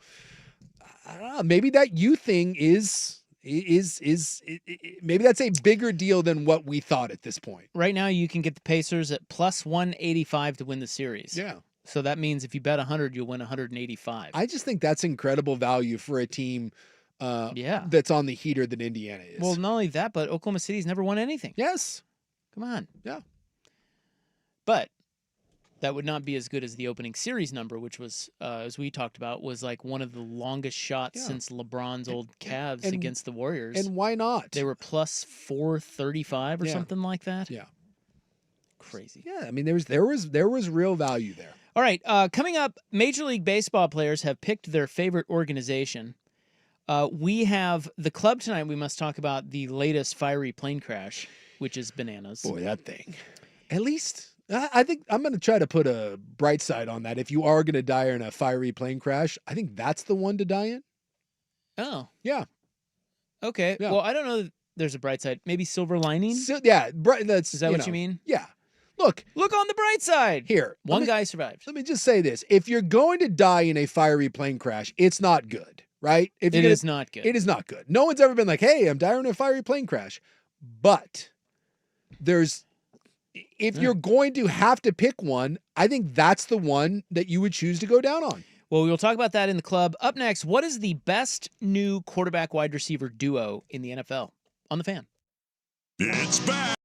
I don't know, maybe that you thing is maybe that's a bigger deal than what we thought at this point. Right now, you can get the Pacers at plus 185 to win the series. Yeah. So that means if you bet 100, you'll win 185. I just think that's incredible value for a team that's on the heater than Indiana is. Well, not only that, but Oklahoma City's never won anything. Yes. Come on. Yeah. But that would not be as good as the opening series number, which was, as we talked about, was like one of the longest shots since LeBron's old Cavs against the Warriors. And why not? They were plus 435 or something like that. Yeah. Crazy. Yeah, I mean, there was real value there. All right, coming up, Major League Baseball players have picked their favorite organization. We have the club tonight. We must talk about the latest fiery plane crash, which is bananas. Boy, that thing. At least, I think I'm going to try to put a bright side on that. If you are going to die in a fiery plane crash, I think that's the one to die in. Oh. Yeah. Okay. Yeah. Well, I don't know. There's a bright side. Maybe silver lining? Is that what you mean? Yeah. Look on the bright side. Here. One guy survived. Let me just say this. If you're going to die in a fiery plane crash, it's not good, right? It is not good. It is not good. No one's ever been like, hey, I'm dying in a fiery plane crash. But if you're going to have to pick one, I think that's the one that you would choose to go down on. Well, we'll talk about that in the club. Up next, what is the best new quarterback wide receiver duo in the NFL? On the Fan. It's back.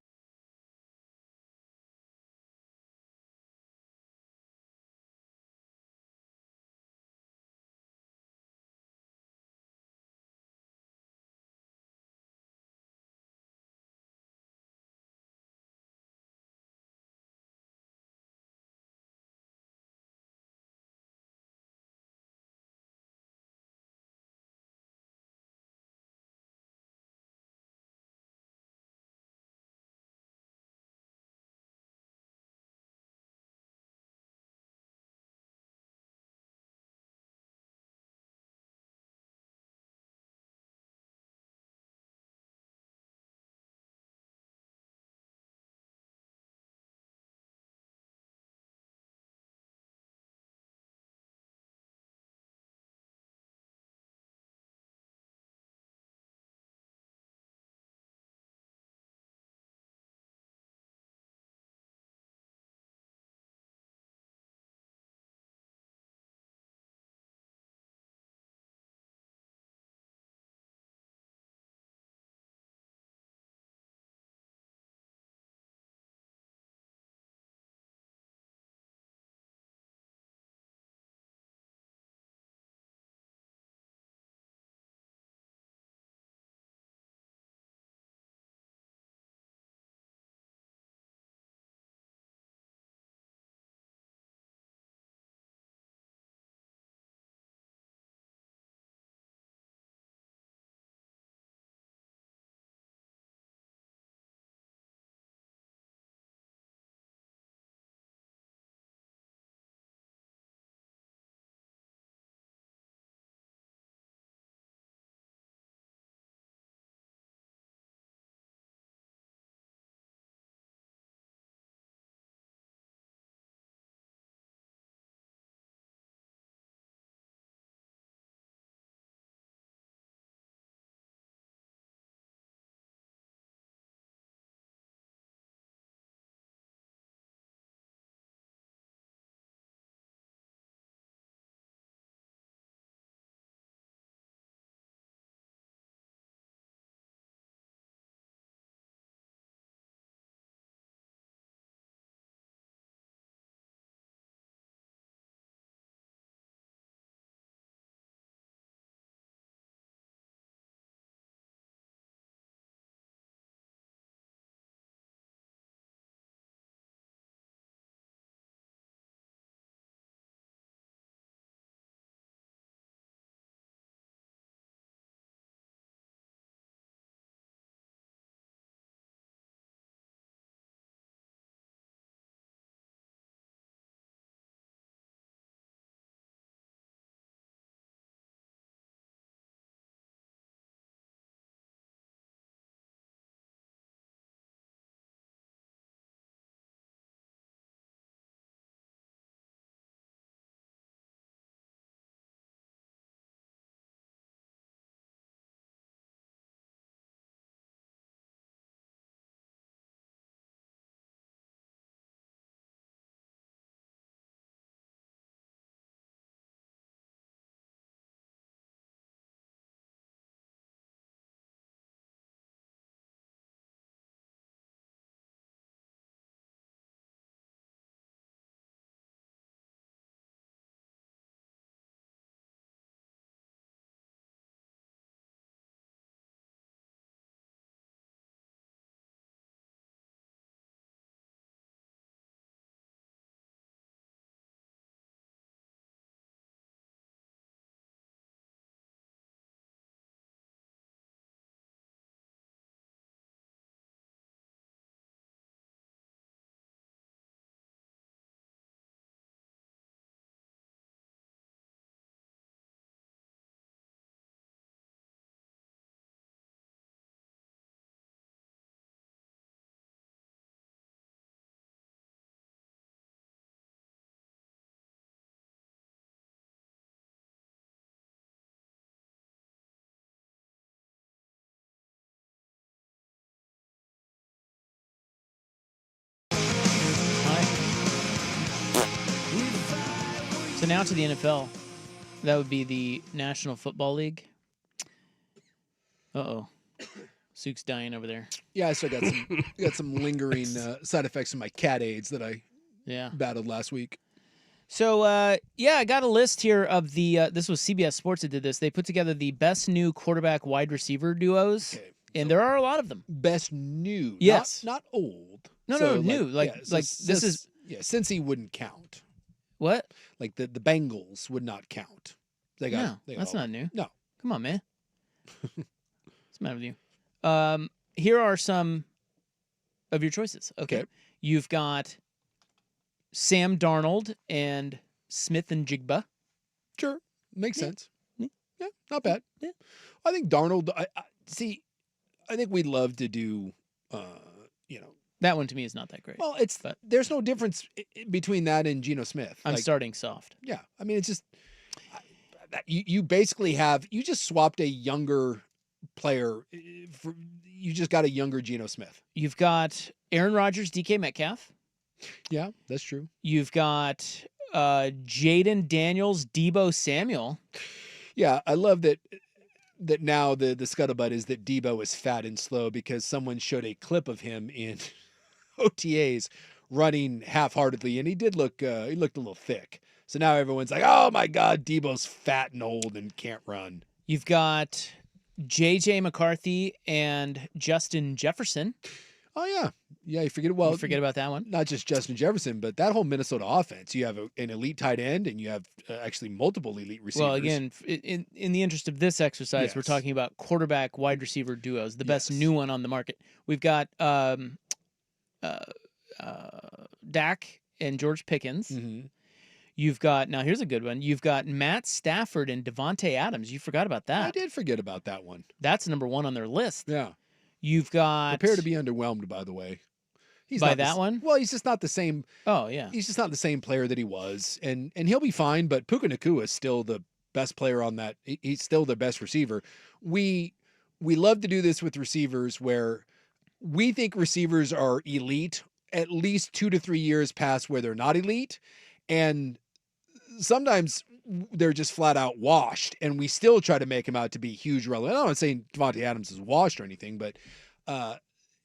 So now to the NFL. That would be the National Football League. Uh-oh. Sook's dying over there. Yeah, I still got some lingering side effects of my cat AIDS that I battled last week. So, I got a list here of the, this was CBS Sports that did this. They put together the best new quarterback wide receiver duos, and there are a lot of them. Best new. Yes. Not old. No, new. This is... Yeah, Cincy wouldn't count. What? Like the Bengals would not count. That's not new. No. Come on, man. What's the matter with you? Here are some of your choices. Okay. You've got Sam Darnold and Smith and Jigba. Sure. Makes sense. Yeah. Yeah, not bad. Yeah. I think Darnold, I think we'd love to do, That one to me is not that great. Well, there's no difference between that and Geno Smith. I'm starting soft. Yeah. I mean, it's just, you basically you just swapped a younger player. You just got a younger Geno Smith. You've got Aaron Rodgers, DK Metcalf. Yeah, that's true. You've got Jaden Daniels, Debo Samuel. Yeah, I love that now the scuttlebutt is that Debo is fat and slow because someone showed a clip of him in OTAs running half-heartedly, and he looked a little thick. So now everyone's like, oh my God, Debo's fat and old and can't run. You've got J.J. McCarthy and Justin Jefferson. Oh, yeah. Yeah, you forget about that one. Not just Justin Jefferson, but that whole Minnesota offense. You have an elite tight end, and you have actually multiple elite receivers. Well, again, in the interest of this exercise, we're talking about quarterback wide receiver duos, the best new one on the market. We've got Dak and George Pickens. Mm-hmm. You've got, now here's a good one. You've got Matt Stafford and Devontae Adams. You forgot about that. I did forget about that one. That's number one on their list. Yeah. You've got... Prepare to be underwhelmed, by the way. One? Well, he's just not the same. Oh, yeah. He's just not the same player that he was. And he'll be fine, but Puka Nacua is still the best player on that. He's still the best receiver. We love to do this with receivers where we think receivers are elite at least 2 to 3 years past where they're not elite. And sometimes they're just flat out washed, and we still try to make them out to be huge relevant. I'm not saying Devontae Adams is washed or anything, but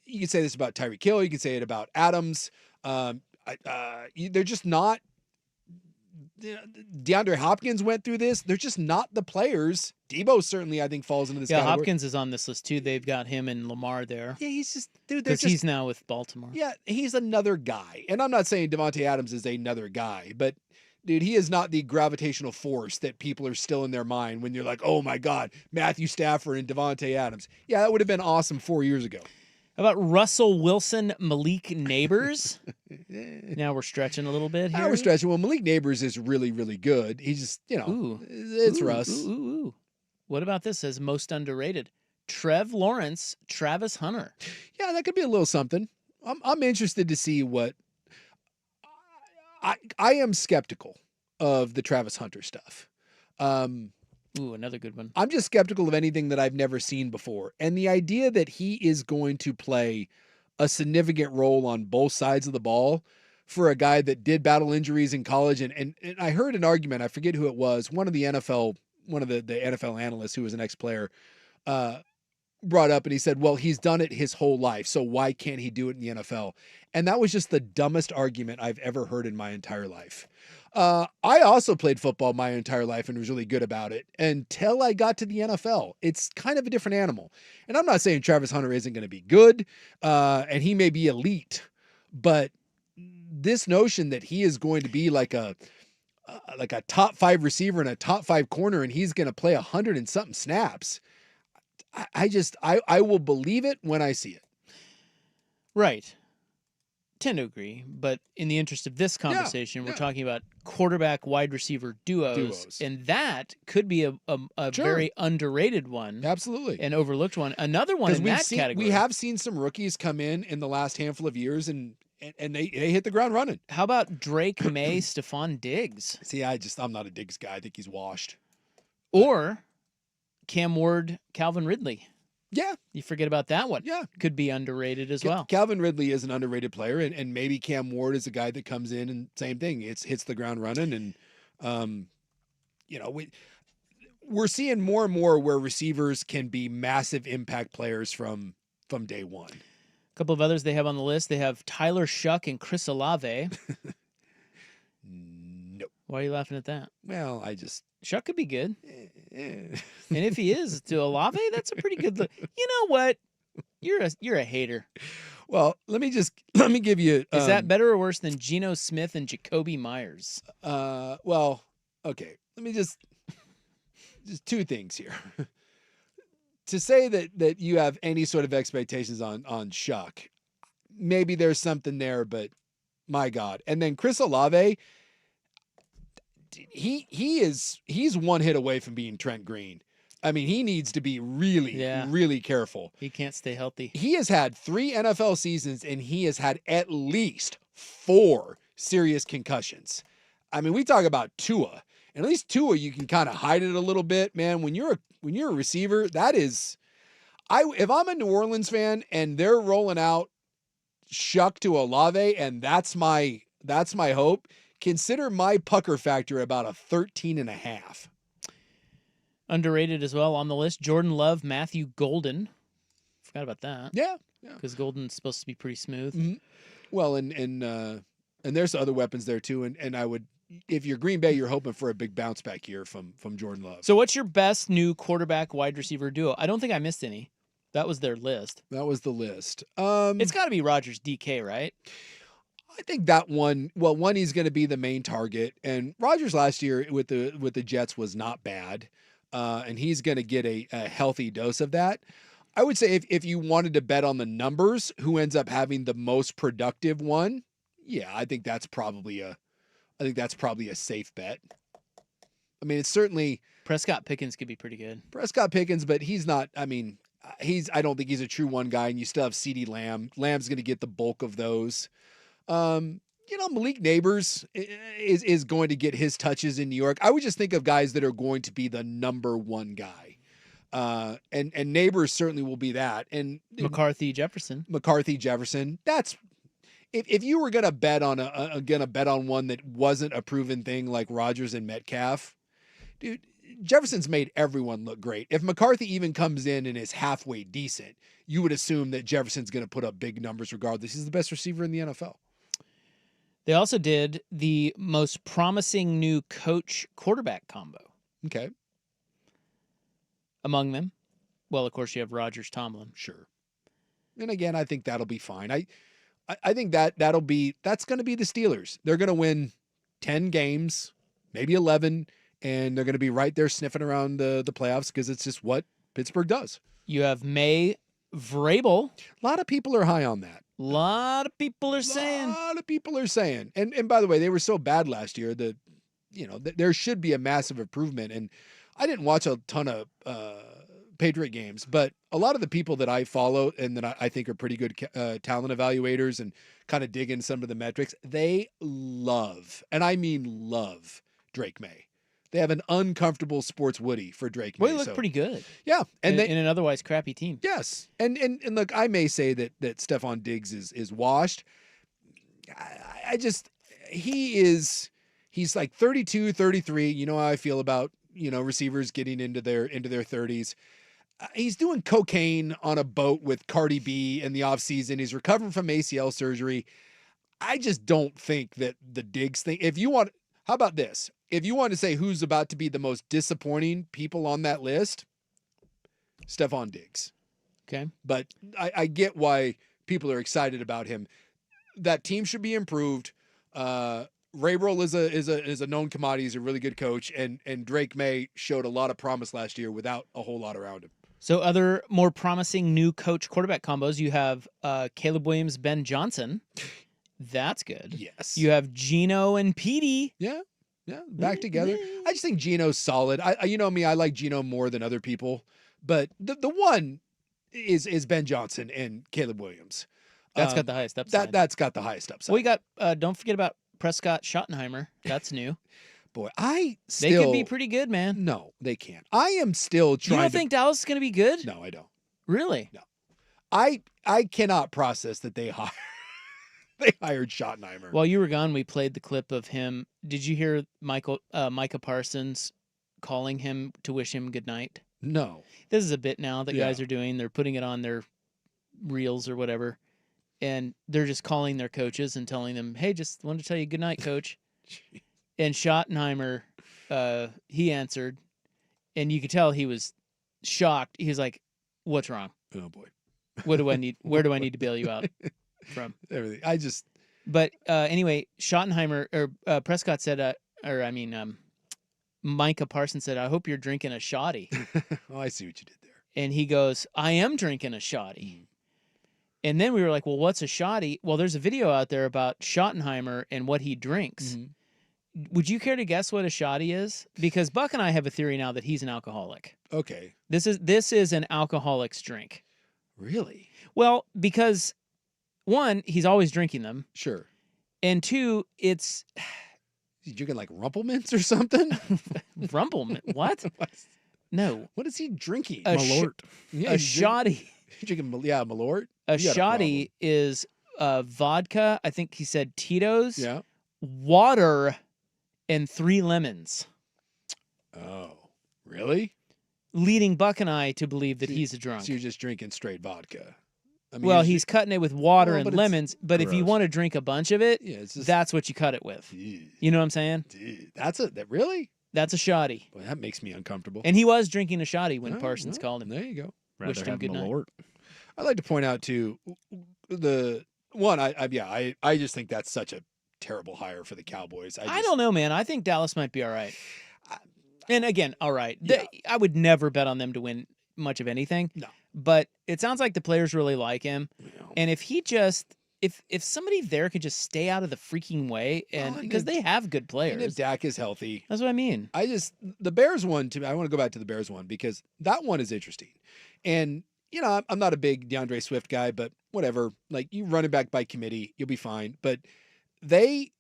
you could say this about Tyreek Hill. You could say it about Adams. They're just not. DeAndre Hopkins went through this. They're just not the players. Debo certainly, I think, falls into this category. Hopkins is on this list too. They've got him and Lamar there. Yeah, he's just, dude. Because he's now with Baltimore. Yeah, he's another guy. And I'm not saying Devontae Adams is another guy, but dude, he is not the gravitational force that people are still in their mind when you're like, oh my God, Matthew Stafford and Devontae Adams. Yeah, that would have been awesome 4 years ago. How about Russell Wilson, Malik Neighbors? Now we're stretching a little bit here. Now we're stretching. Well, Malik Neighbors is really, really good. He's just, it's Russ. What about this as most underrated? Trev Lawrence, Travis Hunter. Yeah, that could be a little something. I'm interested to see what... I am skeptical of the Travis Hunter stuff. Another good one. I'm just skeptical of anything that I've never seen before. And the idea that he is going to play a significant role on both sides of the ball for a guy that did battle injuries in college. And I heard an argument, I forget who it was, one of the NFL analysts who was an ex-player brought up, and he said, well, he's done it his whole life, so why can't he do it in the NFL? And that was just the dumbest argument I've ever heard in my entire life. I also played football my entire life and was really good about it until I got to the NFL. It's kind of a different animal. And I'm not saying Travis Hunter isn't going to be good, and he may be elite, but this notion that he is going to be like a top 5 receiver and a top 5 corner, and he's going to play 100 and something snaps, I will believe it when I see it. Right. Tend to agree, but in the interest of this conversation, we're talking about quarterback wide receiver duos. And that could be a very underrated one. Absolutely. And overlooked one. Another one in that category. We have seen some rookies come in the last handful of years and they hit the ground running. How about Drake May, Stephon Diggs? See, I'm not a Diggs guy. I think he's washed. Or Cam Ward, Calvin Ridley. Yeah. You forget about that one. Yeah. Could be underrated as well. Calvin Ridley is an underrated player, and maybe Cam Ward is a guy that comes in and same thing. Hits the ground running. And We're seeing more and more where receivers can be massive impact players from day one. A couple of others they have on the list. They have Tyler Shuck and Chris Olave. Nope. Why are you laughing at that? Well, Shuck could be good. And if he is to Olave, that's a pretty good look. You know what? You're a hater. Well, let me give you. Is that better or worse than Geno Smith and Jacoby Myers? Well, okay. Let me just two things here. To say that you have any sort of expectations on Shuck, maybe there's something there, but my God. And then Chris Olave, he's one hit away from being Trent Green. I mean, he needs to be really careful. He can't stay healthy. He has had 3 NFL seasons, and he has had at least 4 serious concussions. I mean, we talk about Tua, and at least Tua, you can kind of hide it a little bit, man. When you're a receiver, that is, if I'm a New Orleans fan and they're rolling out Shuck to Olave, and that's my hope, consider my pucker factor about a 13.5. Underrated as well on the list, Jordan Love, Matthew Golden. Forgot about that. Yeah. Because Golden's supposed to be pretty smooth. Mm-hmm. Well, and there's other weapons there too. And I would, if you're Green Bay, you're hoping for a big bounce back year from Jordan Love. So what's your best new quarterback wide receiver duo? I don't think I missed any. That was their list. That was the list. It's got to be Rodgers DK, right? I think that one. Well, one, he's going to be the main target, and Rodgers last year with the Jets was not bad. And he's going to get a healthy dose of that. I would say if you wanted to bet on the numbers, who ends up having the most productive one, yeah, I think that's probably a safe bet. I mean, it's certainly Prescott Pickens could be pretty good. Prescott Pickens, but he's not. I mean, I don't think he's a true one guy, and you still have CeeDee Lamb. Lamb's going to get the bulk of those. Malik Neighbors is going to get his touches in New York. I would just think of guys that are going to be the number one guy. And Neighbors certainly will be that. And McCarthy Jefferson. That's if you were gonna bet on one that wasn't a proven thing like Rodgers and Metcalf, dude, Jefferson's made everyone look great. If McCarthy even comes in and is halfway decent, you would assume that Jefferson's gonna put up big numbers regardless. He's the best receiver in the NFL. They also did the most promising new coach quarterback combo. Okay. Among them, well, of course, you have Rodgers Tomlin. Sure. And again, I think that'll be fine. I think that's going to be the Steelers. They're going to win 10 games, maybe 11, and they're going to be right there sniffing around the playoffs because it's just what Pittsburgh does. You have May Vrabel. A lot of people are high on that. A lot of people are saying. And by the way, they were so bad last year that, there should be a massive improvement. And I didn't watch a ton of Patriot games, but a lot of the people that I follow and that I think are pretty good talent evaluators and kind of dig in some of the metrics, they love, and I mean love, Drake May. They have an uncomfortable sports Woody for Drake May. Well, he looked pretty good. Yeah. And in an otherwise crappy team. Yes. And look, I may say that Stephon Diggs is washed. He's like 32, 33. You know how I feel about, receivers getting into their 30s. He's doing cocaine on a boat with Cardi B in the offseason. He's recovering from ACL surgery. I just don't think that the Diggs thing, how about this? If you want to say who's about to be the most disappointing people on that list, Stephon Diggs. Okay. But I get why people are excited about him. That team should be improved. Vrabel is a known commodity. He's a really good coach, and Drake May showed a lot of promise last year without a whole lot around him. So other more promising new coach quarterback combos, you have Caleb Williams, Ben Johnson. That's good. Yes. You have Geno and Petey. Yeah, back together. I just think Geno's solid. You know me, I like Geno more than other people, but the one is Ben Johnson and Caleb Williams. That's got the highest upside. That's got the highest upside. We got. Don't forget about Prescott Schottenheimer. That's new. Boy, they could be pretty good, man. No, they can't. I am still trying. You don't think Dallas is going to be good? No, I don't. Really? No. I cannot process that they hire. They hired Schottenheimer. While you were gone, we played the clip of him. Did you hear Micah Parsons calling him to wish him good night? No. This is a bit now that guys are doing. They're putting it on their reels or whatever. And they're just calling their coaches and telling them, hey, just wanted to tell you good night, coach. And Schottenheimer, he answered, and you could tell he was shocked. He was like, what's wrong? Oh, boy. What do I need? Where do I need to bail you out from? Everything. But anyway, Schottenheimer, or Prescott said, Micah Parsons said, I hope you're drinking a shoddy. Oh, I see what you did there. And he goes, I am drinking a shoddy. And then we were like, well, what's a shoddy? Well, there's a video out there about Schottenheimer and what he drinks. Would you care to guess what a shoddy is? Because Buck and I have a theory now that he's an alcoholic. Okay. This is an alcoholic's drink. Really? Well, because one, he's always drinking them. Sure. And two, it's... Is he drinking like Rumpelmints or something? Rumpelmint? What? No. What is he drinking? Malort. Yeah, a shoddy. He's drinking, Malort? A shoddy is vodka. I think he said Tito's. Yeah. Water and 3 lemons. Oh, really? Leading Buck and I to believe that he's a drunk. So you're just drinking straight vodka. I mean, well, he's cutting it with water and lemons, but if you gross. want to drink a bunch of it, it's just, that's what you cut it with. Dude, you know what I'm saying? Dude, really? That's a shoddy. Boy, that makes me uncomfortable. And he was drinking a shoddy when Parsons called him. There you go. Wished him good night. I'd like to point out too, the one I just think that's such a terrible hire for the Cowboys. I don't know, man. I think Dallas might be all right. And again, all right. Yeah. I would never bet on them to win much of anything. No. But it sounds like the players really like him. And if he just if somebody there could just stay out of the freaking way, and because they have good players. And if Dak is healthy. That's what I mean. The Bears one, I want to go back to the Bears one because that one is interesting. And you know, I'm not a big DeAndre Swift guy, but whatever. Like, you run it back by committee, you'll be fine. But they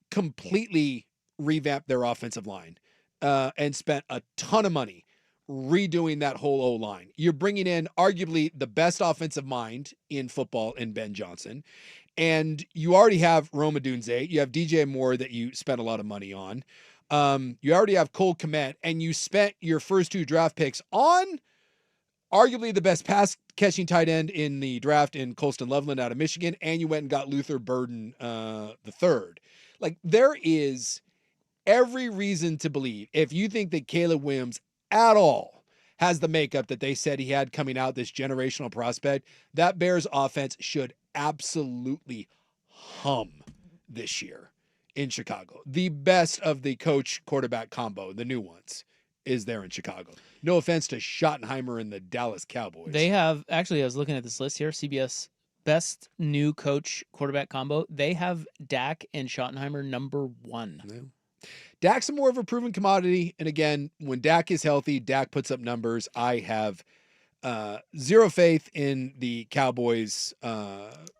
completely revamped their offensive line and spent a ton of money redoing that whole O-line. You're bringing in arguably the best offensive mind in football in Ben Johnson. And you already have Rome Odunze. You have DJ Moore that you spent a lot of money on. You already have Cole Kmet, and you spent your first 2 draft picks on arguably the best pass-catching tight end in the draft in Colston Loveland out of Michigan, and you went and got Luther Burden the third. Like, there is every reason to believe, if you think that Caleb Williams at all has the makeup that they said he had coming out, this generational prospect, that Bears offense should absolutely hum this year in Chicago. The best of the coach-quarterback combo, the new ones, is there in Chicago. No offense to Schottenheimer and the Dallas Cowboys. They have, actually, I was looking at this list here, CBS best new coach quarterback combo. They have Dak and Schottenheimer number 1. Yeah. Dak's more of a proven commodity. And again, when Dak is healthy, Dak puts up numbers. I have zero faith in the Cowboys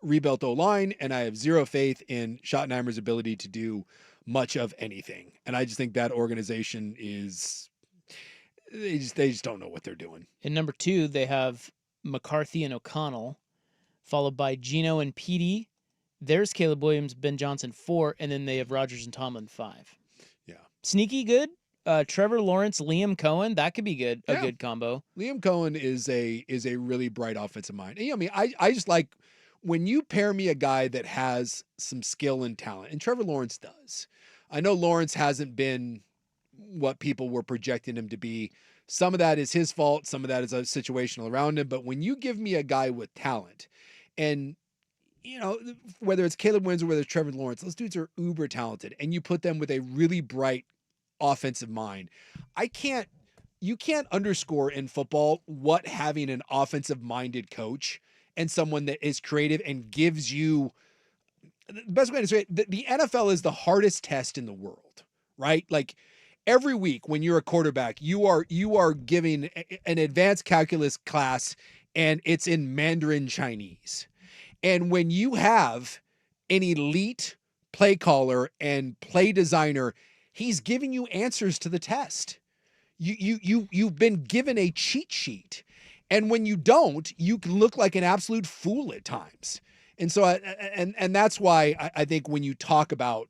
rebuilt O-line, and I have zero faith in Schottenheimer's ability to do much of anything. And I just think that organization is... They just don't know what they're doing. In number 2, they have McCarthy and O'Connell, followed by Gino and Petey. There's Caleb Williams, Ben Johnson 4, and then they have Rodgers and Tomlin 5. Yeah. Sneaky good. Trevor Lawrence, Liam Cohen, that could be good. A good combo. Liam Cohen is a really bright offensive mind. And, you know, I mean, I just like when you pair me a guy that has some skill and talent, and Trevor Lawrence does. I know Lawrence hasn't been what people were projecting him to be. Some of that is his fault. Some of that is a situational around him. But when you give me a guy with talent, and, you know, whether it's Caleb Williams or whether it's Trevor Lawrence, those dudes are uber talented, and you put them with a really bright offensive mind. You can't underscore in football what having an offensive minded coach and someone that is creative and gives you the best way to say it. The NFL is the hardest test in the world, right? Like, every week when you're a quarterback, you are giving an advanced calculus class, and it's in Mandarin Chinese. And when you have an elite play caller and play designer, he's giving you answers to the test. You've been given a cheat sheet. And when you don't, you can look like an absolute fool at times. And so, and that's why I think when I talk about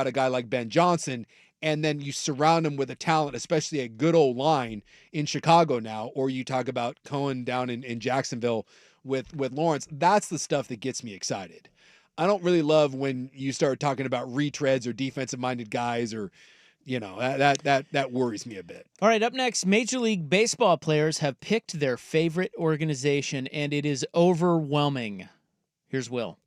a guy like Ben Johnson, and then you surround him with a talent, especially a good old line in Chicago now, or you talk about Cohen down in Jacksonville with Lawrence, that's the stuff that gets me excited. I don't really love when you start talking about retreads or defensive-minded guys, or that worries me a bit. All right, up next, Major League Baseball players have picked their favorite organization, and it is overwhelming. Here's Will.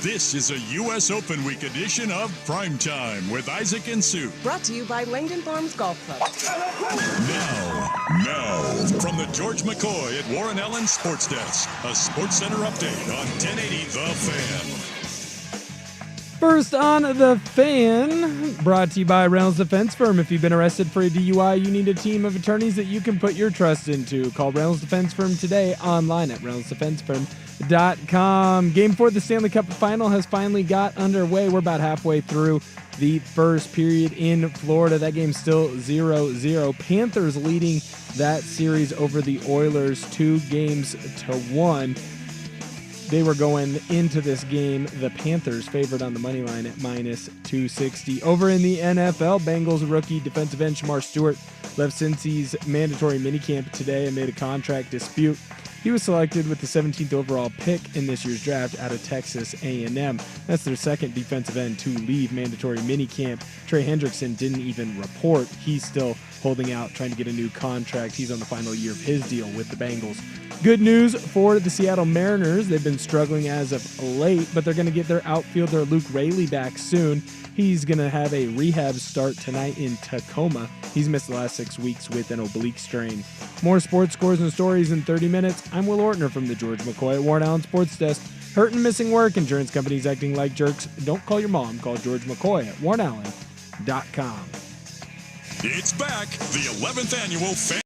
This is a U.S. Open Week edition of Primetime with Isaac and Sue. Brought to you by Langdon Farms Golf Club. Now, from the George McCoy at Warren Allen Sports Desk, a Sports Center update on 1080 The Fan. First on The Fan, brought to you by Reynolds Defense Firm. If you've been arrested for a DUI, you need a team of attorneys that you can put your trust into. Call Reynolds Defense Firm today, online at reynoldsdefensefirm.com. Game 4 of the Stanley Cup final has finally got underway. We're about halfway through the first period in Florida. That game's still 0-0. Panthers leading that series over the Oilers 2-1. They were going into this game, the Panthers favored on the money line at -260. Over in the NFL, Bengals rookie defensive end Shamar Stewart left Cincy's mandatory minicamp today amid a contract dispute. He was selected with the 17th overall pick in this year's draft out of Texas A&M. That's their second defensive end to leave mandatory minicamp. Trey Hendrickson didn't even report. He's still holding out, trying to get a new contract. He's on the final year of his deal with the Bengals. Good news for the Seattle Mariners. They've been struggling as of late, but they're going to get their outfielder Luke Raley back soon. He's going to have a rehab start tonight in Tacoma. He's missed the last 6 weeks with an oblique strain. More sports scores and stories in 30 minutes. I'm Will Ortner from the George McCoy at Warren Allen Sports Desk. Hurt and missing work, insurance companies acting like jerks. Don't call your mom. Call George McCoy at warrenallen.com. It's back, the 11th annual Fan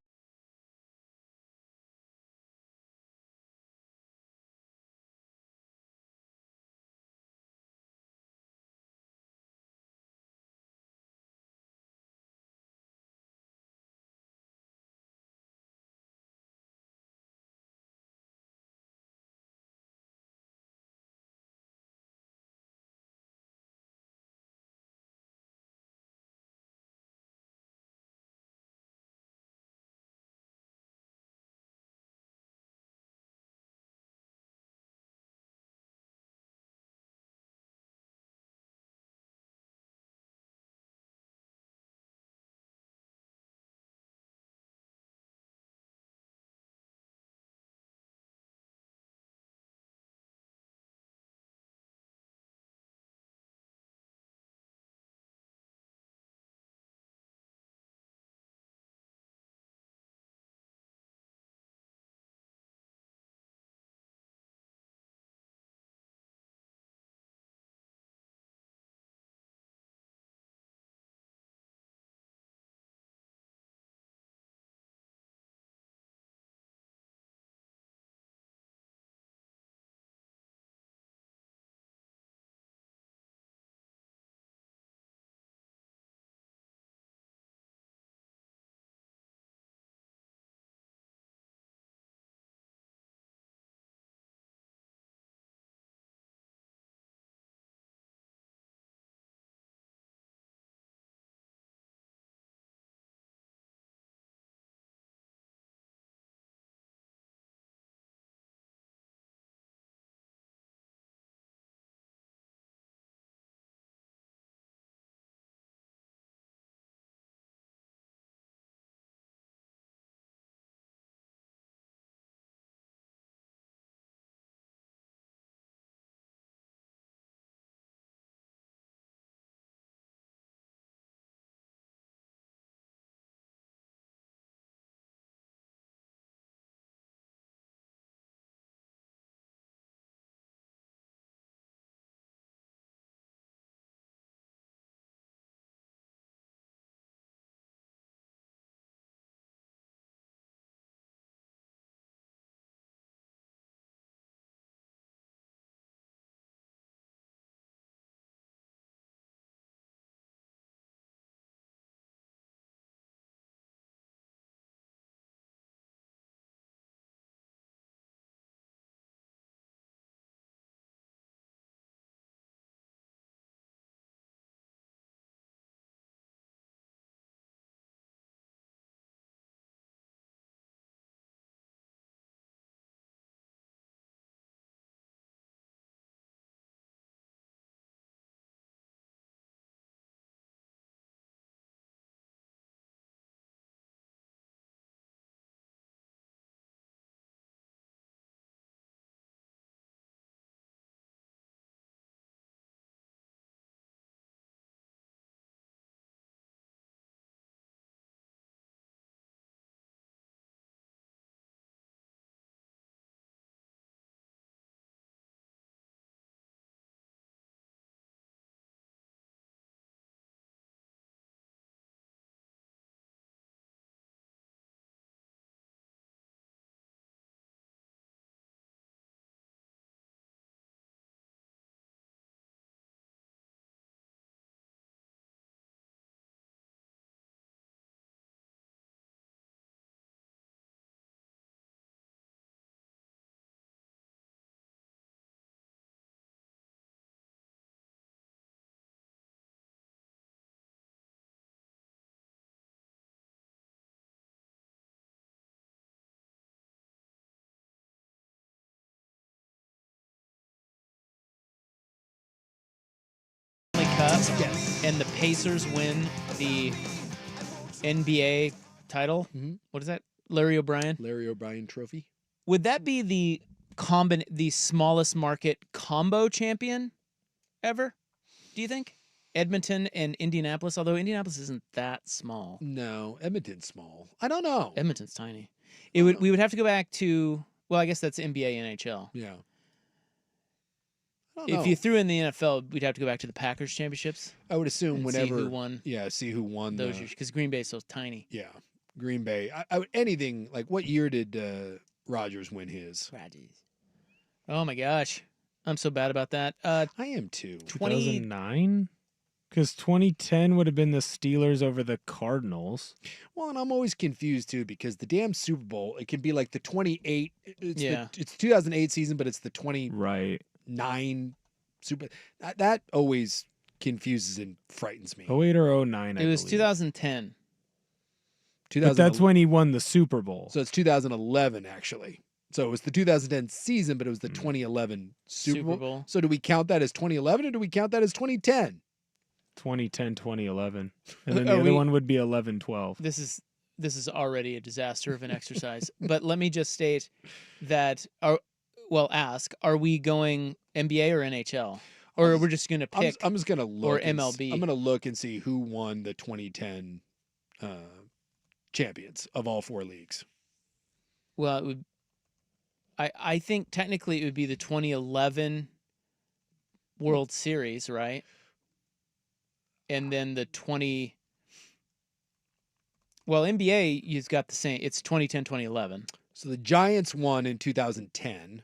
Yes. and the Pacers win the NBA title, what is that? Larry O'Brien? Larry O'Brien trophy. Would that be the smallest market combo champion ever? Do you think? Edmonton and Indianapolis, although Indianapolis isn't that small. No, Edmonton's small. I don't know. Edmonton's tiny. We would have to go back to, well, I guess that's NBA, NHL. Yeah. If you threw in the NFL, we'd have to go back to the Packers championships. I would assume and whenever see who won. Yeah, see who won those years, because Green Bay is so tiny. Yeah, Green Bay. Anything like, what year did Rodgers win his? Oh my gosh, I'm so bad about that. I am too. 2009. Because 2010 would have been the Steelers over the Cardinals. Well, and I'm always confused too, because the damn Super Bowl, it can be like the 28. It's 2008 season, but it's the 29 Super. That always confuses and frightens me. 08 or 09. It was 2010. But that's when he won the Super Bowl. So it's 2011 actually. So it was the 2010 season, but it was the 2011 Super Bowl. So do we count that as 2011 or do we count that as 2010? 2010, 2011. And then the other one would be 11, 12. This is already a disaster of an exercise. But let me just state that, are we going NBA or NHL? Or we're just going to pick I'm just going to look. Or MLB. I'm going to look and see who won the 2010 champions of all four leagues. Well, it would, I think technically it would be the 2011 World Series, right? And then the NBA, you've got the same. It's 2010, 2011. So the Giants won in 2010.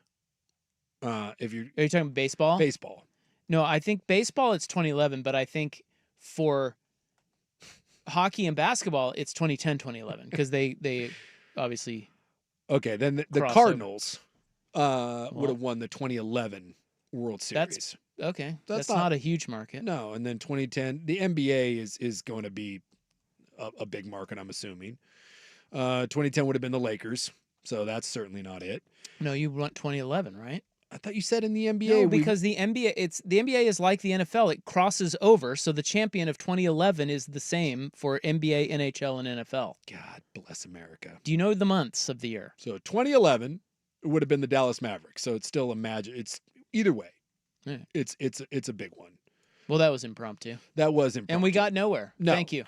Are you talking baseball? Baseball. No, I think baseball it's 2011, but I think for hockey and basketball it's 2010, 2011 because they obviously. Okay, then the Cardinals would have won the 2011 World Series. Okay, that's not a huge market. No, and then 2010, the NBA is going to be a big market, I'm assuming. 2010 would have been the Lakers, so that's certainly not it. No, you want 2011, right? I thought you said in the NBA. No, because the NBA is like the NFL. It crosses over, so the champion of 2011 is the same for NBA, NHL, and NFL. God bless America. Do you know the months of the year? So 2011 would have been the Dallas Mavericks. So it's still it's either way. Yeah. It's a big one. Well, that was impromptu. That was impromptu. And we got nowhere. No. Thank you.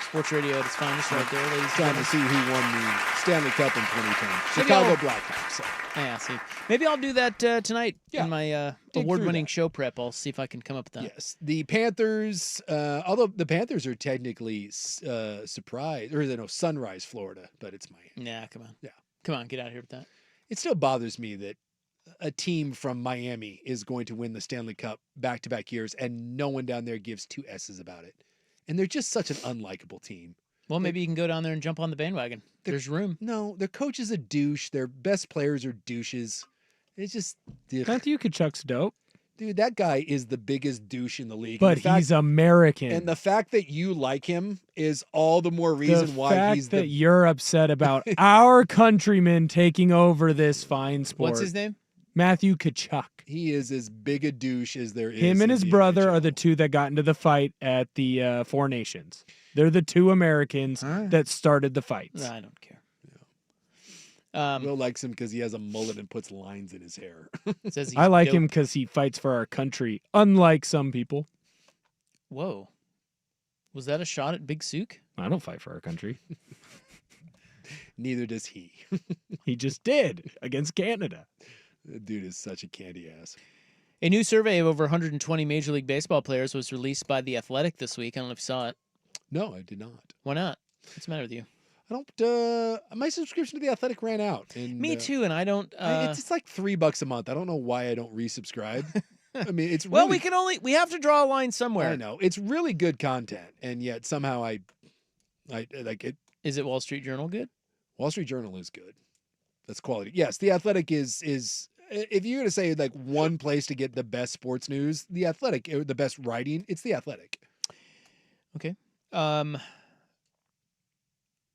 Sports Radio at its finest right there, ladies and Trying to gentlemen. see who won the Stanley Cup in 2010. Chicago Blackhawks. So. Yeah, see. Maybe I'll do that tonight in my Dig award-winning through show prep. I'll see if I can come up with that. Yes. The Panthers, although the Panthers are technically Sunrise, Florida, but it's Miami. Nah, come on. Yeah. Come on, get out of here with that. It still bothers me that a team from Miami is going to win the Stanley Cup back-to-back years, and no one down there gives two S's about it. And they're just such an unlikable team. Well, maybe you can go down there and jump on the bandwagon. There's room. No, their coach is a douche. Their best players are douches. It's just... Matthew Tkachuk's dope. Dude, that guy is the biggest douche in the league. But he's American. And the fact that you like him is all the more reason why he's that you're upset about our countrymen taking over this fine sport. What's his name? Matthew Tkachuk. He is as big a douche as there is. Him and his brother are the two that got into the fight at the Four Nations. They're the two Americans that started the fights. I don't care. Will likes him because he has a mullet and puts lines in his hair. Says I like him because he fights for our country, unlike some people. Whoa. Was that a shot at Big Sook? I don't fight for our country. Neither does he. He just did against Canada. That dude is such a candy ass. A new survey of over 120 Major League Baseball players was released by The Athletic this week. I don't know if you saw it. No, I did not. Why not? What's the matter with you? I don't. My subscription to The Athletic ran out. And, Me too, and I don't. It's like $3 a month. I don't know why I don't resubscribe. I mean, it's well, really, we have to draw a line somewhere. I know it's really good content, and yet somehow I like it. Is it Wall Street Journal good? Wall Street Journal is good. That's quality. Yes, The Athletic is. If you're gonna say like one place to get the best sports news, The Athletic, the best writing, it's The Athletic. Okay.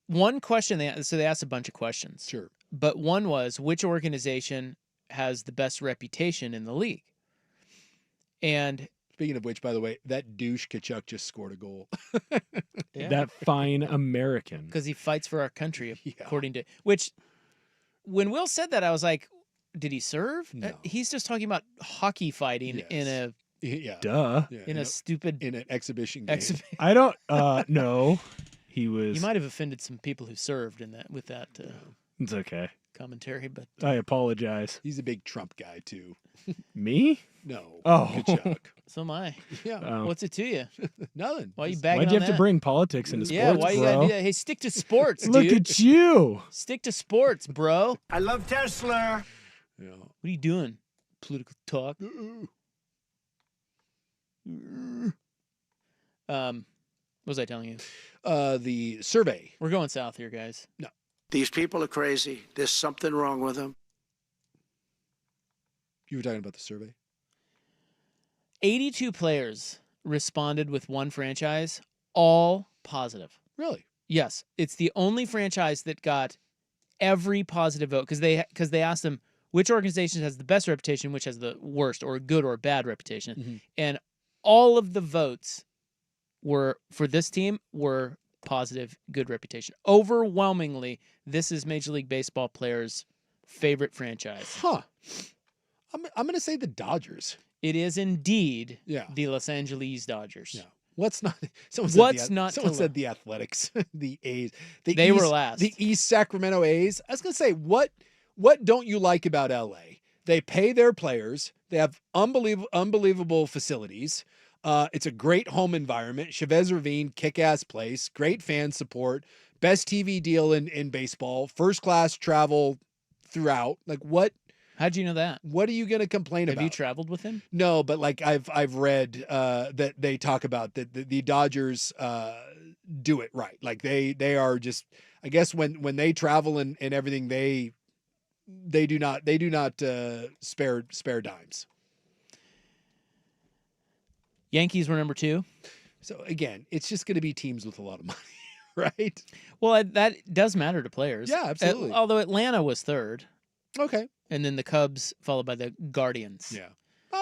One question they asked a bunch of questions. Sure. But one was, which organization has the best reputation in the league? And Speaking of which, by the way, that douche Kachuk just scored a goal. Yeah. That fine American. Because he fights for our country, Yeah. according to which. When Will said that, I was like, "Did he serve?" No. He's just talking about hockey fighting in Yes. a Yeah. Duh. Yeah, in a stupid in an exhibition game. I don't. No, he was. You might have offended some people who served in that with that It's okay. commentary, but I apologize. He's a big Trump guy too. Me? No. Oh. Kachuk. so am I. Yeah. Oh. What's it to you? Nothing. Why are you bagging Why'd you on have to that? bring politics into sports, Yeah, why you bro? gotta do that? Hey, stick to sports, Look dude. at you. Stick to sports, bro. I love Tesla. Yeah. What are you doing? Political talk. What was I telling you? The survey. We're going south here, guys. No. These people are crazy. There's something wrong with them. You were talking about the survey? 82 players responded with one franchise, all positive. Really? Yes, it's the only franchise that got every positive vote because they asked them which organization has the best reputation, which has the worst or good or bad reputation, Mm-hmm. and all of the votes were for this team were positive, good reputation. Overwhelmingly, this is Major League Baseball players' favorite franchise. Huh. I'm going to say the Dodgers. It is indeed Yeah. the Los Angeles Dodgers. Yeah. What's not? Someone said the Athletics, the A's. They were last. The East Sacramento A's. I was gonna say, what don't you like about LA? They pay their players. They have unbelievable facilities. It's a great home environment. Chavez Ravine, kick-ass place. Great fan support. Best TV deal in baseball. First class travel throughout. Like what? How'd you know that? What are you going to complain about? Have you traveled with him? No, but like I've read that they talk about that the Dodgers do it right. Like they are just, I guess when they travel and everything, they do not spare dimes. Yankees were number 2. So again, it's just going to be teams with a lot of money, right? Well, that does matter to players. Yeah, absolutely. Although Atlanta was 3rd. Okay. And then the Cubs followed by the Guardians. Yeah.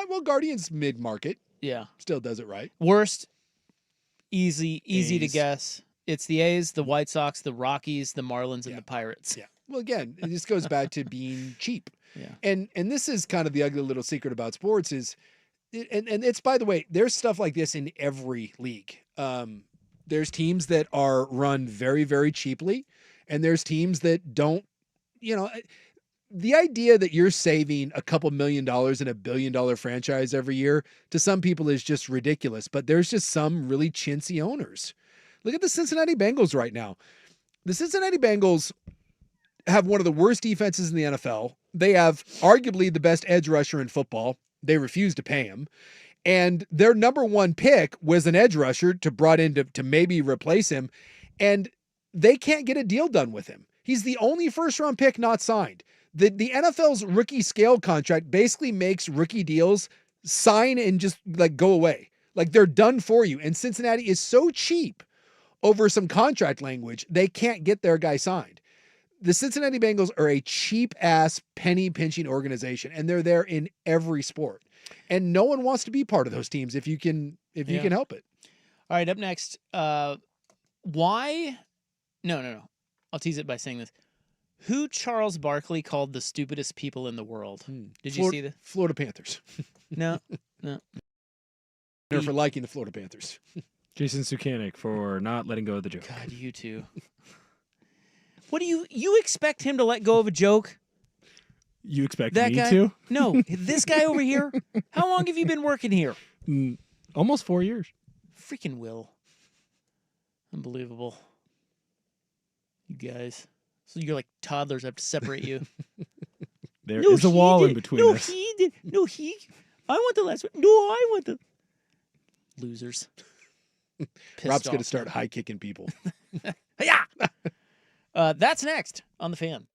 Well, Guardians mid-market. Yeah. Still does it right. Worst, easy to A's. guess. It's the A's, the White Sox, the Rockies, the Marlins, and the Pirates. Yeah. Well, again, it just goes back to being cheap. Yeah. And this is kind of the ugly little secret about sports is, and it's, by the way, there's stuff like this in every league. There's teams that are run very, very cheaply, and there's teams that don't, the idea that you're saving a couple $1 million in a $1 billion franchise every year to some people is just ridiculous, but there's just some really chintzy owners. Look at the Cincinnati Bengals right now. The Cincinnati Bengals have one of the worst defenses in the NFL. They have arguably the best edge rusher in football. They refuse to pay him. And their number 1 pick was an edge rusher brought in to maybe replace him. And they can't get a deal done with him. He's the only first-round pick not signed. The NFL's rookie scale contract basically makes rookie deals sign and just like go away. Like they're done for you. And Cincinnati is so cheap over some contract language, they can't get their guy signed. The Cincinnati Bengals are a cheap ass penny pinching organization, and they're there in every sport. And no one wants to be part of those teams if you can help it. All right, up next, why? No. I'll tease it by saying this. Who Charles Barkley called the stupidest people in the world? Did you see that? Florida Panthers. No. They're for liking the Florida Panthers. Jason Sukanik for not letting go of the joke. God, you two. What do you expect him to let go of a joke? You expect That me guy? to? No, this guy over here. How long have you been working here? Almost 4 years. Freaking Will. Unbelievable. You guys. So you're like toddlers. I have to separate you. There is a wall in between us. He did. No, he. I want the last one. No, I want the. Losers. Rob's going to start high kicking people. Yeah. That's next on The Fan.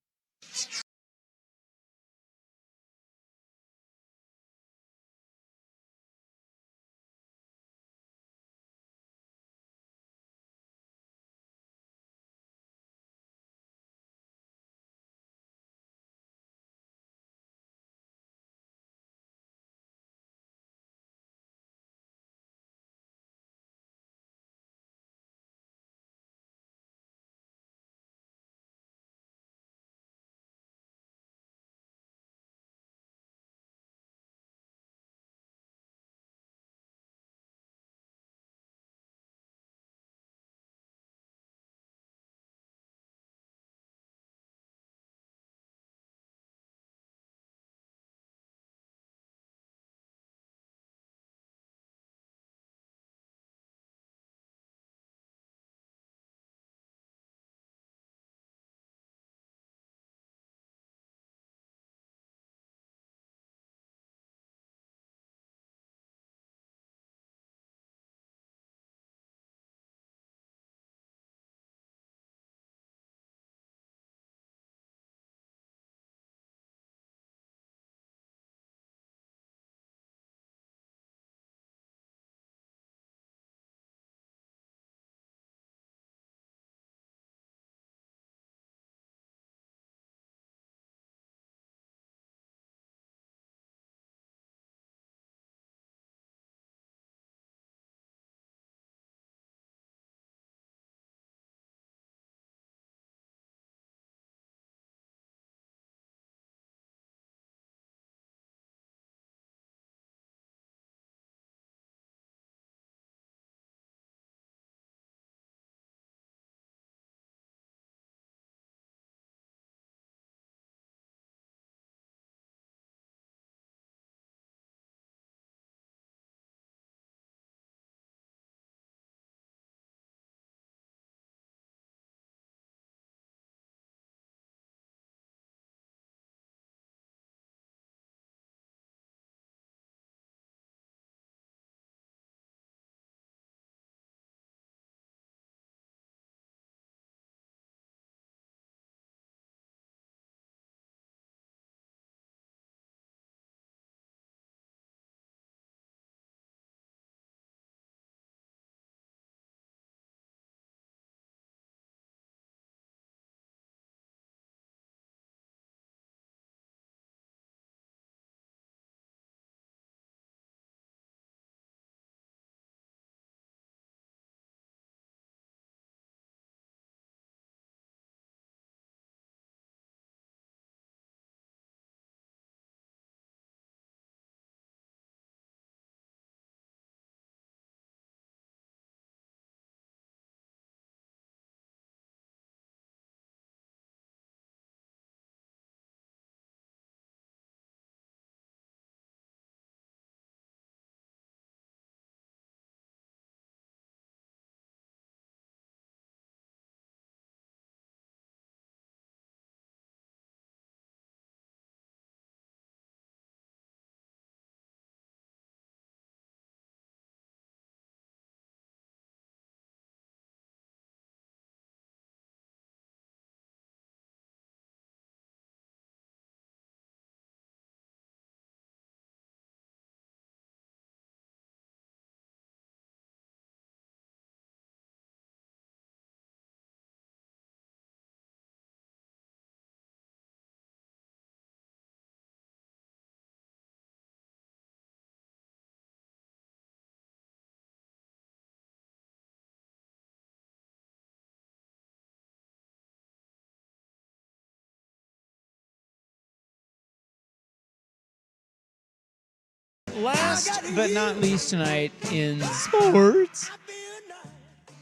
last but not least tonight in sports,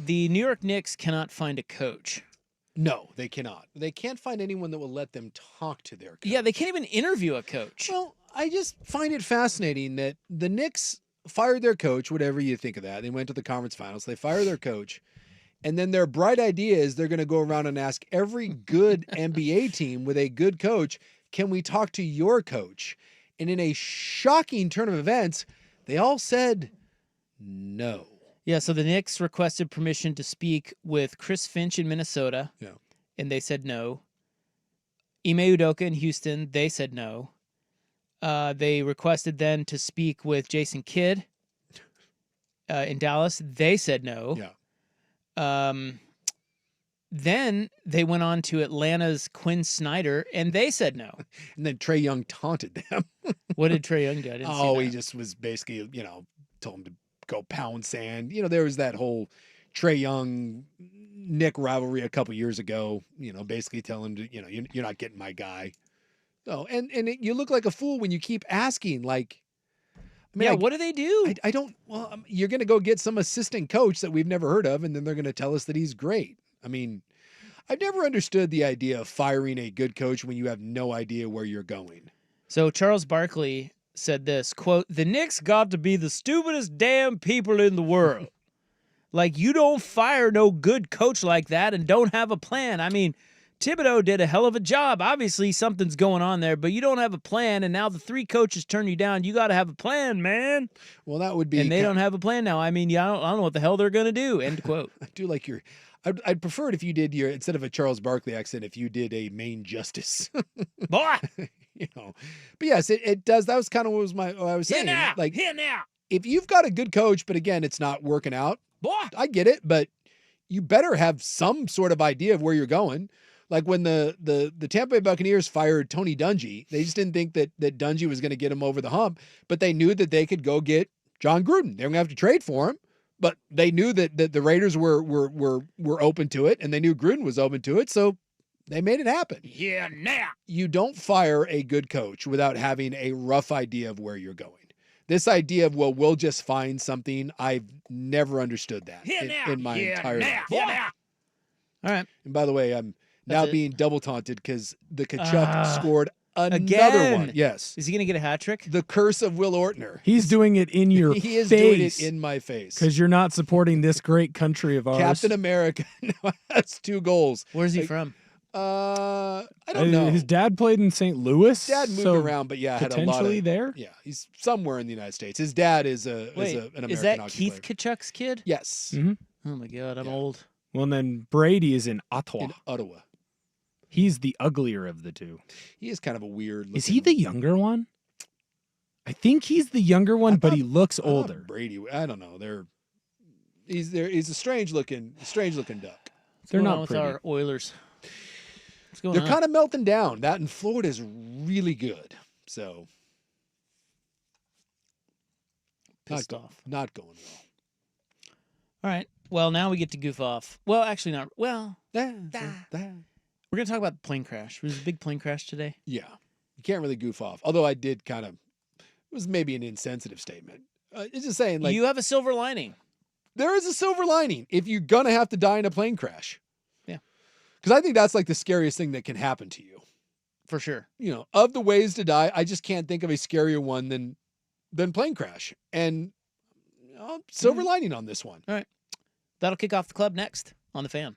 the New York Knicks cannot find a coach. No, they cannot. They can't find anyone that will let them talk to their coach. Yeah, they can't even interview a coach. Well, I just find it fascinating that the Knicks fired their coach, whatever you think of that. They went to the conference finals. They fire their coach. And then their bright idea is they're going to go around and ask every good NBA team with a good coach, can we talk to your coach? And in a shocking turn of events, they all said no. Yeah, so the Knicks requested permission to speak with Chris Finch in Minnesota. Yeah. And they said no. Ime Udoka in Houston, they said no. They requested then to speak with Jason Kidd in Dallas. They said no. Yeah. Then they went on to Atlanta's Quinn Snyder, and they said no. And then Trae Young taunted them. What did Trae Young do? I didn't see that. He just was basically, told him to go pound sand. There was that whole Trae Young Nick rivalry a couple years ago, basically telling him to, you're not getting my guy. No, and you look like a fool when you keep asking, like, what do they do? I don't, you're going to go get some assistant coach that we've never heard of, and then they're going to tell us that he's great. I've never understood the idea of firing a good coach when you have no idea where you're going. So Charles Barkley said this, quote, "The Knicks got to be the stupidest damn people in the world. Like, you don't fire no good coach like that and don't have a plan. Thibodeau did a hell of a job. Obviously, something's going on there, but you don't have a plan, and now the three coaches turn you down. You got to have a plan, man." Well, that would be... And they don't have a plan now. I don't know what the hell they're going to do, end quote. I do like your... I'd prefer it if you did instead of a Charles Barkley accent, if you did a Maine Justice. Boy! But yes, it does. That was kind of what I was saying. Here now. If you've got a good coach, but again, it's not working out, boy, I get it, but you better have some sort of idea of where you're going. Like when the Tampa Bay Buccaneers fired Tony Dungy, they just didn't think that Dungy was going to get him over the hump, but they knew that they could go get John Gruden. They were going to have to trade for him, but they knew that the Raiders were open to it, and they knew Gruden was open to it, so they made it happen. Yeah, now. You don't fire a good coach without having a rough idea of where you're going. This idea of, we'll just find something, I've never understood that in my entire life. Yeah. All right. And by the way, I'm now being double taunted because the Kachuk scored another again. one. Yes. Is he going to get a hat trick? The curse of Will Ortner. He's doing it in your face. He is doing it in my face. Because you're not supporting this great country of ours. Captain America now has 2 goals. Where's he from? I don't know. His dad played in St. Louis. Dad moved around, but had a lot potentially of, there. Yeah, he's somewhere in the United States. His dad is an American is that hockey Keith player. Kachuk's kid? Yes. Mm-hmm. Oh my God, I'm old. Well, then Brady is in Ottawa. In Ottawa. He's the uglier of the two. He is kind of a weird. Is he the younger one? I think he's the younger one, but he looks older. Brady, I don't know. He's a strange looking duck. They're not with pretty. our Oilers. They're kind of melting down. That in Florida is really good. So pissed off. Not going well. All right. Well, now we get to goof off. Well, actually not. Well, we're going to talk about the plane crash. Was it a big plane crash today? Yeah. You can't really goof off. Although I did it was maybe an insensitive statement. It's just saying, like, you have a silver lining. There is a silver lining if you're going to have to die in a plane crash. Yeah. Because I think that's like the scariest thing that can happen to you. For sure. Of the ways to die, I just can't think of a scarier one than plane crash. And silver lining on this one. All right. That'll kick off the club next on The Fan.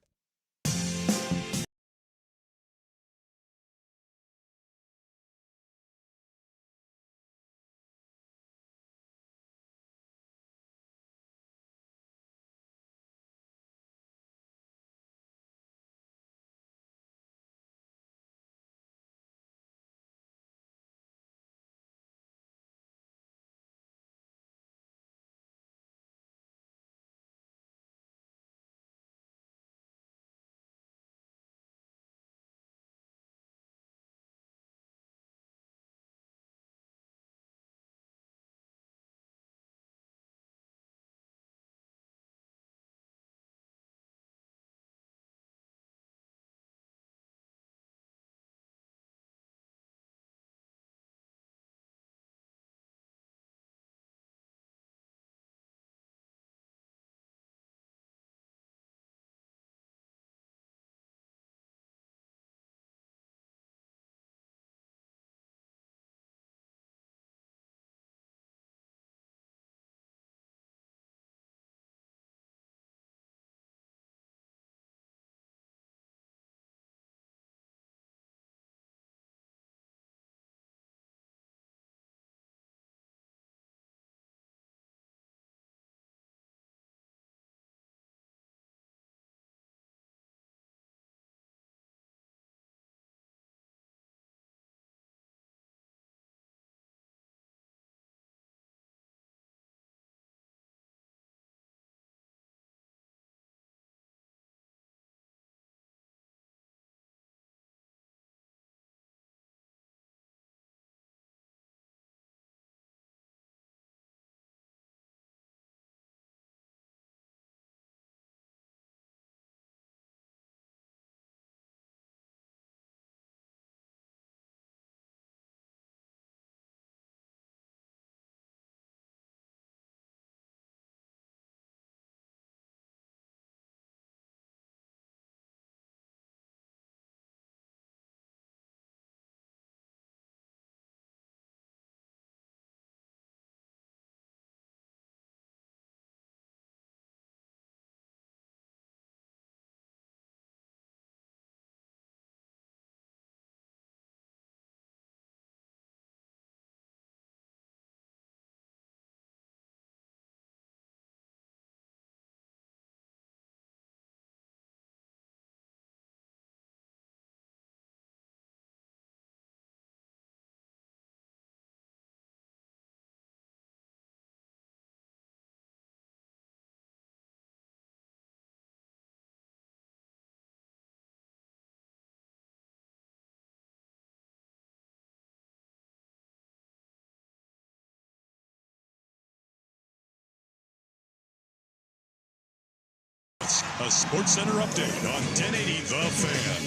A SportsCenter update on 1080 The Fan.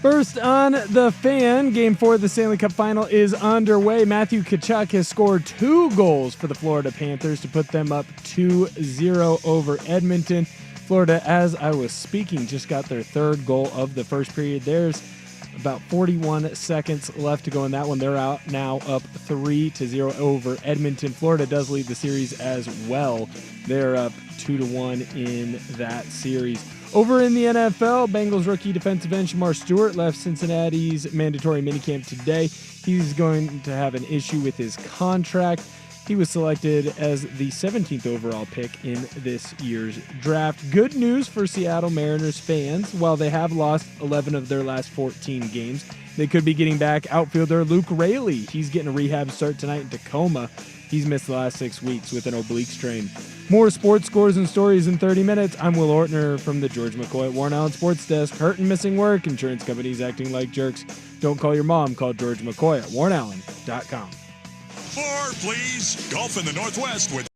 First on The Fan, Game 4 of the Stanley Cup Final is underway. Matthew Tkachuk has scored 2 goals for the Florida Panthers to put them up 2-0 over Edmonton. Florida, as I was speaking, just got their 3rd goal of the first period. There's about 41 seconds left to go in that one. They're out now up 3-0 over Edmonton. Florida does lead the series as well. They're up 2-1 in that series. Over in the NFL, Bengals rookie defensive end Shamar Stewart left Cincinnati's mandatory minicamp today. He's going to have an issue with his contract. He was selected as the 17th overall pick in this year's draft. Good news for Seattle Mariners fans. While they have lost 11 of their last 14 games, they could be getting back outfielder Luke Raley. He's getting a rehab start tonight in Tacoma. He's missed the last 6 weeks with an oblique strain. More sports scores and stories in 30 minutes. I'm Will Ortner from the George McCoy at Warren Allen Sports Desk. Hurt and missing work. Insurance companies acting like jerks. Don't call your mom. Call George McCoy at warrenallen.com. More, please. Golf in the Northwest with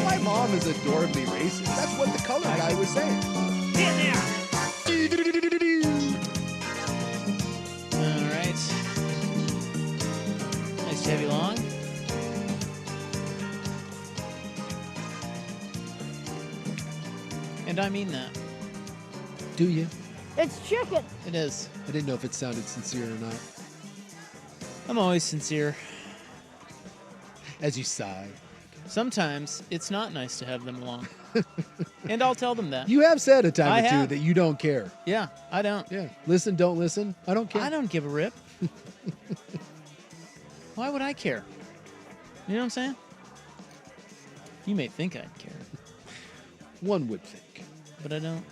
My mom is adorably racist. That's what the color guy was saying. All right. Nice heavy long. And I mean that. Do you? It's chicken. It is. I didn't know if it sounded sincere or not. I'm always sincere. As you sigh. Sometimes it's not nice to have them along. And I'll tell them that. You have said a time I or two have. that you don't care. Yeah, I don't. Yeah. Listen, don't listen. I don't care. I don't give a rip. Why would I care? You know what I'm saying? You may think I'd care, One would think. but I don't.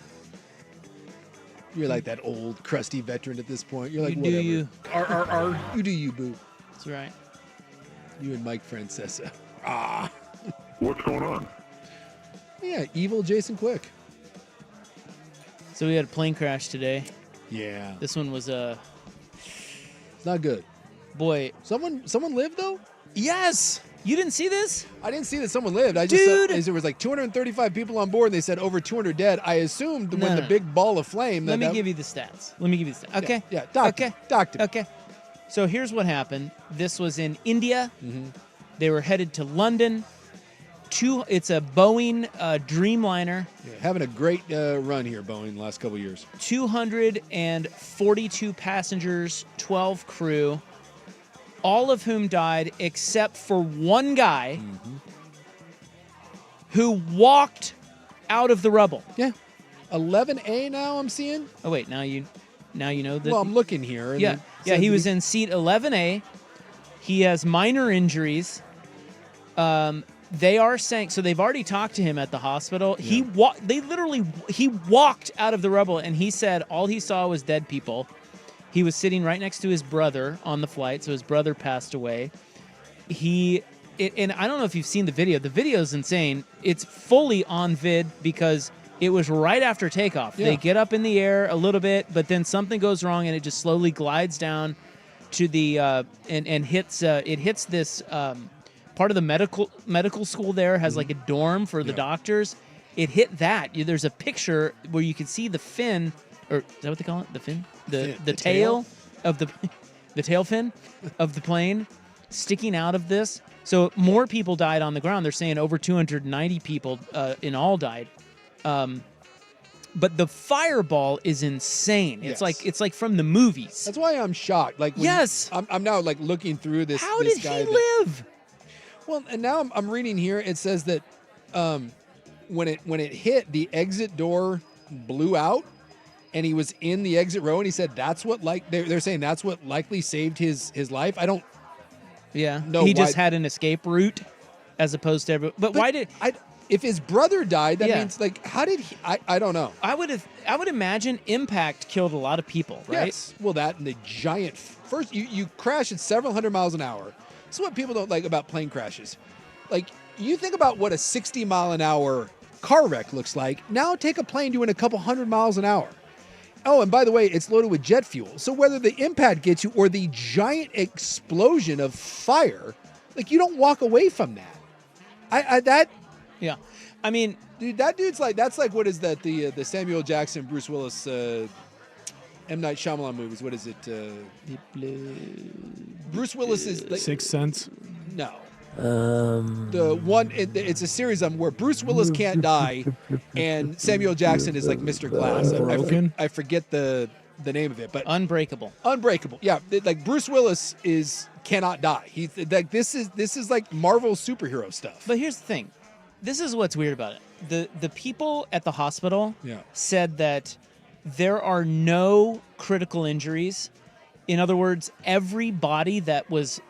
You're like that old, crusty veteran at this point. You're like, You do whatever. you. R. You do you, boo. That's right. You and Mike Francesa. What's going on? Yeah, evil Jason Quick. So we had a plane crash today. Yeah. This one was It's not good. boy. Someone lived, though? Yes. You didn't see this? I didn't see that someone lived. I just saw there was like 235 people on board, and they said over 200 dead. I assumed when the big ball of flame. Let me give you the stats. Okay. Yeah. Doctor. Okay. So here's what happened. This was in India. Mm-hmm. They were headed to London. It's a Boeing Dreamliner. Yeah, having a great run here, Boeing, the last couple of years. 242 passengers, 12 crew, all of whom died except for one guy who walked out of the rubble. Yeah. 11A now I'm seeing. Oh, wait. Now you know that. Well, I'm looking here. And Yeah. He was in seat 11A. He has minor injuries. They are saying, so they've already talked to him at the hospital. Yeah. He walked out of the rubble, and he said all he saw was dead people. He was sitting right next to his brother on the flight, so his brother passed away. And I don't know if you've seen the video. The video is insane. It's fully on vid because It was right after takeoff. Yeah. They get up in the air a little bit, but then something goes wrong and it just slowly glides down to the and hits it hits this part of the medical school there has like a dorm for the doctors. It hit that. There's a picture where you can see the fin, or is that what they call it? The fin? The tail of the tail fin of the plane sticking out of this. So more people died on the ground. They're saying over 290 people in all died. But the fireball is insane. It's like from the movies. That's why I'm shocked. Like yes, I'm now like looking through this. How this did guy he live? Well, and now I'm reading here. It says that when it hit, the exit door blew out, and he was in the exit row, and he said that's what they're saying that's what likely saved his life. I don't. Yeah, know he why. just had an escape route, as opposed to everyone. But why did? If his brother died, that means like how did he? I don't know. I would imagine impact killed a lot of people, right? Yes. Well, that and the giant first you crash at several hundred miles an hour. This is what people don't like about plane crashes. Like you think about what a 60-mile-an-hour car wreck looks like. Now take a plane doing a couple hundred miles an hour. Oh, and by the way, it's loaded with jet fuel. So whether the impact gets you or the giant explosion of fire, like you don't walk away from that. Yeah, I mean, dude, that's like what is that the Samuel Jackson, Bruce Willis, M. Night Shyamalan movies? What is it? Bruce Willis is like, Sixth Sense. No. The one it's a series where Bruce Willis can't die, and Samuel Jackson is like Mr. Glass. I forget the name of it, but Unbreakable. Yeah, like Bruce Willis cannot die. He's like this is like Marvel superhero stuff. But here's the thing. This is what's weird about it. The people at the hospital said that there are no critical injuries. In other words, every body that was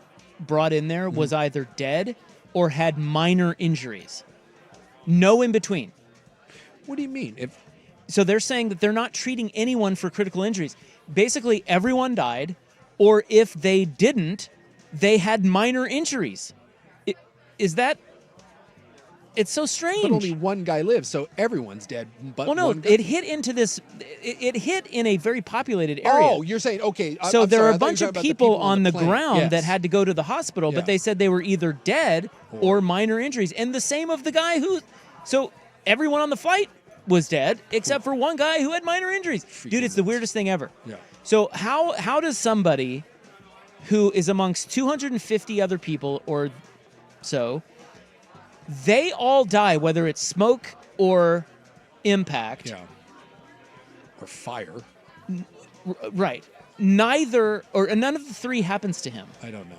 brought in there was either dead or had minor injuries. No in between. What do you mean? So they're saying that they're not treating anyone for critical injuries. Basically, everyone died, or if they didn't, they had minor injuries. It's so strange. But only one guy lives, so everyone's dead. But well, no, it hit into this. It hit in a very populated area. Oh, you're saying okay. So I'm there sorry, are a bunch of people on the ground that had to go to the hospital, but they said they were either dead or minor injuries. And the same of the guy who. So everyone on the flight was dead except for one guy who had minor injuries. Dude, it's the weirdest thing ever. Yeah. So how does somebody who is amongst 250 other people or so? They all die, whether it's smoke or impact. Yeah. Or fire. Right. Neither or none of the three happens to him. I don't know.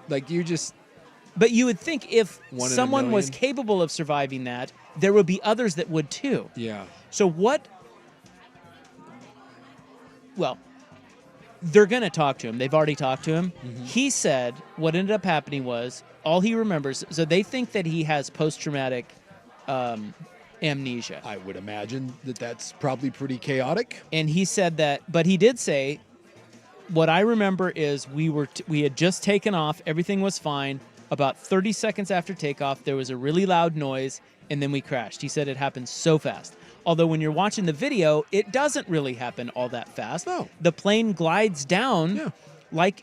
Like you just. But you would think if One in a someone was million. capable of surviving that, there would be others that would too. Yeah. So what? Well, they're going to talk to him. They've already talked to him. Mm-hmm. He said what ended up happening was all he remembers. So they think that he has post-traumatic amnesia. I would imagine that's probably pretty chaotic. And he said that, but he did say, what I remember is we had just taken off. Everything was fine. About 30 seconds after takeoff, there was a really loud noise, and then we crashed. He said it happened so fast. Although when you're watching the video, it doesn't really happen all that fast. No. The plane glides down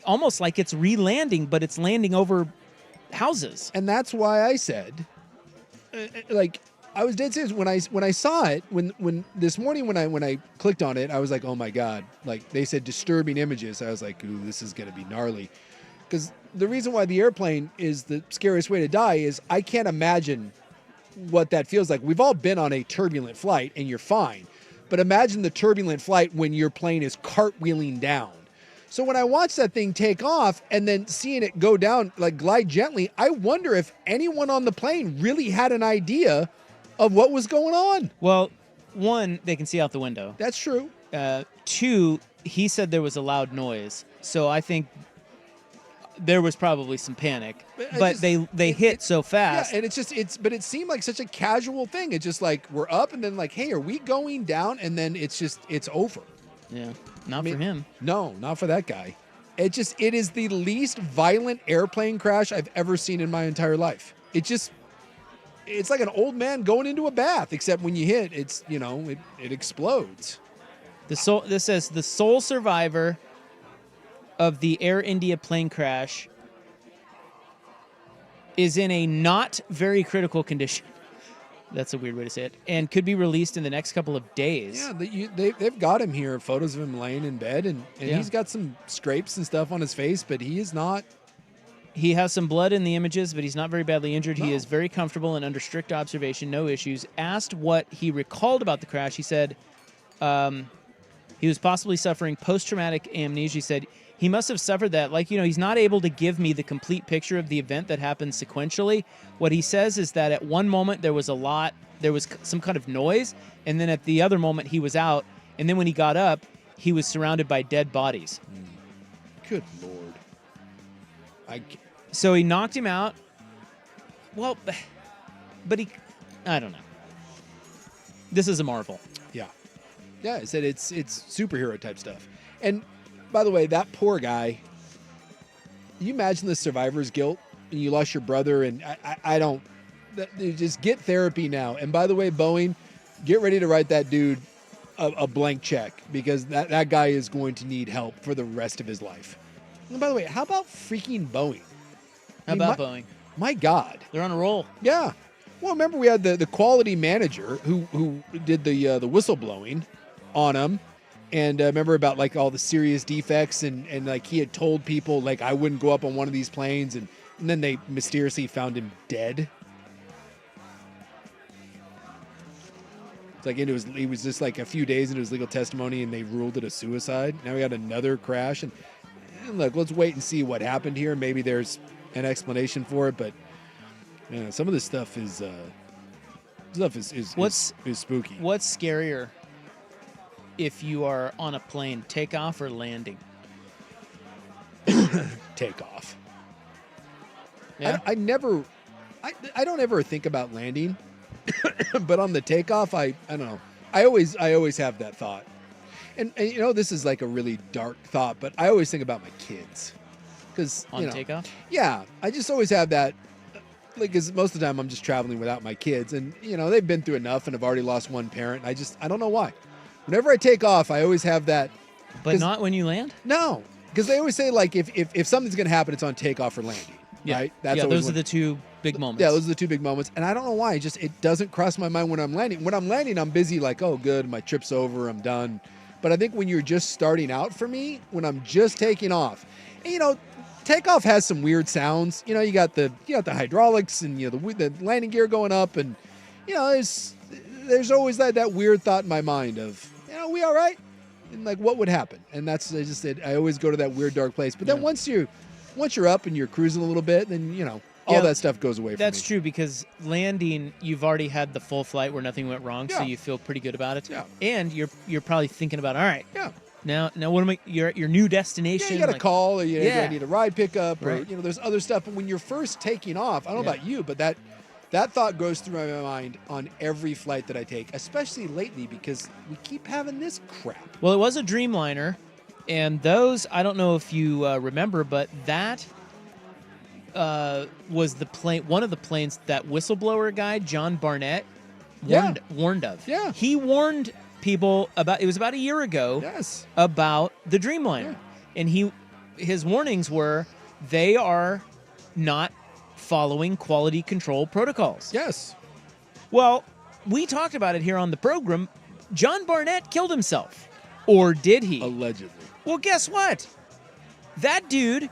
almost like it's re-landing, but it's landing over houses. And that's why I said, like, I was dead serious when I saw it. When this morning when I clicked on it, I was like, oh my god! Like they said, disturbing images. I was like, ooh, this is gonna be gnarly. Because the reason why the airplane is the scariest way to die is I can't imagine what that feels like. We've all been on a turbulent flight, and you're fine. But imagine the turbulent flight when your plane is cartwheeling down. So when I watched that thing take off and then seeing it go down, like glide gently, I wonder if anyone on the plane really had an idea of what was going on. Well, one, they can see out the window. That's true. Two, he said there was a loud noise. So I think there was probably some panic. But they hit so fast. Yeah, and but it seemed like such a casual thing. It's just like we're up and then like, hey, are we going down? And then it's over. Yeah. Not for him. No, not for that guy. It is the least violent airplane crash I've ever seen in my entire life. It's it's like an old man going into a bath, except when you hit, it's, it explodes. This says the sole survivor of the Air India plane crash is in a not very critical condition. That's a weird way to say it. And could be released in the next couple of days. Yeah, they've got him here, photos of him laying in bed, and he's got some scrapes and stuff on his face, but he is not. He has some blood in the images, but he's not very badly injured. No. He is very comfortable and under strict observation, no issues. Asked what he recalled about the crash, he said he was possibly suffering post-traumatic amnesia. He said he must have suffered that. He's not able to give me the complete picture of the event that happened sequentially. What he says is that at one moment there was some kind of noise, and then at the other moment he was out, and then when he got up, he was surrounded by dead bodies. Good Lord. So he knocked him out. Well, but I don't know. This is a marvel. Yeah. Yeah, I said it's superhero type stuff. And by the way, that poor guy, you imagine the survivor's guilt, and you lost your brother, and I don't, just get therapy now. And by the way, Boeing, get ready to write that dude a blank check, because that guy is going to need help for the rest of his life. And by the way, how about freaking Boeing? Boeing? My God. They're on a roll. Yeah. Well, remember we had the quality manager who did the whistleblowing on him. And remember about all the serious defects and he had told people I wouldn't go up on one of these planes, and then they mysteriously found him dead. It's he was just a few days into his legal testimony, and they ruled it a suicide. Now we got another crash, and look, let's wait and see what happened here. Maybe there's an explanation for it, but some of this stuff is spooky. What's scarier? If you are on a plane, takeoff or landing? Takeoff. Yeah. I don't ever think about landing, but on the takeoff, I don't know. I always have that thought. And this is a really dark thought, but I always think about my kids. Because on takeoff? Yeah. I just always have that, because most of the time I'm just traveling without my kids, and they've been through enough and have already lost one parent. I don't know why. Whenever I take off, I always have that. But not when you land? No, because they always say if something's going to happen, it's on takeoff or landing. Yeah. Right? Those are the two big moments. Yeah, those are the two big moments. And I don't know why. It doesn't cross my mind when I'm landing. When I'm landing, I'm busy oh, good, my trip's over, I'm done. But I think when you're just starting out, for me, when I'm just taking off, and, takeoff has some weird sounds. You got the hydraulics and the landing gear going up, and there's always that weird thought in my mind of, we all right? And what would happen? And that's I always go to that weird dark place. But then once you're up and you're cruising a little bit, then all that stuff goes away from me. That's true, because landing, you've already had the full flight where nothing went wrong, so you feel pretty good about it. Yeah. And you're probably thinking about, all right. Yeah. Now what am I? You're at your new destination. Yeah, you got a call, or do I need a ride pickup, or right. There's other stuff. But when you're first taking off, I don't know about you, but that thought goes through my mind on every flight that I take, especially lately, because we keep having this crap. Well, it was a Dreamliner, and those, I don't know if you remember, but that was one of the planes that whistleblower guy, John Barnett, warned of. Yeah. He warned people it was about a year ago, about the Dreamliner. Yeah. And his warnings were, they are not following quality control protocols. Yes. Well, we talked about it here on the program. John Barnett killed himself. Or did he? Allegedly. Well, guess what? That dude,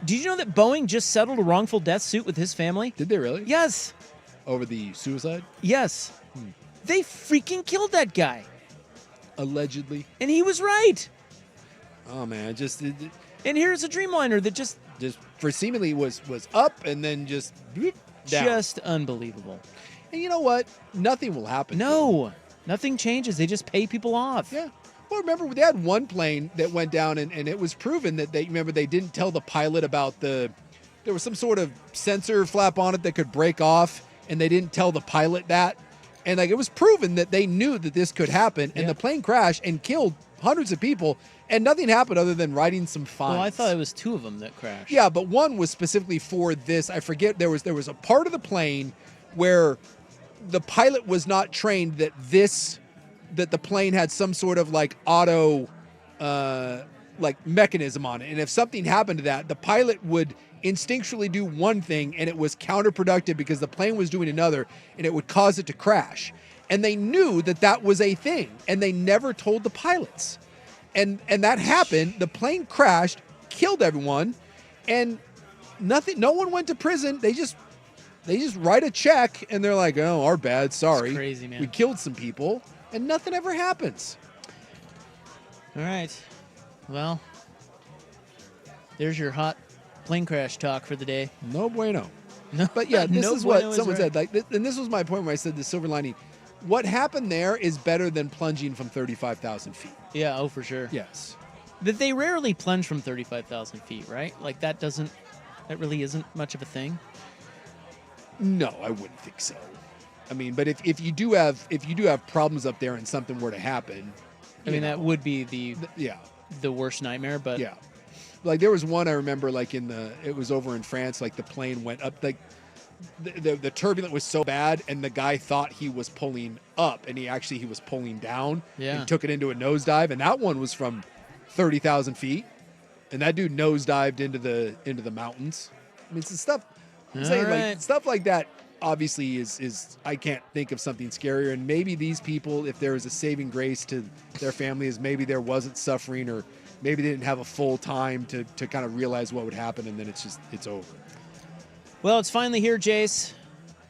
did you know that Boeing just settled a wrongful death suit with his family? Did they really? Yes. Over the suicide? Yes. They freaking killed that guy. Allegedly. And he was right. Oh, man. And here's a Dreamliner that just for seemingly was up and then just down. Just unbelievable. And you know what? Nothing will happen. No. Nothing changes. They just pay people off. Yeah. Well, remember, they had one plane that went down, and it was proven that they didn't tell the pilot about there was some sort of sensor flap on it that could break off, and they didn't tell the pilot that. And it was proven that they knew that this could happen, and the plane crashed and killed hundreds of people, and nothing happened other than writing some fines. Well, I thought it was two of them that crashed. Yeah, but one was specifically for this. I forget, there was a part of the plane where the pilot was not trained that the plane had some sort of like auto like mechanism on it. And if something happened to that, the pilot would instinctually do one thing and it was counterproductive because the plane was doing another and it would cause it to crash. And they knew that that was a thing and they never told the pilots. And that happened. The plane crashed, killed everyone, and no one went to prison. They just write a check and they're like, "Oh, our bad, sorry. It's crazy, man. We killed some people," and nothing ever happens. All right. Well, there's your hot plane crash talk for the day. No bueno. No, But yeah, this no is what bueno someone right. said. Like, and this was my point where I said the silver lining. What happened there is better than plunging from 35,000 feet. Yeah, oh, for sure. Yes. That they rarely plunge from 35,000 feet, right? Like that really isn't much of a thing. No, I wouldn't think so. I mean, but if you do have problems up there and something were to happen, I mean, that would be the worst nightmare, but yeah. Like there was one I remember, like it was over in France, like the plane went up, like the turbulence was so bad, and the guy thought he was pulling up, and he was pulling down. Yeah. And took it into a nosedive, and that one was from 30,000 feet, and that dude nosedived into the mountains. I mean, it's stuff. I'm saying like stuff like that. Obviously, is I can't think of something scarier, and maybe these people, if there was a saving grace to their family, is maybe there wasn't suffering, or maybe they didn't have a full time to kind of realize what would happen, and then it's over. Well, it's finally here, Jace.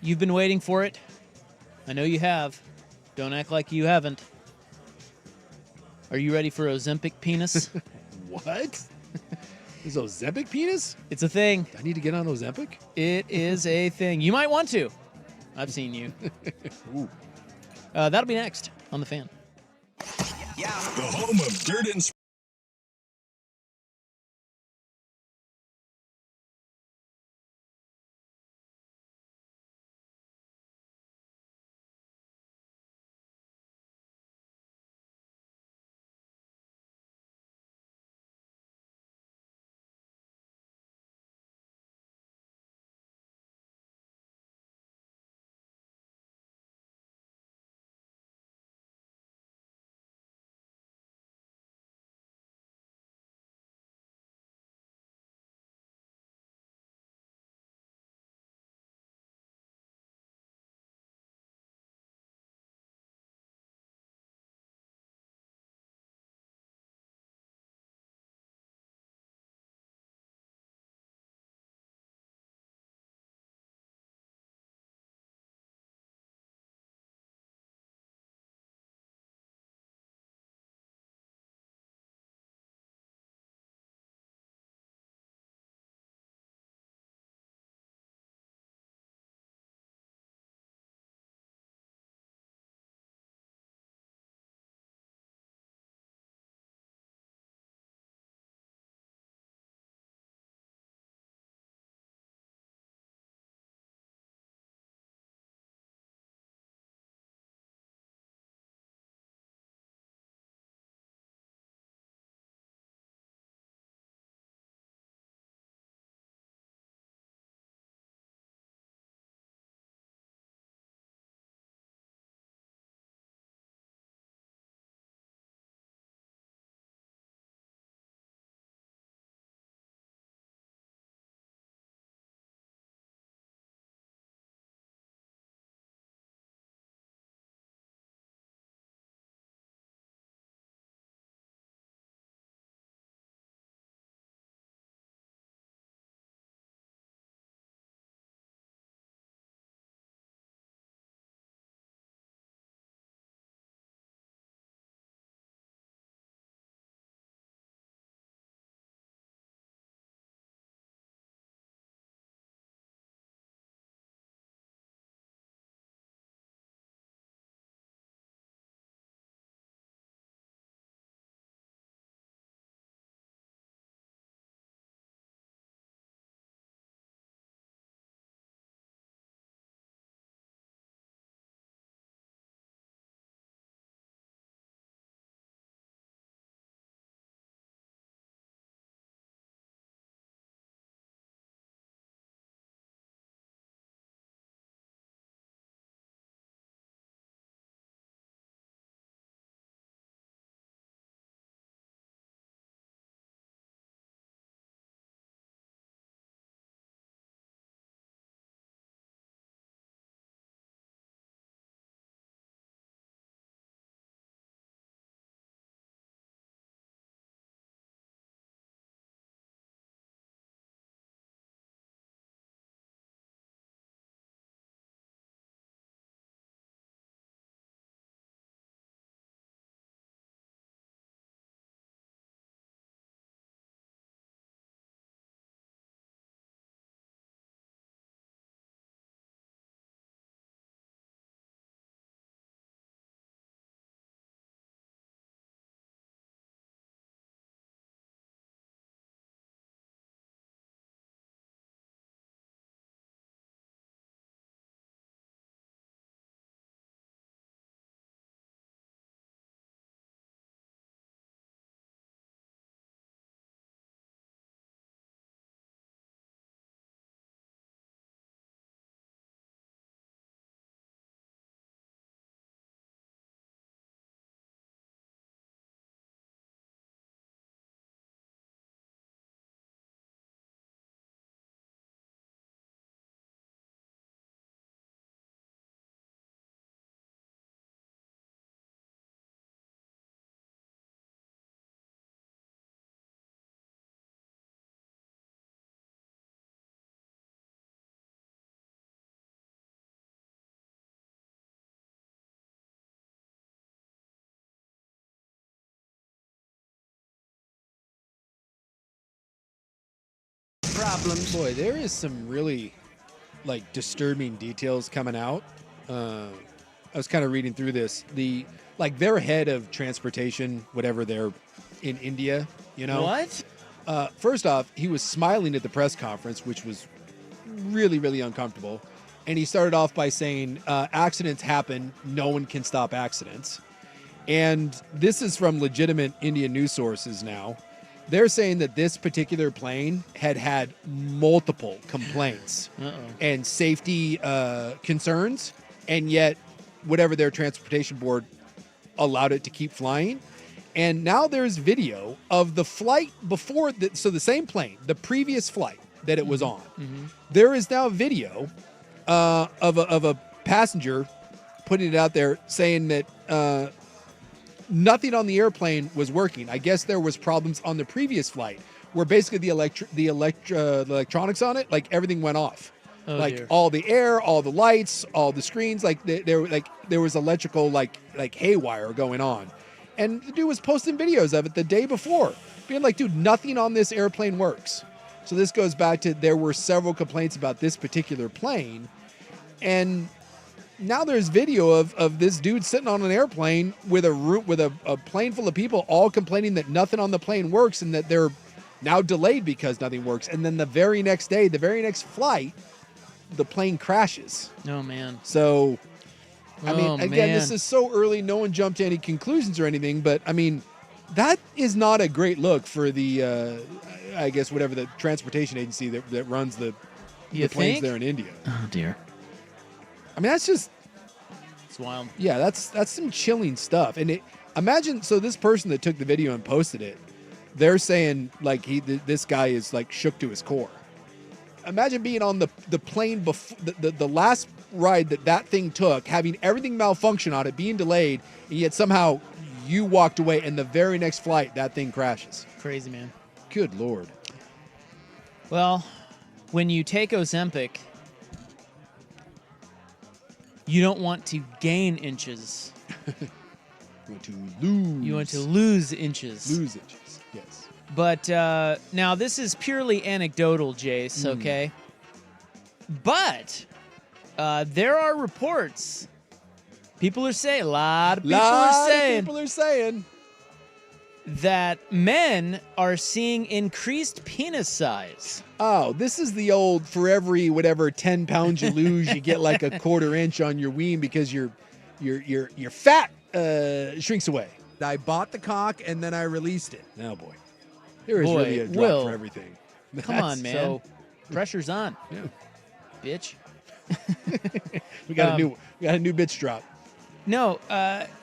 You've been waiting for it. I know you have. Don't act like you haven't. Are you ready for Ozempic penis? What? Is Ozempic penis? It's a thing. I need to get on Ozempic? It is a thing. You might want to. I've seen you. Ooh. That'll be next on The Fan. The home of dirt and problems. Boy, there is some really like disturbing details coming out. I was kind of reading through this. Their head of transportation, whatever they're in India, you know. What? First off, he was smiling at the press conference, which was really, really uncomfortable. And he started off by saying, accidents happen. No one can stop accidents. And this is from legitimate Indian news sources now. They're saying that this particular plane had multiple complaints and safety concerns, and yet whatever their transportation board allowed it to keep flying. And now there's video of the flight before, so the same plane, the previous flight that it was on. There is now video of a passenger putting it out there saying that nothing on the airplane was working. I guess there was problems on the previous flight where basically the electronics on it, like everything went off. Dear. All the air, all the lights, all the screens, there was electrical like haywire going on. And the dude was posting videos of it the day before, being like, dude, nothing on this airplane works. So this goes back to there were several complaints about this particular plane. And now there's video of this dude sitting on an airplane with a plane full of people all complaining that nothing on the plane works and that they're now delayed because nothing works. And then the very next day, the very next flight, the plane crashes. Oh, man. So, I mean, again, this is so early. No one jumped to any conclusions or anything. But, I mean, that is not a great look for the, I guess, whatever the transportation agency that runs the planes there in India. Oh, dear. I mean, that's just... It's wild. Yeah, that's some chilling stuff. And imagine, so this person that took the video and posted it, they're saying, like, this guy is, like, shook to his core. Imagine being on the plane before the last ride that thing took, having everything malfunction on it, being delayed, and yet somehow you walked away, and the very next flight, that thing crashes. Crazy, man. Good Lord. Well, when you take Ozempic, you don't want to gain inches. You want to lose. You want to lose inches. Lose inches, yes. But now this is purely anecdotal, Jace, okay? But there are reports. People are saying, a lot of people are saying that men are seeing increased penis size. Oh, this is the old for every whatever 10 pounds you lose, you get like a 1/4 inch on your ween because your fat shrinks away. I bought the cock and then I released it. Oh boy, there is really a drop for everything. Come on, man. So, pressure's on. Yeah, bitch. we got a new bitch drop. No,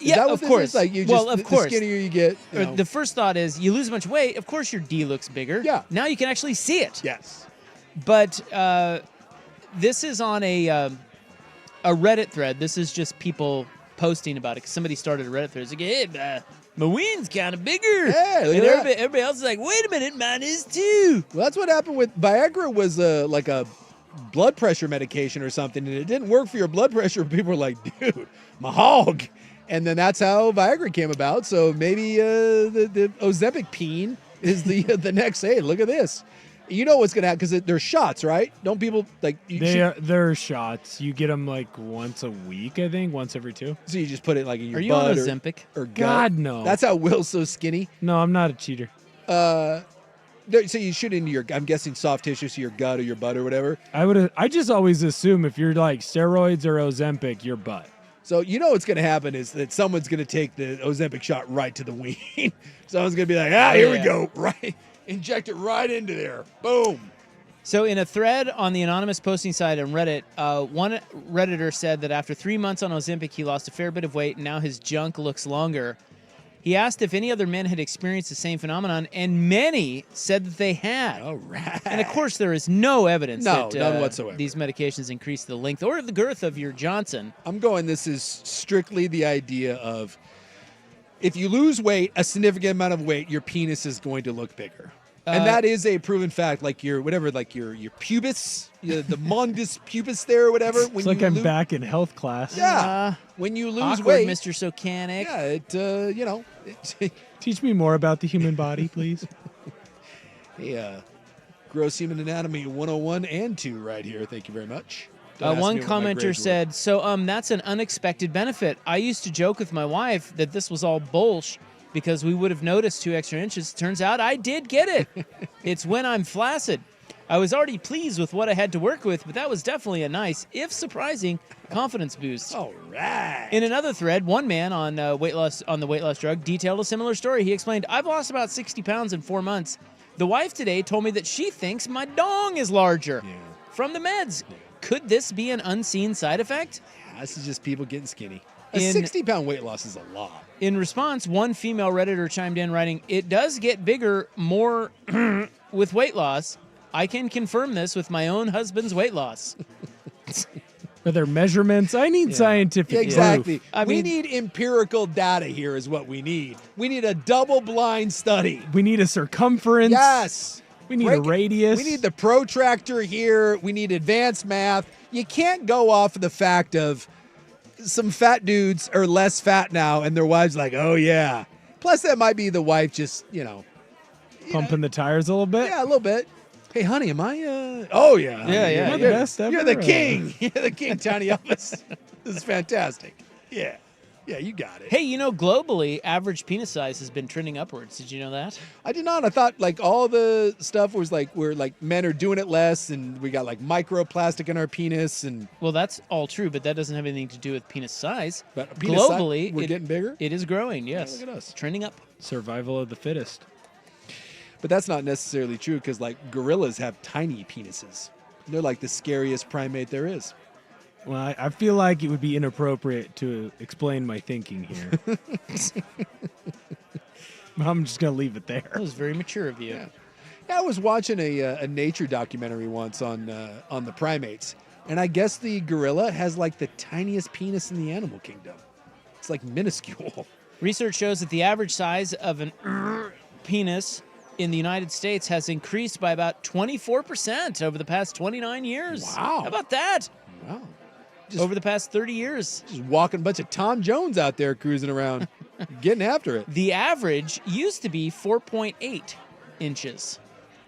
yeah, of course. Like you well, just, of course. The skinnier you get. You know. The first thought is you lose a bunch of weight. Of course, your D looks bigger. Yeah. Now you can actually see it. Yes. But this is on a Reddit thread. This is just people posting about it because somebody started a Reddit thread. It's like, hey, my ween's kind of bigger. Yeah, and everybody else is like, wait a minute, mine is too. Well, that's what happened with Viagra. Was like a blood pressure medication or something, and it didn't work for your blood pressure. People were like, dude, my hog. And then that's how Viagra came about. So maybe the Ozempic peen is the next, hey, look at this. You know what's going to happen because they're shots, right? Don't people like... They're shots. You get them like once a week, I think, once every 2. So you just put it like in your butt. Are you on Ozempic? Or gut. God, no. That's how Will's so skinny. No, I'm not a cheater. So you shoot into your, I'm guessing, soft tissue, so your gut or your butt or whatever. I just always assume if you're like steroids or Ozempic, your butt. So you know what's going to happen is that someone's going to take the Ozempic shot right to the ween. Someone's going to be like, here we go. Right. Inject it right into there. Boom. So in a thread on the anonymous posting site on Reddit, one Redditor said that after 3 months on Ozempic, he lost a fair bit of weight, and now his junk looks longer. He asked if any other men had experienced the same phenomenon, and many said that they had. All right. And, of course, there is no evidence that none whatsoever. These medications increase the length or the girth of your Johnson. I'm going, this is strictly the idea of if you lose weight, a significant amount of weight, your penis is going to look bigger. And that is a proven fact, like your pubis, the mundus pubis there or whatever. It's like I'm back in health class. Yeah. When you lose awkward, weight. Mr. Socanic. Yeah, Teach me more about the human body, please. Hey, Gross Human Anatomy 101 and 2 right here. Thank you very much. Don't ask One me what my commenter grades were. said, so that's an unexpected benefit. I used to joke with my wife that this was all bullsh because we would have noticed 2 extra inches. Turns out I did get it. It's when I'm flaccid. I was already pleased with what I had to work with, but that was definitely a nice, if surprising, confidence boost. All right. In another thread, one man on the weight loss drug detailed a similar story. He explained, I've lost about 60 pounds in 4 months. The wife today told me that she thinks my dong is larger from the meds. Could this be an unseen side effect? Yeah, this is just people getting skinny. A In- 60-pound weight loss is a lot. In response, one female Redditor chimed in writing, it does get bigger more with weight loss. I can confirm this with my own husband's weight loss. Are there measurements? I need scientific Yeah, exactly. proof. We need empirical data here is what we need. We need a double-blind study. We need a circumference. Yes. We need a radius. We need the protractor here. We need advanced math. You can't go off of the fact of some fat dudes are less fat now and their wives like, oh, yeah. Plus, that might be the wife just, pumping the tires a little bit. Yeah, a little bit. Hey, honey, am I? Oh, yeah. Yeah. You're, The best you're ever. the king. You're the king, Tiny Elvis. This is fantastic. Yeah. Yeah, you got it. Hey, globally, average penis size has been trending upwards. Did you know that? I did not. I thought all the stuff was where men are doing it less and we got microplastic in our penis and. Well, that's all true, but that doesn't have anything to do with penis size. But penis globally, size, we're getting bigger? It is growing, yes. Yeah, look at us. Trending up. Survival of the fittest. But that's not necessarily true because gorillas have tiny penises. They're like the scariest primate there is. Well, I feel like it would be inappropriate to explain my thinking here. I'm just going to leave it there. That was very mature of you. Yeah, I was watching a nature documentary once on the primates, and I guess the gorilla has the tiniest penis in the animal kingdom. It's minuscule. Research shows that the average size of an penis in the United States has increased by about 24% over the past 29 years. Wow. How about that? Wow. Over the past 30 years. Just walking a bunch of Tom Jones out there cruising around, getting after it. The average used to be 4.8 inches.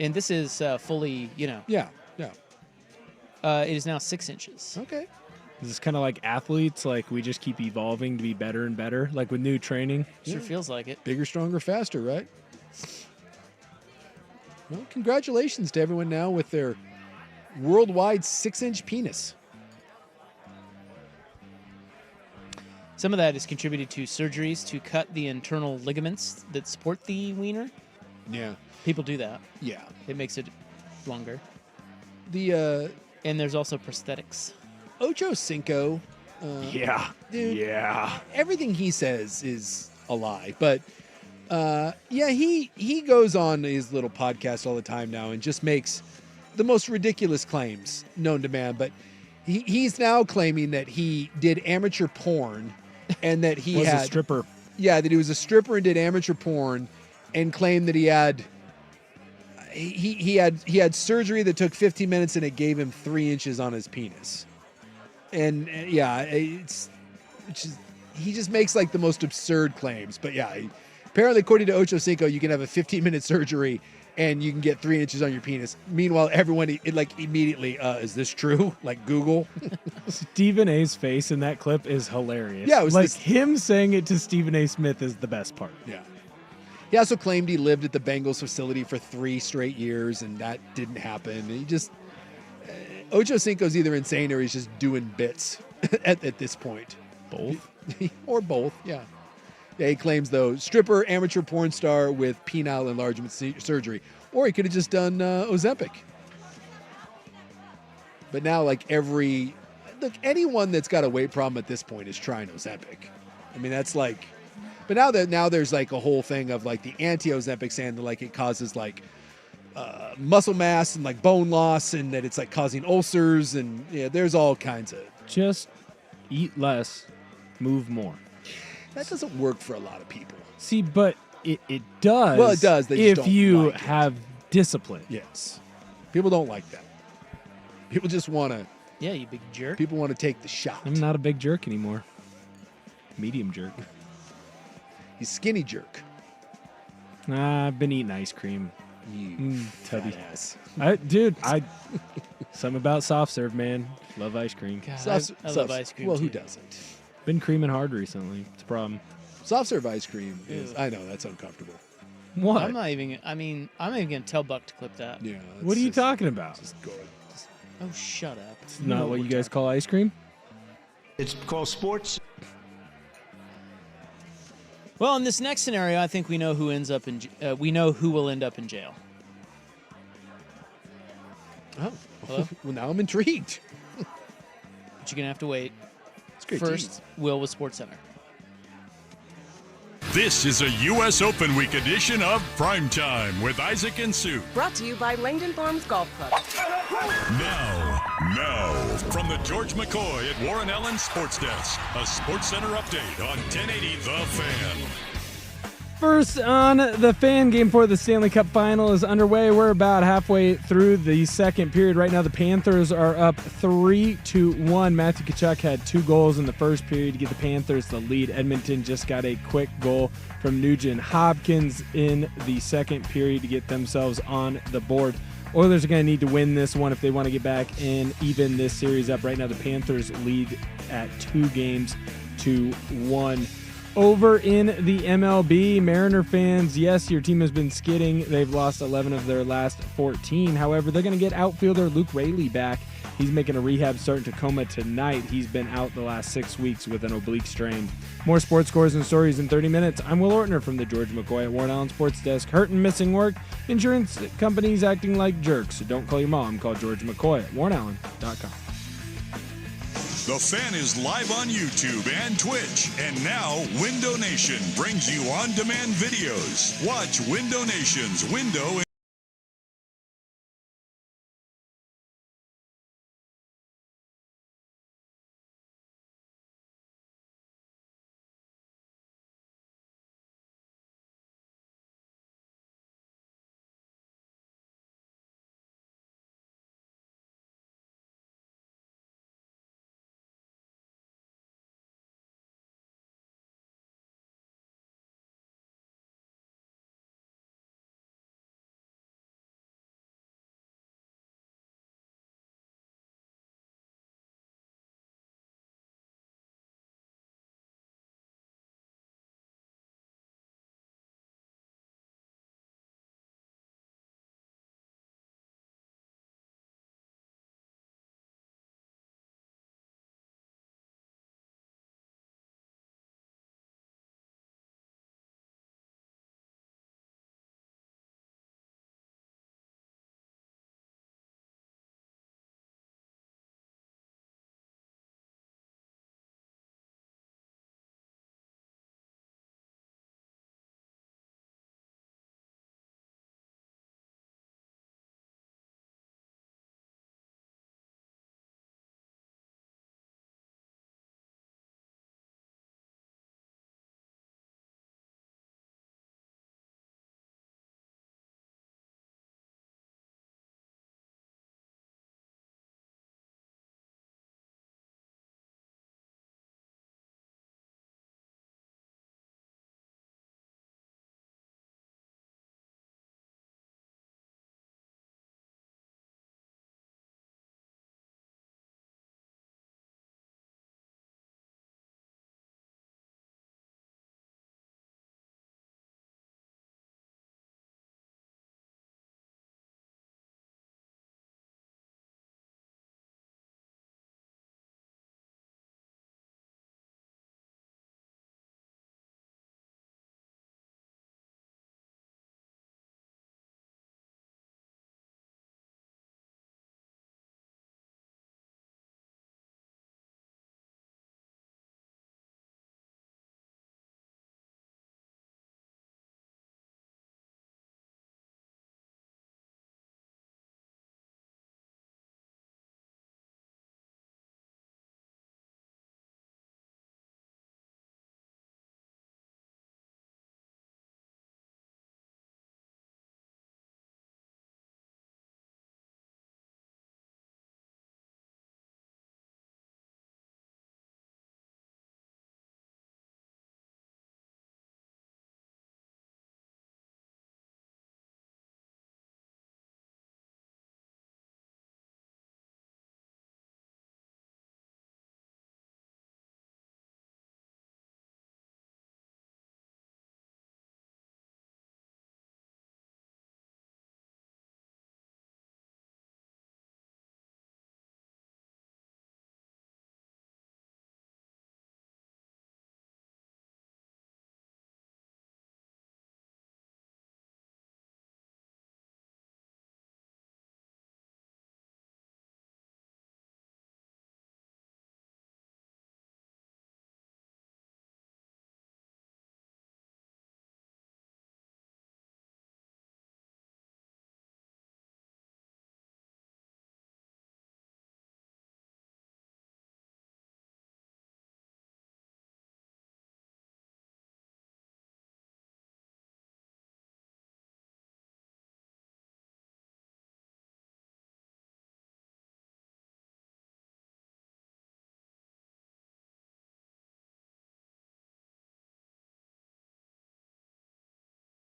And this is fully, Yeah. it is now 6 inches. Okay. Is this kind of like athletes? We just keep evolving to be better and better, with new training? Sure feels like it. Bigger, stronger, faster, right? Well, congratulations to everyone now with their worldwide 6-inch penis. Some of that is contributed to surgeries to cut the internal ligaments that support the wiener. Yeah. People do that. Yeah. It makes it longer. And there's also prosthetics. Ocho Cinco. Yeah. Dude, Yeah. everything he says is a lie. But, he goes on his little podcast all the time now and just makes the most ridiculous claims known to man. But he's now claiming that he did amateur porn and that he Was had a stripper. Yeah, that he was a stripper and did amateur porn and claimed that he had surgery that took 15 minutes and it gave him 3 inches on his penis. And he just makes the most absurd claims. But apparently according to Ocho Cinco, you can have a 15-minute surgery and you can get 3 inches on your penis. Meanwhile, everyone immediately, is this true? Google. Stephen A's face in that clip is hilarious. Yeah, it was him saying it to Stephen A. Smith is the best part. Yeah. He also claimed he lived at the Bengals facility for 3 straight years, and that didn't happen. He just Ocho Cinco's either insane or he's just doing bits at this point. Both. Or both, yeah. Yeah, he claims, though, stripper, amateur porn star with penile enlargement surgery. Or he could have just done Ozempic. But now, anyone that's got a weight problem at this point is trying Ozempic. I mean, that's but now there's a whole thing of the anti-Ozempic saying that it causes muscle mass and bone loss and that it's causing ulcers and there's all kinds of. Just eat less, move more. That doesn't work for a lot of people. See, but it does. Well, it does. They just if don't you like it. have discipline. Yes. People don't like that. People just want to. Yeah, you big jerk. People want to take the shot. I'm not a big jerk anymore. Medium jerk. He's skinny jerk. I've been eating ice cream. Tubby. Yes. Something about soft serve, man. Love ice cream. God, I love ice cream. Well, too. who doesn't? Been creaming hard recently. It's a problem. Soft serve ice cream is. I know that's uncomfortable. What? I'm not even gonna tell Buck to clip that. Yeah. What are you talking about? Just go. Oh, shut up. It's not what you guys call ice cream? It's called sports. Well, in this next scenario, I think we know who ends up in. We know who will end up in jail. Oh. Hello? Well, now I'm intrigued. But you're gonna have to wait. It's great. First, Will with Sports Center. This is a U.S. Open Week edition of Primetime with Isaac and Sue. Brought to you by Langdon Farms Golf Club. Now, from the George McCoy at Warren Allen Sports Desk, a Sports Center update on 1080 The Fan. First on the Fan, game for the Stanley Cup final is underway. We're about halfway through the second period. Right now, the Panthers are up 3-1. Matthew Tkachuk had 2 goals in the first period to get the Panthers the lead. Edmonton just got a quick goal from Nugent Hopkins in the second period to get themselves on the board. Oilers are going to need to win this one if they want to get back and even this series up. Right now, the Panthers lead at 2-1. Over in the MLB, Mariner fans, yes, your team has been skidding. They've lost 11 of their last 14. However, they're going to get outfielder Luke Raley back. He's making a rehab start in Tacoma tonight. He's been out the last 6 weeks with an oblique strain. More sports scores and stories in 30 minutes. I'm Will Ortner from the George McCoy at Warren Allen Sports Desk. Hurt and missing work. Insurance companies acting like jerks. So don't call your mom. Call George McCoy at warrenallen.com. The Fan is live on YouTube and Twitch. And now, Window Nation brings you on-demand videos. Watch Window Nation's Window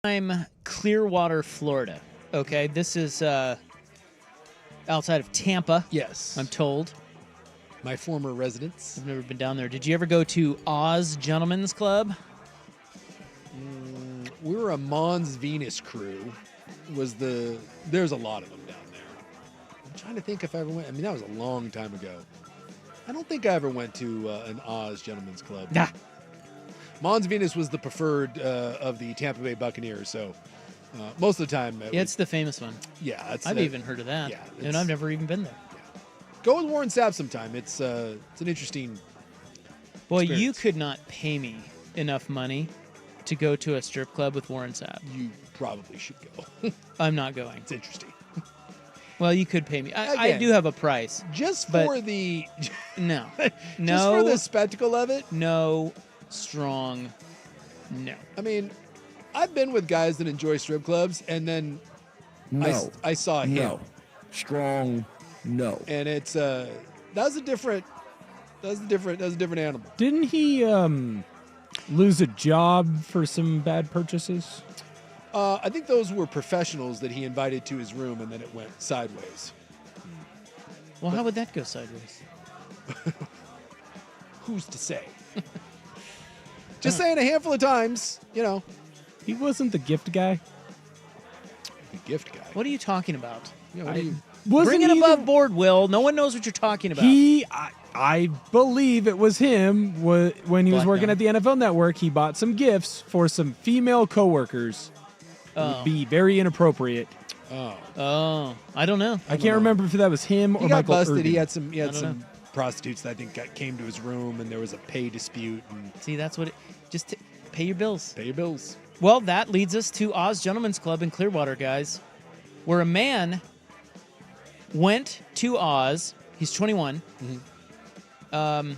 I'm Clearwater, Florida. Okay, this is outside of Tampa. Yes. I'm told. My former residence. I've never been down there. Did you ever go to Oz Gentlemen's Club? We were a Mons Venus crew. There's a lot of them down there. I'm trying to think if I ever went. I mean, that was a long time ago. I don't think I ever went to an Oz Gentlemen's Club. Nah. Mons Venus was the preferred of the Tampa Bay Buccaneers, so most of the time... it's the famous one. Yeah. I've even heard of that. Yeah, and I've never even been there. Yeah. Go with Warren Sapp sometime. It's an interesting Boy, experience. you could not pay me enough money to go to a strip club with Warren Sapp. You probably should go. I'm not going. It's interesting. Well, you could pay me. I do have a price. Just for the... No. Just for the spectacle of it? No. Strong. No. I mean, I've been with guys that enjoy strip clubs, and then I saw him. No. Strong. No. And it's that was a different animal. Didn't he lose a job for some bad purchases? I think those were professionals that he invited to his room, and then it went sideways. Well, how would that go sideways? Who's to say? Just saying, a handful of times, you know. He wasn't the gift guy. The gift guy. What are you talking about? You know, Bring it above board, Will. No one knows what you're talking about. I believe it was him when he was working at the NFL Network. He bought some gifts for some female coworkers. It would be very inappropriate. Oh, I don't know. I can't remember if that was him or he got Michael busted. Irvin. He had some prostitutes that I think came to his room, and there was a pay dispute. And see, that's what. Just pay your bills. Pay your bills. Well, that leads us to Oz Gentlemen's Club in Clearwater, guys, where a man went to Oz. He's 21. Mm-hmm.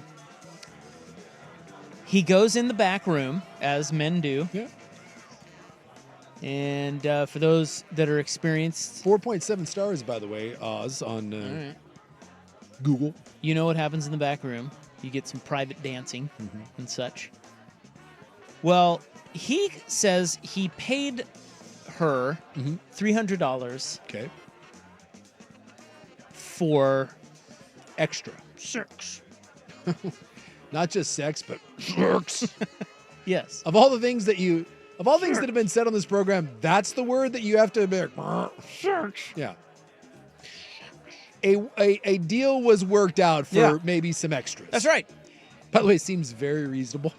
He goes in the back room, as men do. Yeah. And for those that are experienced... 4.7 stars, by the way, Oz, on Google. You know what happens in the back room. You get some private dancing and such. Well, he says he paid her $300 okay. for... extra. Sex. Not just sex, but sex. Yes. Of all things that have been said on this program, that's the word that you have to be like, sex. Yeah. A deal was worked out for maybe some extras. That's right. By the way, it seems very reasonable.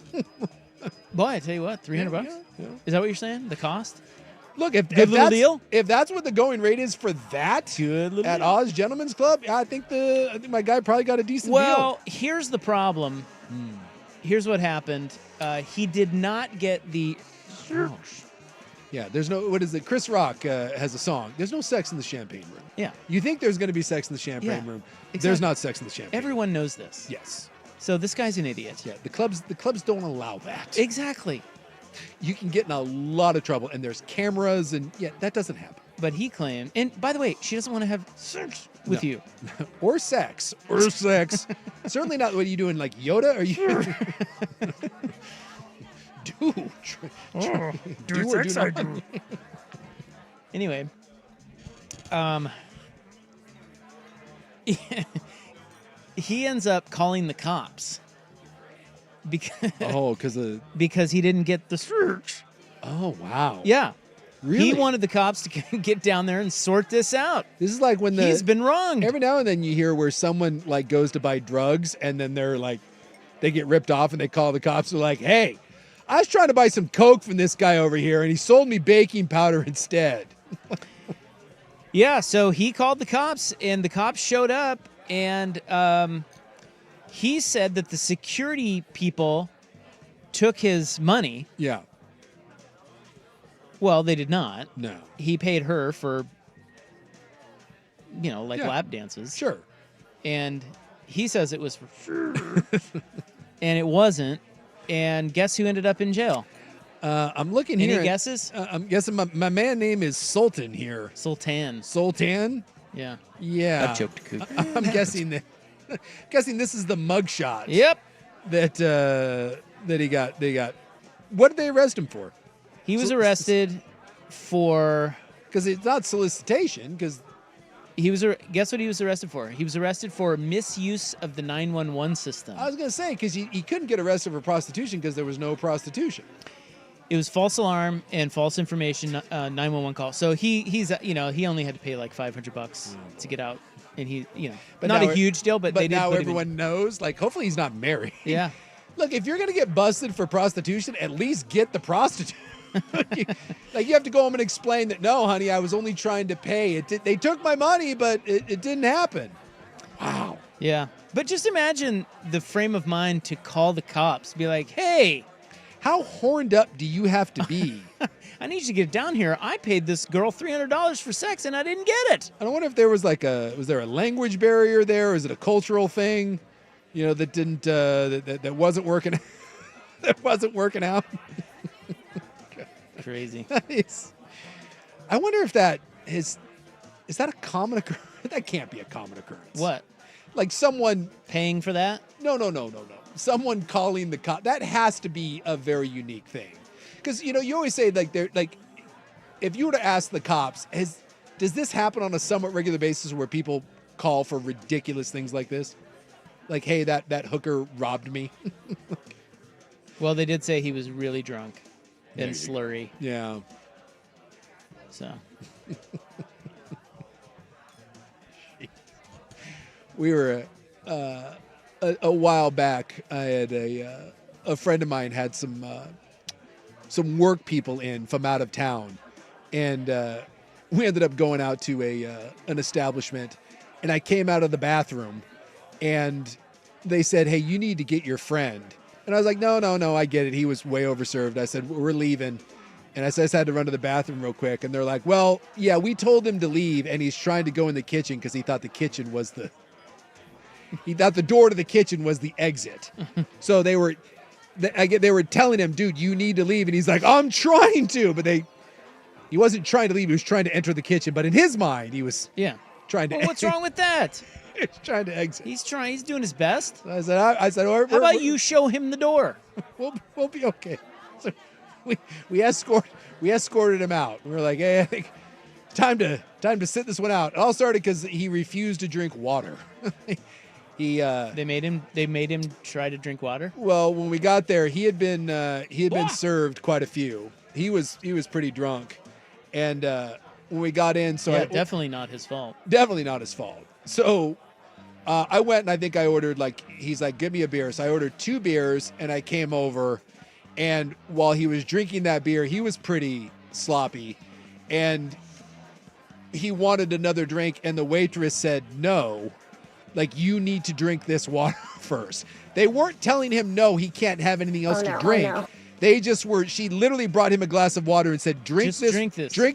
Boy, I tell you what, $300? Yeah. Is that what you're saying? The cost? Look, if little deal? If that's what the going rate is for that at Oz Gentlemen's Club, I think my guy probably got a decent deal. Well, here's the problem. Here's what happened. He did not get the... Yeah, there's no... What is it? Chris Rock has a song. There's no sex in the champagne room. Yeah. You think there's going to be sex in the champagne room. Exactly. There's not sex in the champagne Everyone knows this. Yes. So this guy's an idiot. Yeah, the clubs don't allow that. Exactly. You can get in a lot of trouble, and there's cameras, and that doesn't happen. But he claimed... And by the way, she doesn't want to have sex with you. Or sex. Certainly not what are you doing, like Yoda? Are you... Do sex I do. Anyway, he ends up calling the cops because he didn't get the search. Oh wow! Yeah, really? He wanted the cops to get down there and sort this out. This is like when he's been wronged. Every now and then you hear where someone like goes to buy drugs and then they're like, they get ripped off and they call the cops. They're like, "Hey, I was trying to buy some Coke from this guy over here, and he sold me baking powder instead." Yeah, so he called the cops, and the cops showed up, and he said that the security people took his money. Yeah. Well, they did not. No. He paid her for, lap dances. Sure. And he says it was for sure. And it wasn't. And guess who ended up in jail? I'm looking here. Any guesses? I'm guessing my man name is Sultan here. Sultan. Yeah. Yeah. I choked Coop. I'm guessing this is the mugshot. Yep. That he got. What did they arrest him for? He was arrested for because it's not solicitation. Because guess what he was arrested for? He was arrested for misuse of the 911 system. I was going to say because he couldn't get arrested for prostitution because there was no prostitution. It was false alarm and false information 911 call. So he's he only had to pay like $500 to get out, and but not a huge deal. But they did now put everyone knows. Like, hopefully he's not married. Yeah. Look, if you're gonna get busted for prostitution, at least get the prostitute. Like you have to go home and explain that no, honey, I was only trying to pay. They took my money, but it didn't happen. Wow. Yeah, but just imagine the frame of mind to call the cops, be like, "Hey, how horned up do you have to be? I need you to get down here. I paid this girl $300 for sex, and I didn't get it." I wonder if there was was there a language barrier there? Or is it a cultural thing? That didn't that wasn't working. That wasn't working out. Crazy. I wonder if is that a common occurrence? That can't be a common occurrence. What? Like someone paying for that? No. Someone calling the cop. That has to be a very unique thing. Because you always say if you were to ask the cops, does this happen on a somewhat regular basis where people call for ridiculous things like this? Like, hey, that hooker robbed me. Well, they did say he was really drunk and slurry. Yeah. So. We were a while back. I had a friend of mine had some work people in from out of town, and we ended up going out to an establishment. And I came out of the bathroom, and they said, "Hey, you need to get your friend." And I was like, no, I get it. He was way overserved. I said, "We're leaving." And I just had to run to the bathroom real quick. And they're like, "Well, yeah, we told him to leave, and he's trying to go in the kitchen because he thought the kitchen was he thought the door to the kitchen was the exit." So they were telling him, "Dude, you need to leave." And he's like, "I'm trying to." But he wasn't trying to leave. He was trying to enter the kitchen. But in his mind, he was trying to. Well, what's wrong with that? He's trying to exit. He's trying. He's doing his best. I said, how about you show him the door? We'll be okay. So we escorted him out. We were like, "Hey, I think time to sit this one out." It all started because he refused to drink water. They made him try to drink water. Well, when we got there, he had been served quite a few. He was pretty drunk, and when we got in, definitely not his fault. Definitely not his fault. So I went and I think I ordered he's like, "Give me a beer." So I ordered 2 beers, and I came over, and while he was drinking that beer, he was pretty sloppy, and he wanted another drink, and the waitress said no. Like, you need to drink this water first. They weren't telling him, no, he can't have anything else to drink. Oh, no. They just were, she literally brought him a glass of water and said, drink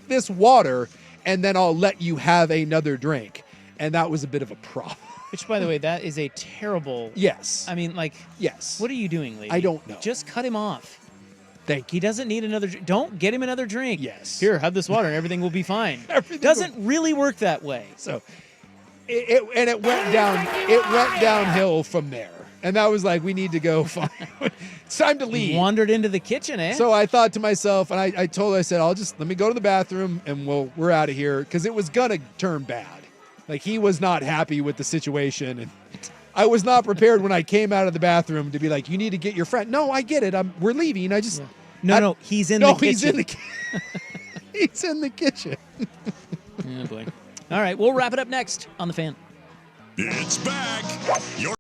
this water, and then I'll let you have another drink. And that was a bit of a problem. Which, by the way, that is a terrible. Yes. I mean, yes. What are you doing, lady? I don't know. Just cut him off. Thank you. He doesn't need another drink. Don't get him another drink. Yes. Here, have this water and everything will be fine. Doesn't really work that way. So, it went downhill from there. And that was like, we need to go. It's time to leave. Wandered into the kitchen, eh? So I thought to myself, and I said, let me go to the bathroom and we're out of here. Because it was going to turn bad. Like, he was not happy with the situation. And I was not prepared when I came out of the bathroom to be like, you need to get your friend. No, I get it. We're leaving. I just. Yeah. No, he's in the kitchen. He's in the He's in the kitchen. Oh, boy. All right, we'll wrap it up next on The Fan. It's back. Your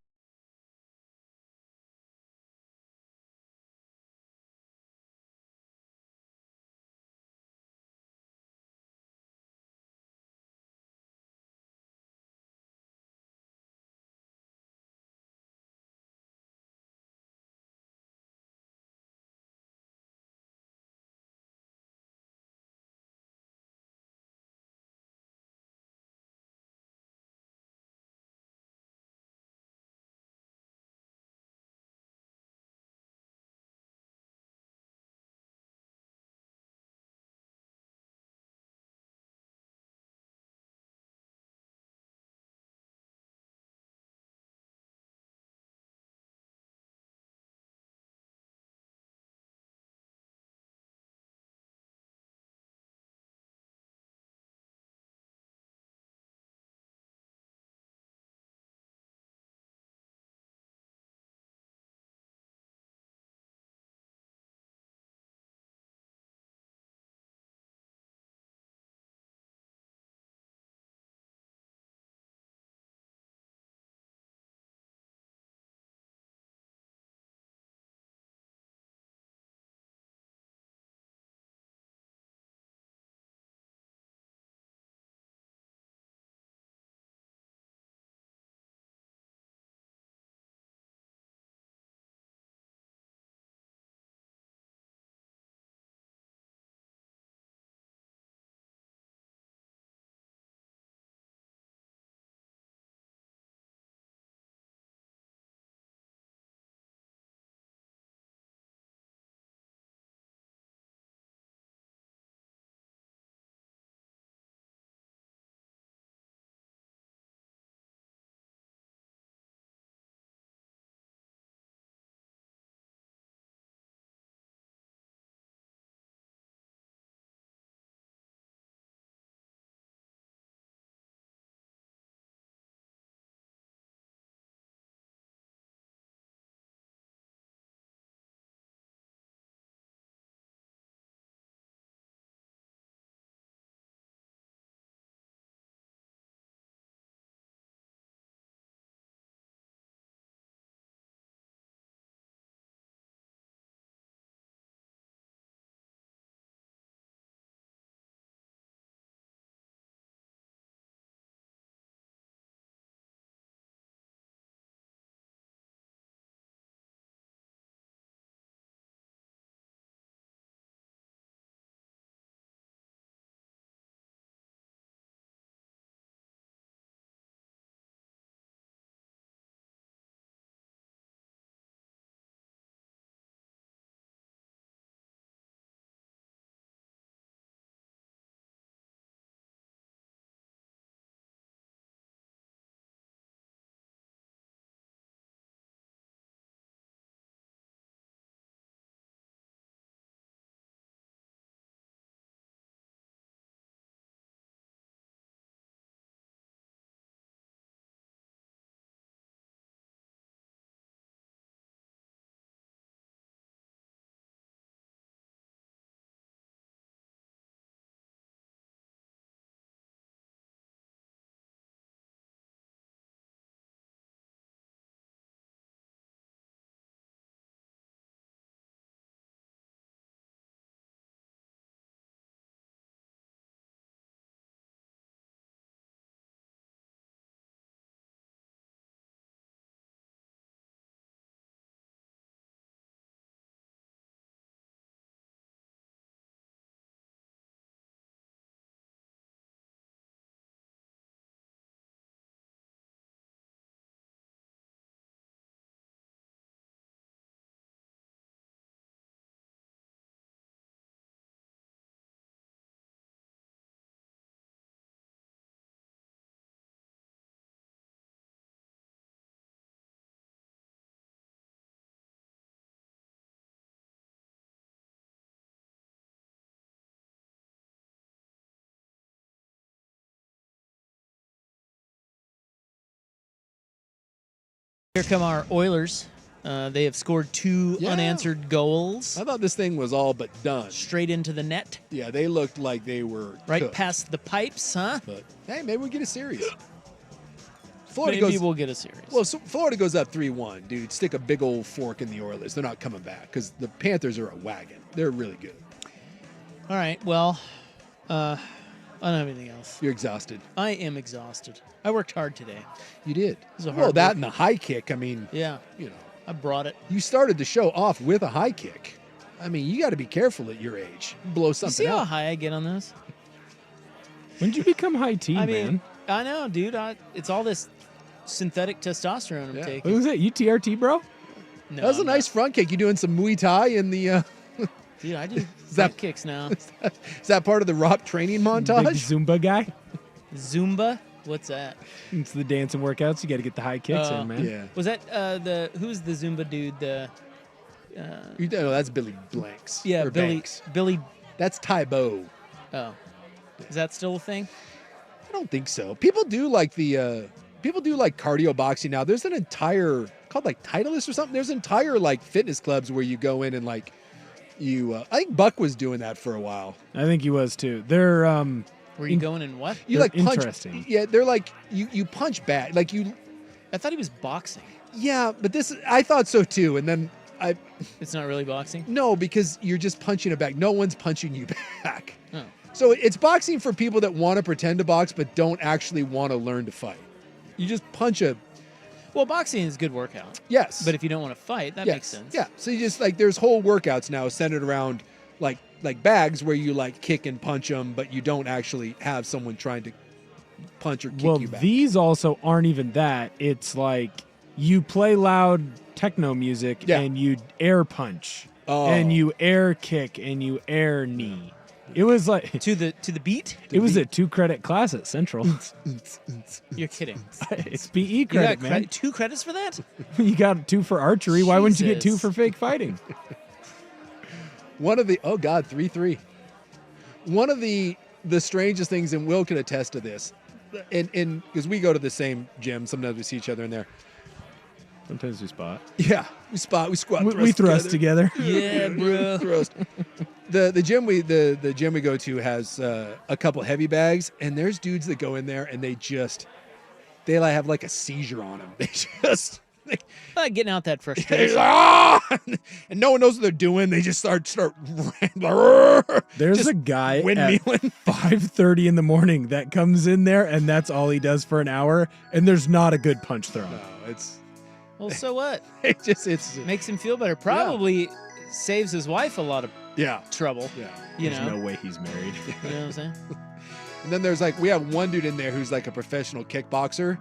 Here come our Oilers. They have scored 2 unanswered goals. I thought this thing was all but done. Straight into the net. Yeah, they looked like they were right cooked. past the pipes, huh? But hey, maybe we'll get a series. Maybe we'll get a series. Well, so Florida goes up 3-1, dude. Stick a big old fork in the Oilers. They're not coming back because the Panthers are a wagon. They're really good. All right. Well, I don't have anything else. You're exhausted. I am exhausted. I worked hard today. You did. It was a hard Well, that work and the week. high kick. I mean, Yeah. you know, I brought it. you started the show off with a high kick. I mean, you got to be careful at your age. Blow You something see how out. high I get on this? When did you become high tea, I mean, man? I know, dude. It's all this synthetic testosterone I'm taking. What was it? You TRT, bro? No, That was a I'm nice front kick. You doing some Muay Thai in the... not. Dude, I do front kicks now. Is that part of the ROP training Big montage? Zumba guy? Zumba? What's that? It's the dancing workouts. You got to get the high kicks in, man. Yeah. Was that who's the Zumba dude? You know, that's Billy Blanks. Yeah, or Billy. Banks. Billy. That's Tybo. Oh, is that still a thing? I don't think so. People do like cardio boxing now. There's an entire called like Titleist or something. There's entire like fitness clubs where you go in and like you. I think Buck was doing that for a while. I think he was too. They're Were you going in what? You like punch. interesting. Yeah, they're like you punch back. Like you. I thought he was boxing. Yeah, but I thought so too. And then It's not really boxing. no, because you're just punching it back. No one's punching you back. Oh. So it's boxing for people that want to pretend to box but don't actually want to learn to fight. You just punch a. Well, boxing is a good workout. Yes. But if you don't want to fight, that makes sense. Yeah. So you just like there's whole workouts now centered around like bags where you like kick and punch them, but you don't actually have someone trying to punch or kick you back. These also aren't even that. It's like you play loud techno music and you air punch and you air kick and you air knee. It was like to the beat. It was a 2-credit class at Central. You're kidding. It's PE You credit, got man. 2 credits for that? You got 2 for archery. Why wouldn't you get 2 Jesus. for fake fighting? One of the 3-3. One of the strangest things, and Will can attest to this, and because we go to the same gym, sometimes we see each other in there. Sometimes we spot. Yeah, we squat, We thrust together. Yeah, bro. Thrust. The gym we go to has a couple heavy bags, and there's dudes that go in there and they like have like a seizure on them. They just Getting out that frustration. And no one knows what they're doing. They just start There's just a guy at windmilling. 5:30 in the morning that comes in there and that's all he does for an hour, and there's not a good punch throw. No, it's Well, so what? It's Makes him feel better. Probably saves his wife a lot of trouble. Yeah. You There's know? no way he's married. You know what I'm saying? And then there's we have one dude in there who's like a professional kickboxer.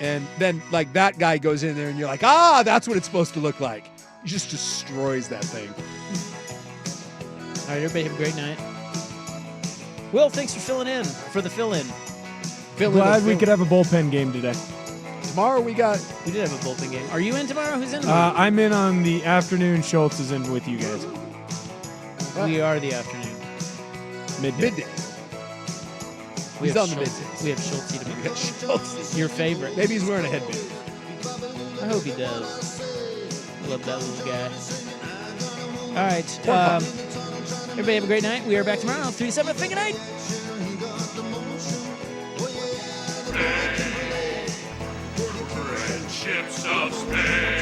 And then that guy goes in there and you're like, that's what it's supposed to look like. He just destroys that thing. All right, everybody have a great night. Will, thanks for filling in for the fill-in. Glad we could have a bullpen game today. Tomorrow we did have a bullpen game. Are you in tomorrow? Who's in tomorrow? I'm in on the afternoon. Schultz is in with you guys. We are the afternoon. Midday. We He's have on the Schultz. middays. We have Schultz tomorrow. We got Schultz. Your favorite. Maybe he's wearing a headband. I hope he does. I love that little guy. All right. Everybody have a great night. We are back tomorrow. 3 to 7. Good night. Friendships of space.